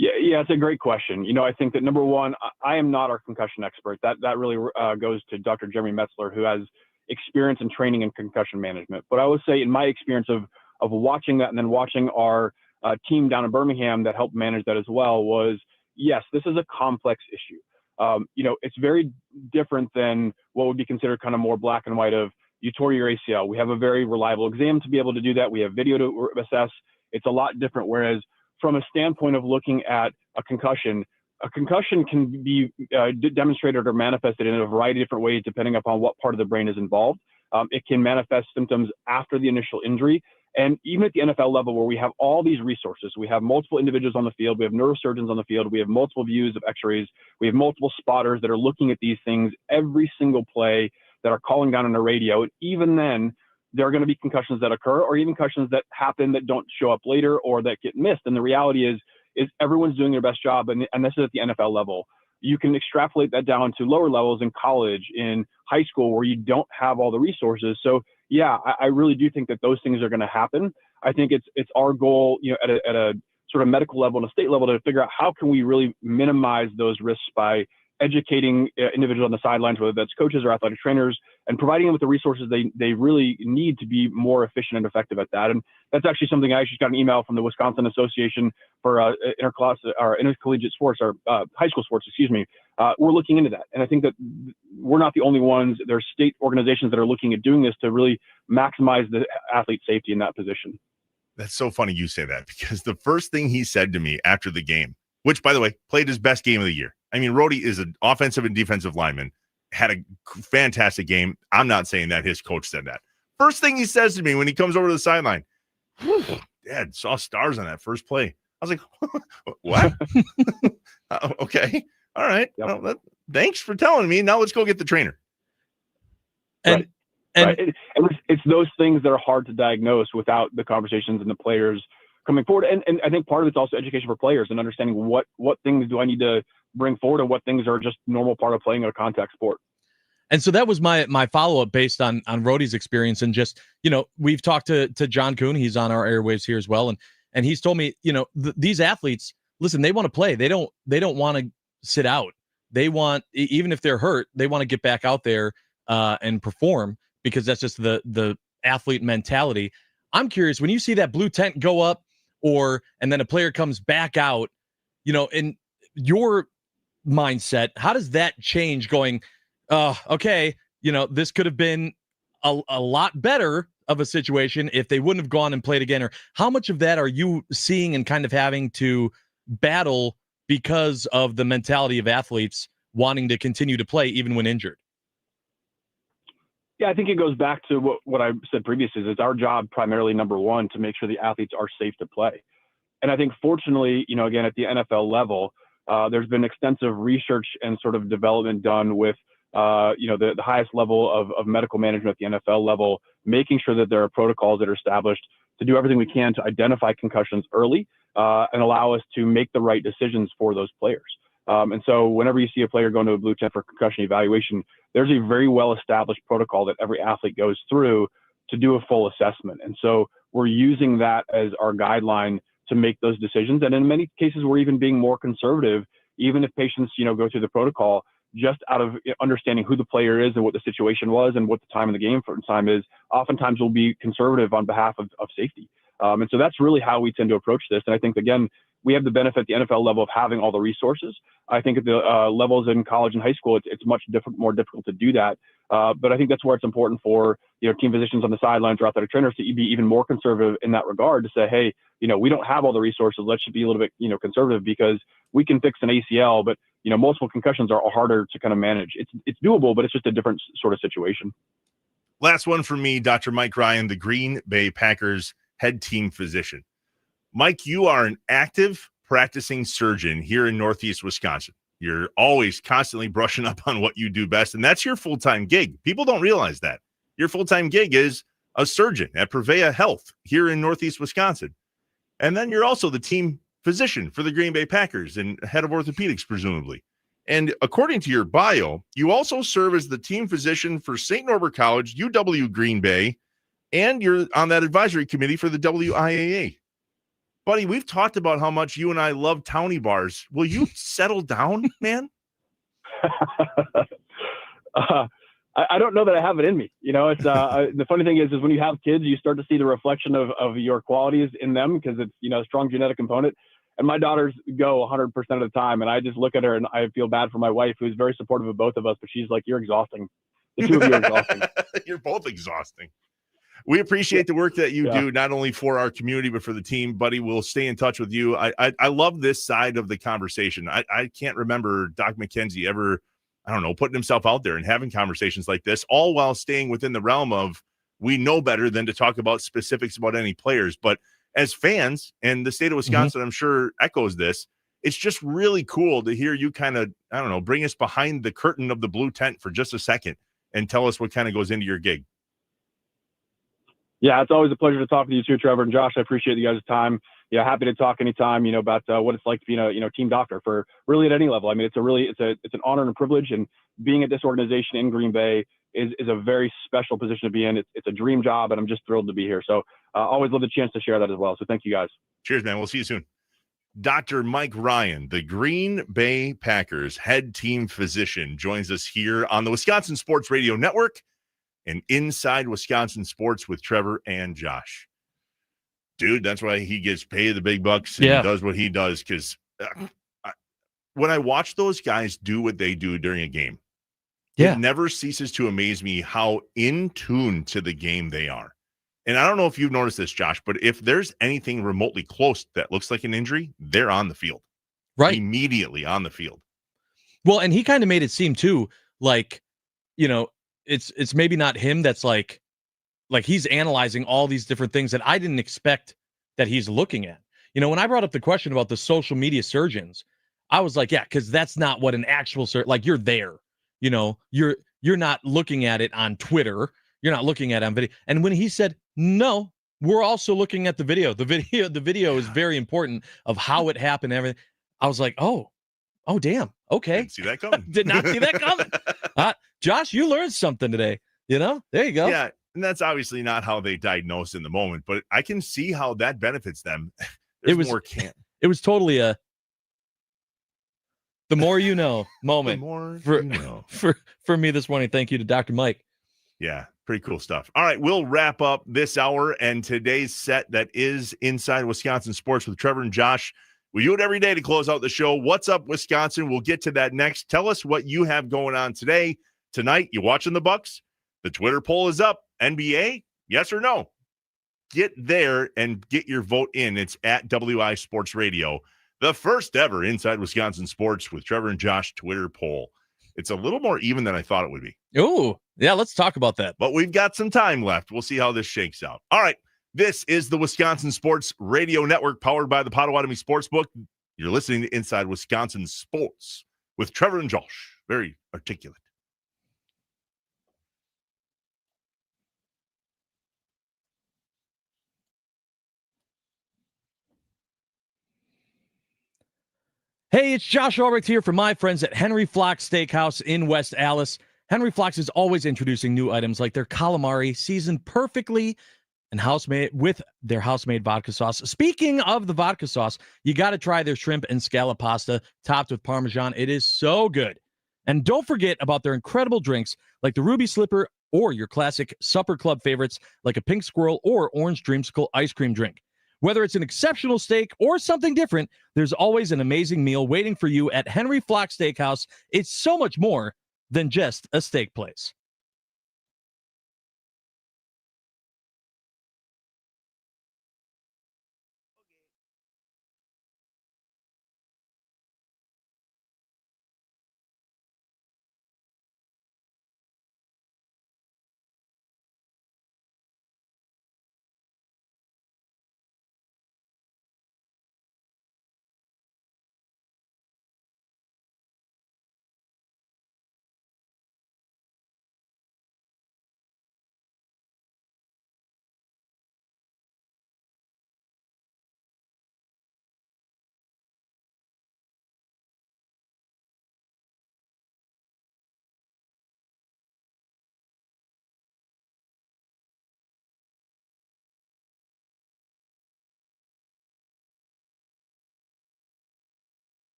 Yeah, it's a great question. I think that, number one, I am not our concussion expert. That really goes to Dr. Jeremy Metzler, who has experience in training in concussion management. But I would say, in my experience of watching that, and then watching our team down in Birmingham that helped manage that as well, was, yes, this is a complex issue. It's very different than what would be considered kind of more black and white of, you tore your ACL. We have a very reliable exam to be able to do that. We have video to assess. It's a lot different. Whereas from a standpoint of looking at a concussion can be demonstrated or manifested in a variety of different ways, depending upon what part of the brain is involved. It can manifest symptoms after the initial injury. And even at the NFL level, where we have all these resources, we have multiple individuals on the field, we have neurosurgeons on the field, we have multiple views of x-rays, we have multiple spotters that are looking at these things every single play, that are calling down on the radio. And even then, there are going to be concussions that occur, or even concussions that happen that don't show up later or that get missed. And the reality is everyone's doing their best job. And this is at the NFL level. You can extrapolate that down to lower levels in college, in high school, where you don't have all the resources. So yeah, I really do think that those things are going to happen. I think it's our goal, at a sort of medical level and a state level, to figure out how can we really minimize those risks by educating individuals on the sidelines, whether that's coaches or athletic trainers, and providing them with the resources they really need to be more efficient and effective at that. And that's actually something I just got an email from the Wisconsin Association for intercollegiate sports, or high school sports, excuse me. We're looking into that. And I think that we're not the only ones. There are state organizations that are looking at doing this to really maximize the athlete safety in that position. That's so funny you say that, because the first thing he said to me after the game, which, by the way, played his best game of the year. I mean, Rhodey is an offensive and defensive lineman, had a fantastic game. I'm not saying that. His coach said that. First thing he says to me when he comes over to the sideline, Dad, saw stars on that first play. I was like, what? Okay. All right. Yep. Well, thanks for telling me. Now let's go get the trainer. And right. And it's those things that are hard to diagnose without the conversations and the players coming forward. And I think part of it's also education for players and understanding what things do I need to bring forward and what things are just normal part of playing a contact sport. And so that was my follow-up based on Rhodey's experience. And just, we've talked to John Kuhn. He's on our airwaves here as well. And he's told me, these athletes, listen, they want to play. They don't want to sit out. They want, even if they're hurt, they want to get back out there and perform, because that's just the athlete mentality. I'm curious, when you see that blue tent go up and then a player comes back out, in your mindset, how does that change going, okay, this could have been a lot better of a situation if they wouldn't have gone and played again? Or how much of that are you seeing and kind of having to battle because of the mentality of athletes wanting to continue to play even when injured? Yeah, I think it goes back to what I said previously. It's our job primarily, number one, to make sure the athletes are safe to play. And I think fortunately, again, at the NFL level, there's been extensive research and sort of development done with, the highest level of medical management at the NFL level, making sure that there are protocols that are established to do everything we can to identify concussions early and allow us to make the right decisions for those players. And so whenever you see a player going to a blue tent for concussion evaluation, there's a very well-established protocol that every athlete goes through to do a full assessment. And so we're using that as our guideline to make those decisions. And in many cases, we're even being more conservative, even if patients, go through the protocol, just out of understanding who the player is and what the situation was and what the time of the game for time is. Oftentimes we'll be conservative on behalf of safety. And so that's really how we tend to approach this. And I think, again, we have the benefit at the NFL level of having all the resources. I think at the levels in college and high school, it's much more difficult to do that. But I think that's where it's important for team physicians on the sidelines or athletic trainers to be even more conservative in that regard, to say, hey, we don't have all the resources. Let's be a little bit conservative, because we can fix an ACL, but multiple concussions are harder to kind of manage. It's doable, but it's just a different sort of situation. Last one for me, Dr. Mike Ryan, the Green Bay Packers head team physician. Mike, you are an active practicing surgeon here in Northeast Wisconsin. You're always constantly brushing up on what you do best, and that's your full-time gig. People don't realize that. Your full-time gig is a surgeon at Prevea Health here in Northeast Wisconsin. And then you're also the team physician for the Green Bay Packers and head of orthopedics, presumably. And according to your bio, you also serve as the team physician for St. Norbert College, UW Green Bay, and you're on that advisory committee for the WIAA. Buddy, we've talked about how much you and I love townie bars. Will you settle down, man? I don't know that I have it in me. It's the funny thing is when you have kids, you start to see the reflection of your qualities in them, because it's a strong genetic component. And my daughters go 100% of the time, and I just look at her and I feel bad for my wife, who's very supportive of both of us, but she's like, "You're exhausting. The two of you are exhausting." You're both exhausting. We appreciate the work that you do, not only for our community, but for the team. Buddy, we'll stay in touch with you. I love this side of the conversation. I can't remember Doc McKenzie ever, putting himself out there and having conversations like this, all while staying within the realm of, we know better than to talk about specifics about any players. But as fans, and the state of Wisconsin, I'm sure echoes this, it's just really cool to hear you kind of, bring us behind the curtain of the blue tent for just a second and tell us what kind of goes into your gig. Yeah, it's always a pleasure to talk with you too, Trevor and Josh. I appreciate you guys' time. Yeah, happy to talk anytime, about what it's like to be a team doctor for really at any level. I mean, it's an honor and a privilege, and being at this organization in Green Bay is a very special position to be in. It's a dream job, and I'm just thrilled to be here. So always love the chance to share that as well. So thank you guys. Cheers, man. We'll see you soon. Dr. Mike Ryan, the Green Bay Packers head team physician, joins us here on the Wisconsin Sports Radio Network and Inside Wisconsin Sports with Trevor and Josh. Dude, that's why he gets paid the big bucks and does what he does, because when I watch those guys do what they do during a game, it never ceases to amaze me how in tune to the game they are. And I don't know if you've noticed this, Josh, but if there's anything remotely close that looks like an injury, they're on the field. Right. Immediately on the field. Well, and he kind of made it seem too like, it's maybe not him that's like he's analyzing all these different things that I didn't expect that he's looking at. When I brought up the question about the social media surgeons, I was like, yeah, because that's not what an actual like you're there. You're not looking at it on Twitter. You're not looking at it on video. And when he said, no, we're also looking at the video. The video is very important of how it happened. Everything. I was like, oh, damn. Okay. Didn't see that coming. Did not see that coming. Josh, you learned something today. There you go. Yeah. And that's obviously not how they diagnosed in the moment, but I can see how that benefits them. It was totally a the more you know moment for me this morning. Thank you to Dr. Mike. Yeah, pretty cool stuff. All right, we'll wrap up this hour and today's set that is Inside Wisconsin Sports with Trevor and Josh. We do it every day to close out the show. What's up, Wisconsin? We'll get to that next. Tell us what you have going on today. Tonight, you watching the Bucks? The Twitter poll is up. NBA, yes or no? Get there and get your vote in. It's at WI Sports Radio. The first ever Inside Wisconsin Sports with Trevor and Josh Twitter poll. It's a little more even than I thought it would be. Oh, yeah, let's talk about that. But we've got some time left. We'll see how this shakes out. All right, this is the Wisconsin Sports Radio Network powered by the Potawatomi Sportsbook. You're listening to Inside Wisconsin Sports with Trevor and Josh. Very articulate. Hey, it's Josh Albrecht here from my friends at Henry Flock Steakhouse in West Allis. Henry Flock's is always introducing new items like their calamari, seasoned perfectly and house-made with their house-made vodka sauce. Speaking of the vodka sauce, you got to try their shrimp and scallop pasta topped with Parmesan. It is so good. And don't forget about their incredible drinks like the Ruby Slipper or your classic supper club favorites like a pink squirrel or orange dreamsicle ice cream drink. Whether it's an exceptional steak or something different, there's always an amazing meal waiting for you at Henry Flock Steakhouse. It's so much more than just a steak place.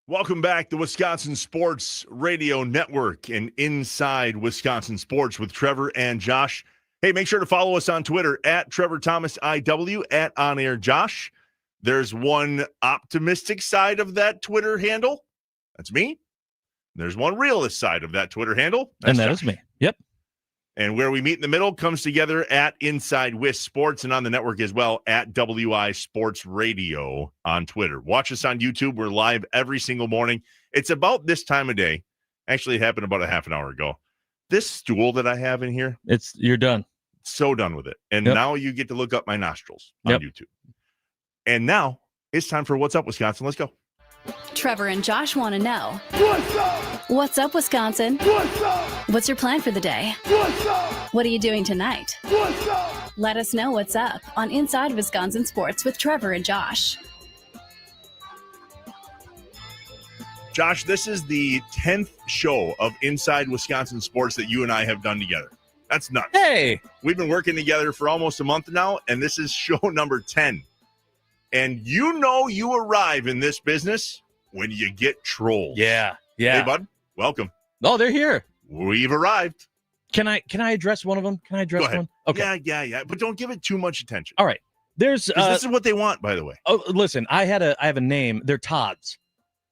Welcome back to Wisconsin Sports Radio Network and Inside Wisconsin Sports with Trevor and Josh. Hey, make sure to follow us on Twitter at Trevor Thomas IW at On Air Josh. There's one optimistic side of that Twitter handle. That's me. There's one realist side of that Twitter handle. And that Josh. is me. Yep. And where we meet in the middle comes together at Inside Wis Sports and on the network as well at WI Sports Radio on Twitter. Watch us on YouTube. We're live every single morning. It's about this time of day. Actually, it happened about a half an hour ago. This stool that I have in here, you're done. So done with it. And now you get to look up my nostrils on YouTube. And now it's time for What's Up, Wisconsin. Let's go. Trevor and Josh want to know. What's up? What's up, Wisconsin? What's up? What's your plan for the day? What's up? What are you doing tonight? What's up? Let us know what's up on Inside Wisconsin Sports with Trevor and Josh. Josh, this is the 10th show of Inside Wisconsin Sports that you and I have done together. That's nuts. Hey! We've been working together for almost a month now, and this is show number 10. And you know you arrive in this business when you get trolls. Yeah. Hey, bud. Welcome. Oh, they're here. We've arrived. Can I address one of them? Can I address Go ahead. one? Okay. Yeah. But don't give it too much attention. All right. There's this is what they want, by the way. Oh, listen, I have a name. They're Todds.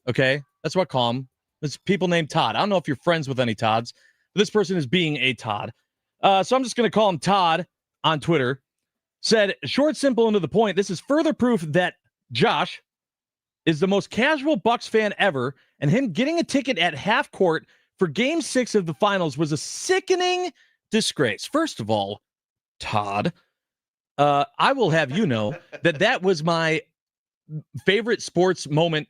Okay? That's what I call them. There's people named Todd. I don't know if you're friends with any Todds, but this person is being a Todd. So I'm just going to call him Todd on Twitter. Said, short, simple, and to the point, this is further proof that Josh is the most casual Bucks fan ever, and him getting a ticket at half court for Game 6 of the finals was a sickening disgrace. First of all, Todd, I will have you know that was my favorite sports moment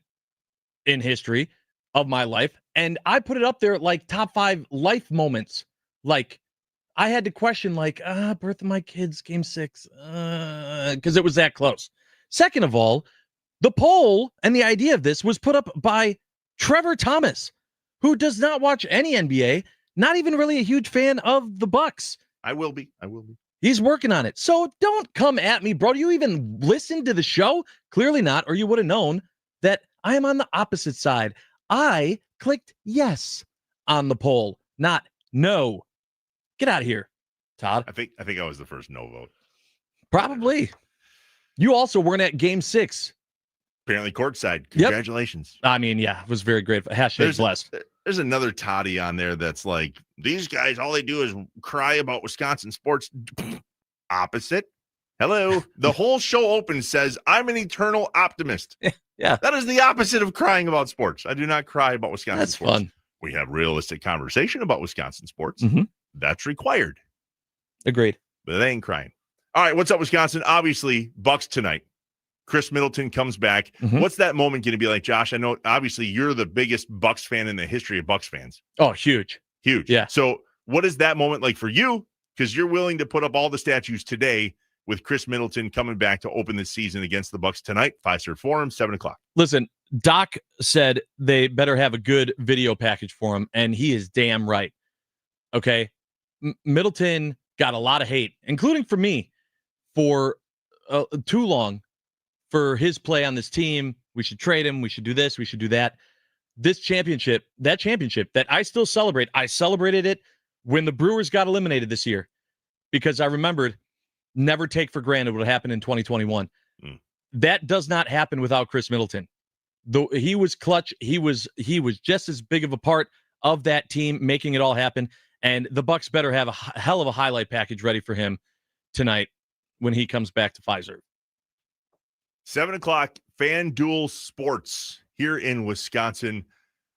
in history of my life, and I put it up there like top 5 life moments. Like, I had to question, like, birth of my kids, Game 6, because it was that close. Second of all, the poll and the idea of this was put up by Trevor Thomas, who does not watch any NBA, not even really a huge fan of the Bucks. I will be. He's working on it. So don't come at me, bro. Do you even listen to the show? Clearly not, or you would have known that I am on the opposite side. I clicked yes on the poll, not no. Get out of here, Todd. I think I was the first no vote. Probably. You also weren't at Game 6. Apparently courtside. Congratulations. Yep. I mean, yeah, it was very great. Hashtag blessed. There's another Toddy on there that's like, these guys, all they do is cry about Wisconsin sports. Opposite. Hello. The whole show open says, I'm an eternal optimist. Yeah. That is the opposite of crying about sports. I do not cry about Wisconsin sports. That's fun. We have realistic conversation about Wisconsin sports. Mm-hmm. That's required. Agreed. But they ain't crying. All right, what's up, Wisconsin? Obviously, Bucks tonight. Chris Middleton comes back. Mm-hmm. What's that moment going to be like, Josh? I know, obviously, you're the biggest Bucks fan in the history of Bucks fans. Oh, huge. Huge. Yeah. So what is that moment like for you? Because you're willing to put up all the statues today with Chris Middleton coming back to open the season against the Bucks tonight. Fiserv Forum, 7:00. Listen, Doc said they better have a good video package for him, and he is damn right. Okay? Middleton got a lot of hate, including for me, for too long for his play on this team. We should trade him. We should do this. We should do that. This championship, that I still celebrate. I celebrated it when the Brewers got eliminated this year because I remembered never take for granted what happened in 2021. That does not happen without Chris Middleton. Though he was clutch. He was just as big of a part of that team making it all happen. And the Bucks better have a hell of a highlight package ready for him tonight when he comes back to Fiserv. 7:00, FanDuel Sports here in Wisconsin.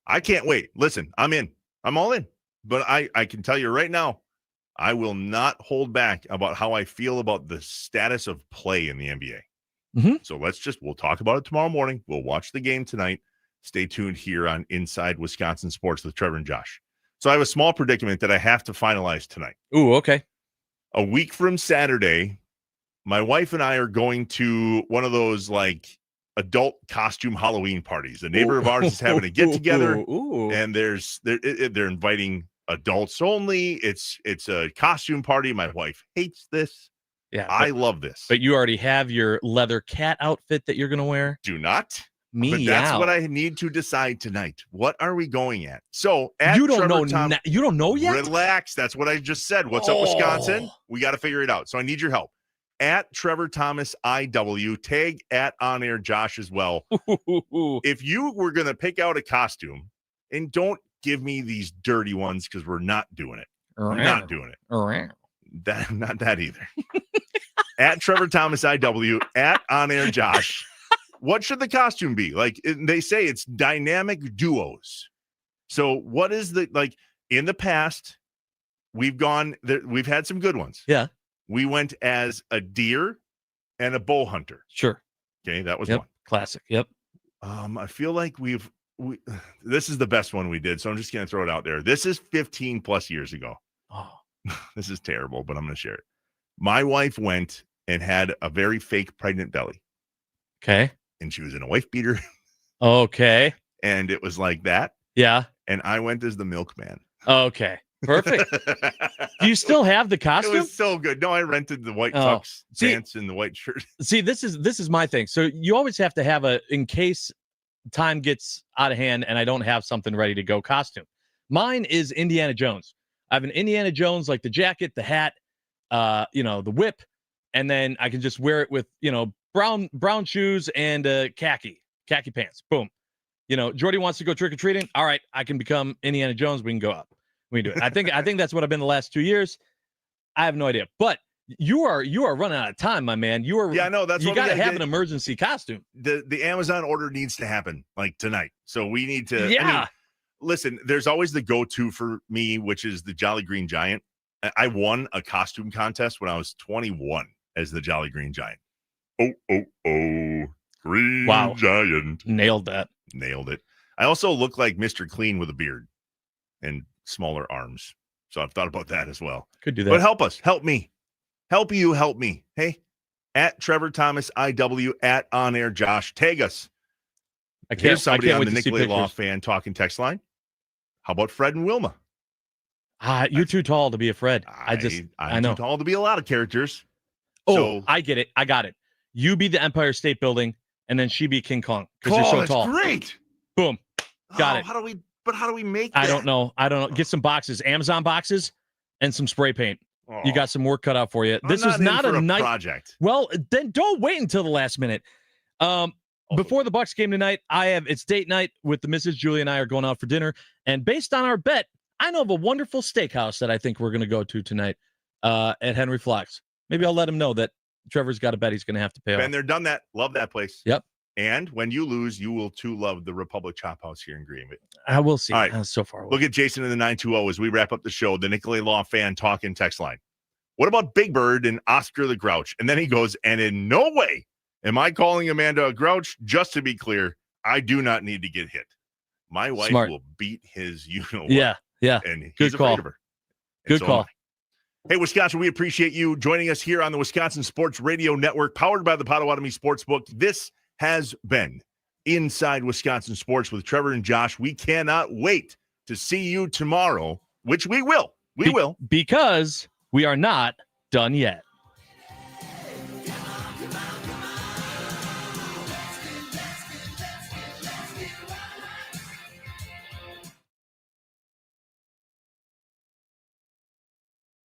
I can't wait. Listen, I'm in. I'm all in. But I can tell you right now, I will not hold back about how I feel about the status of play in the NBA. Mm-hmm. So we'll talk about it tomorrow morning. We'll watch the game tonight. Stay tuned here on Inside Wisconsin Sports with Trevor and Josh. So I have a small predicament that I have to finalize tonight. Ooh, okay. A week from Saturday, my wife and I are going to one of those like adult costume Halloween parties. A neighbor of ours is having a get together, and they're inviting adults only. It's a costume party. My wife hates this. Yeah, I love this. But you already have your leather cat outfit that you're going to wear. Do not. But that's what I need to decide tonight. What are we going at? So at You don't Trevor know. You don't know yet. Relax. That's what I just said. What's up, Wisconsin? We got to figure it out. So I need your help. At Trevor Thomas IW, tag at On Air Josh as well. If you were going to pick out a costume, and don't give me these dirty ones because we're not doing it. We're not doing it. Not that either. At Trevor Thomas IW, at On Air Josh. What should the costume be? Like they say, it's dynamic duos. So what is in the past, we've had some good ones. Yeah. We went as a deer and a bow hunter. Sure. Okay. That was one. Classic. Yep. I feel like this is the best one we did. So I'm just going to throw it out there. This is 15 plus years ago. Oh, this is terrible, but I'm going to share it. My wife went and had a very fake pregnant belly. Okay. And she was in a wife beater. Okay. And it was like that. Yeah. And I went as the milkman. Okay. Perfect. Do you still have the costume? It was so good. No, I rented the white tux pants and the white shirt. See, this is my thing. So you always have to have in case time gets out of hand and I don't have something ready to go costume. Mine is Indiana Jones. I have an Indiana Jones, like the jacket, the hat, the whip, and then I can just wear it with, brown shoes and khaki pants. Boom. Jordy wants to go trick-or-treating. All right, I can become Indiana Jones. We can go up. We can do it. I think that's what I've been the last 2 years. I have no idea. But you are running out of time, my man. That's you got to have an emergency costume. The Amazon order needs to happen like tonight. So we need to listen, there's always the go-to for me, which is the Jolly Green Giant. I won a costume contest when I was 21 as the Jolly Green Giant. Green Giant. Nailed that. Nailed it. I also look like Mr. Clean with a beard and smaller arms. So I've thought about that as well. Could do that. But help us. Help me. Help you. Help me. Hey, at Trevor Thomas IW, at On Air Josh. Tag us. Here's somebody on the Nicolay Law Fan Talking text line. How about Fred and Wilma? You're too tall to be a Fred. I'm too tall to be a lot of characters. Oh, I get it. I got it. You be the Empire State Building, and then she be King Kong because you're so tall. Great. Boom. Got it. How do we make that? I don't know. Get some boxes, Amazon boxes, and some spray paint. Oh. You got some work cut out for you. This was not a night project. Well, then don't wait until the last minute. Before the Bucs game tonight, it's date night with the Mrs. Julie and I are going out for dinner. And based on our bet, I know of a wonderful steakhouse that I think we're going to go to tonight at Henry Flock's. Maybe I'll let him know that Trevor's got a bet he's going to have to pay off. Been there, done that. Love that place. Yep. And when you lose, you will too love the Republic Chop House here in Greenwood. I will see. All right. So far away. Look at Jason in the 920 as we wrap up the show. The Nicolay Law Fan Talking text line. What about Big Bird and Oscar the Grouch? And then he goes, and in no way am I calling Amanda a grouch. Just to be clear, I do not need to get hit. My wife will beat his Yeah. And he's afraid of her. Good call. Hey, Wisconsin, we appreciate you joining us here on the Wisconsin Sports Radio Network, powered by the Potawatomi Sportsbook. This has been Inside Wisconsin Sports with Trevor and Josh. We cannot wait to see you tomorrow, which we will. We will. Because we are not done yet.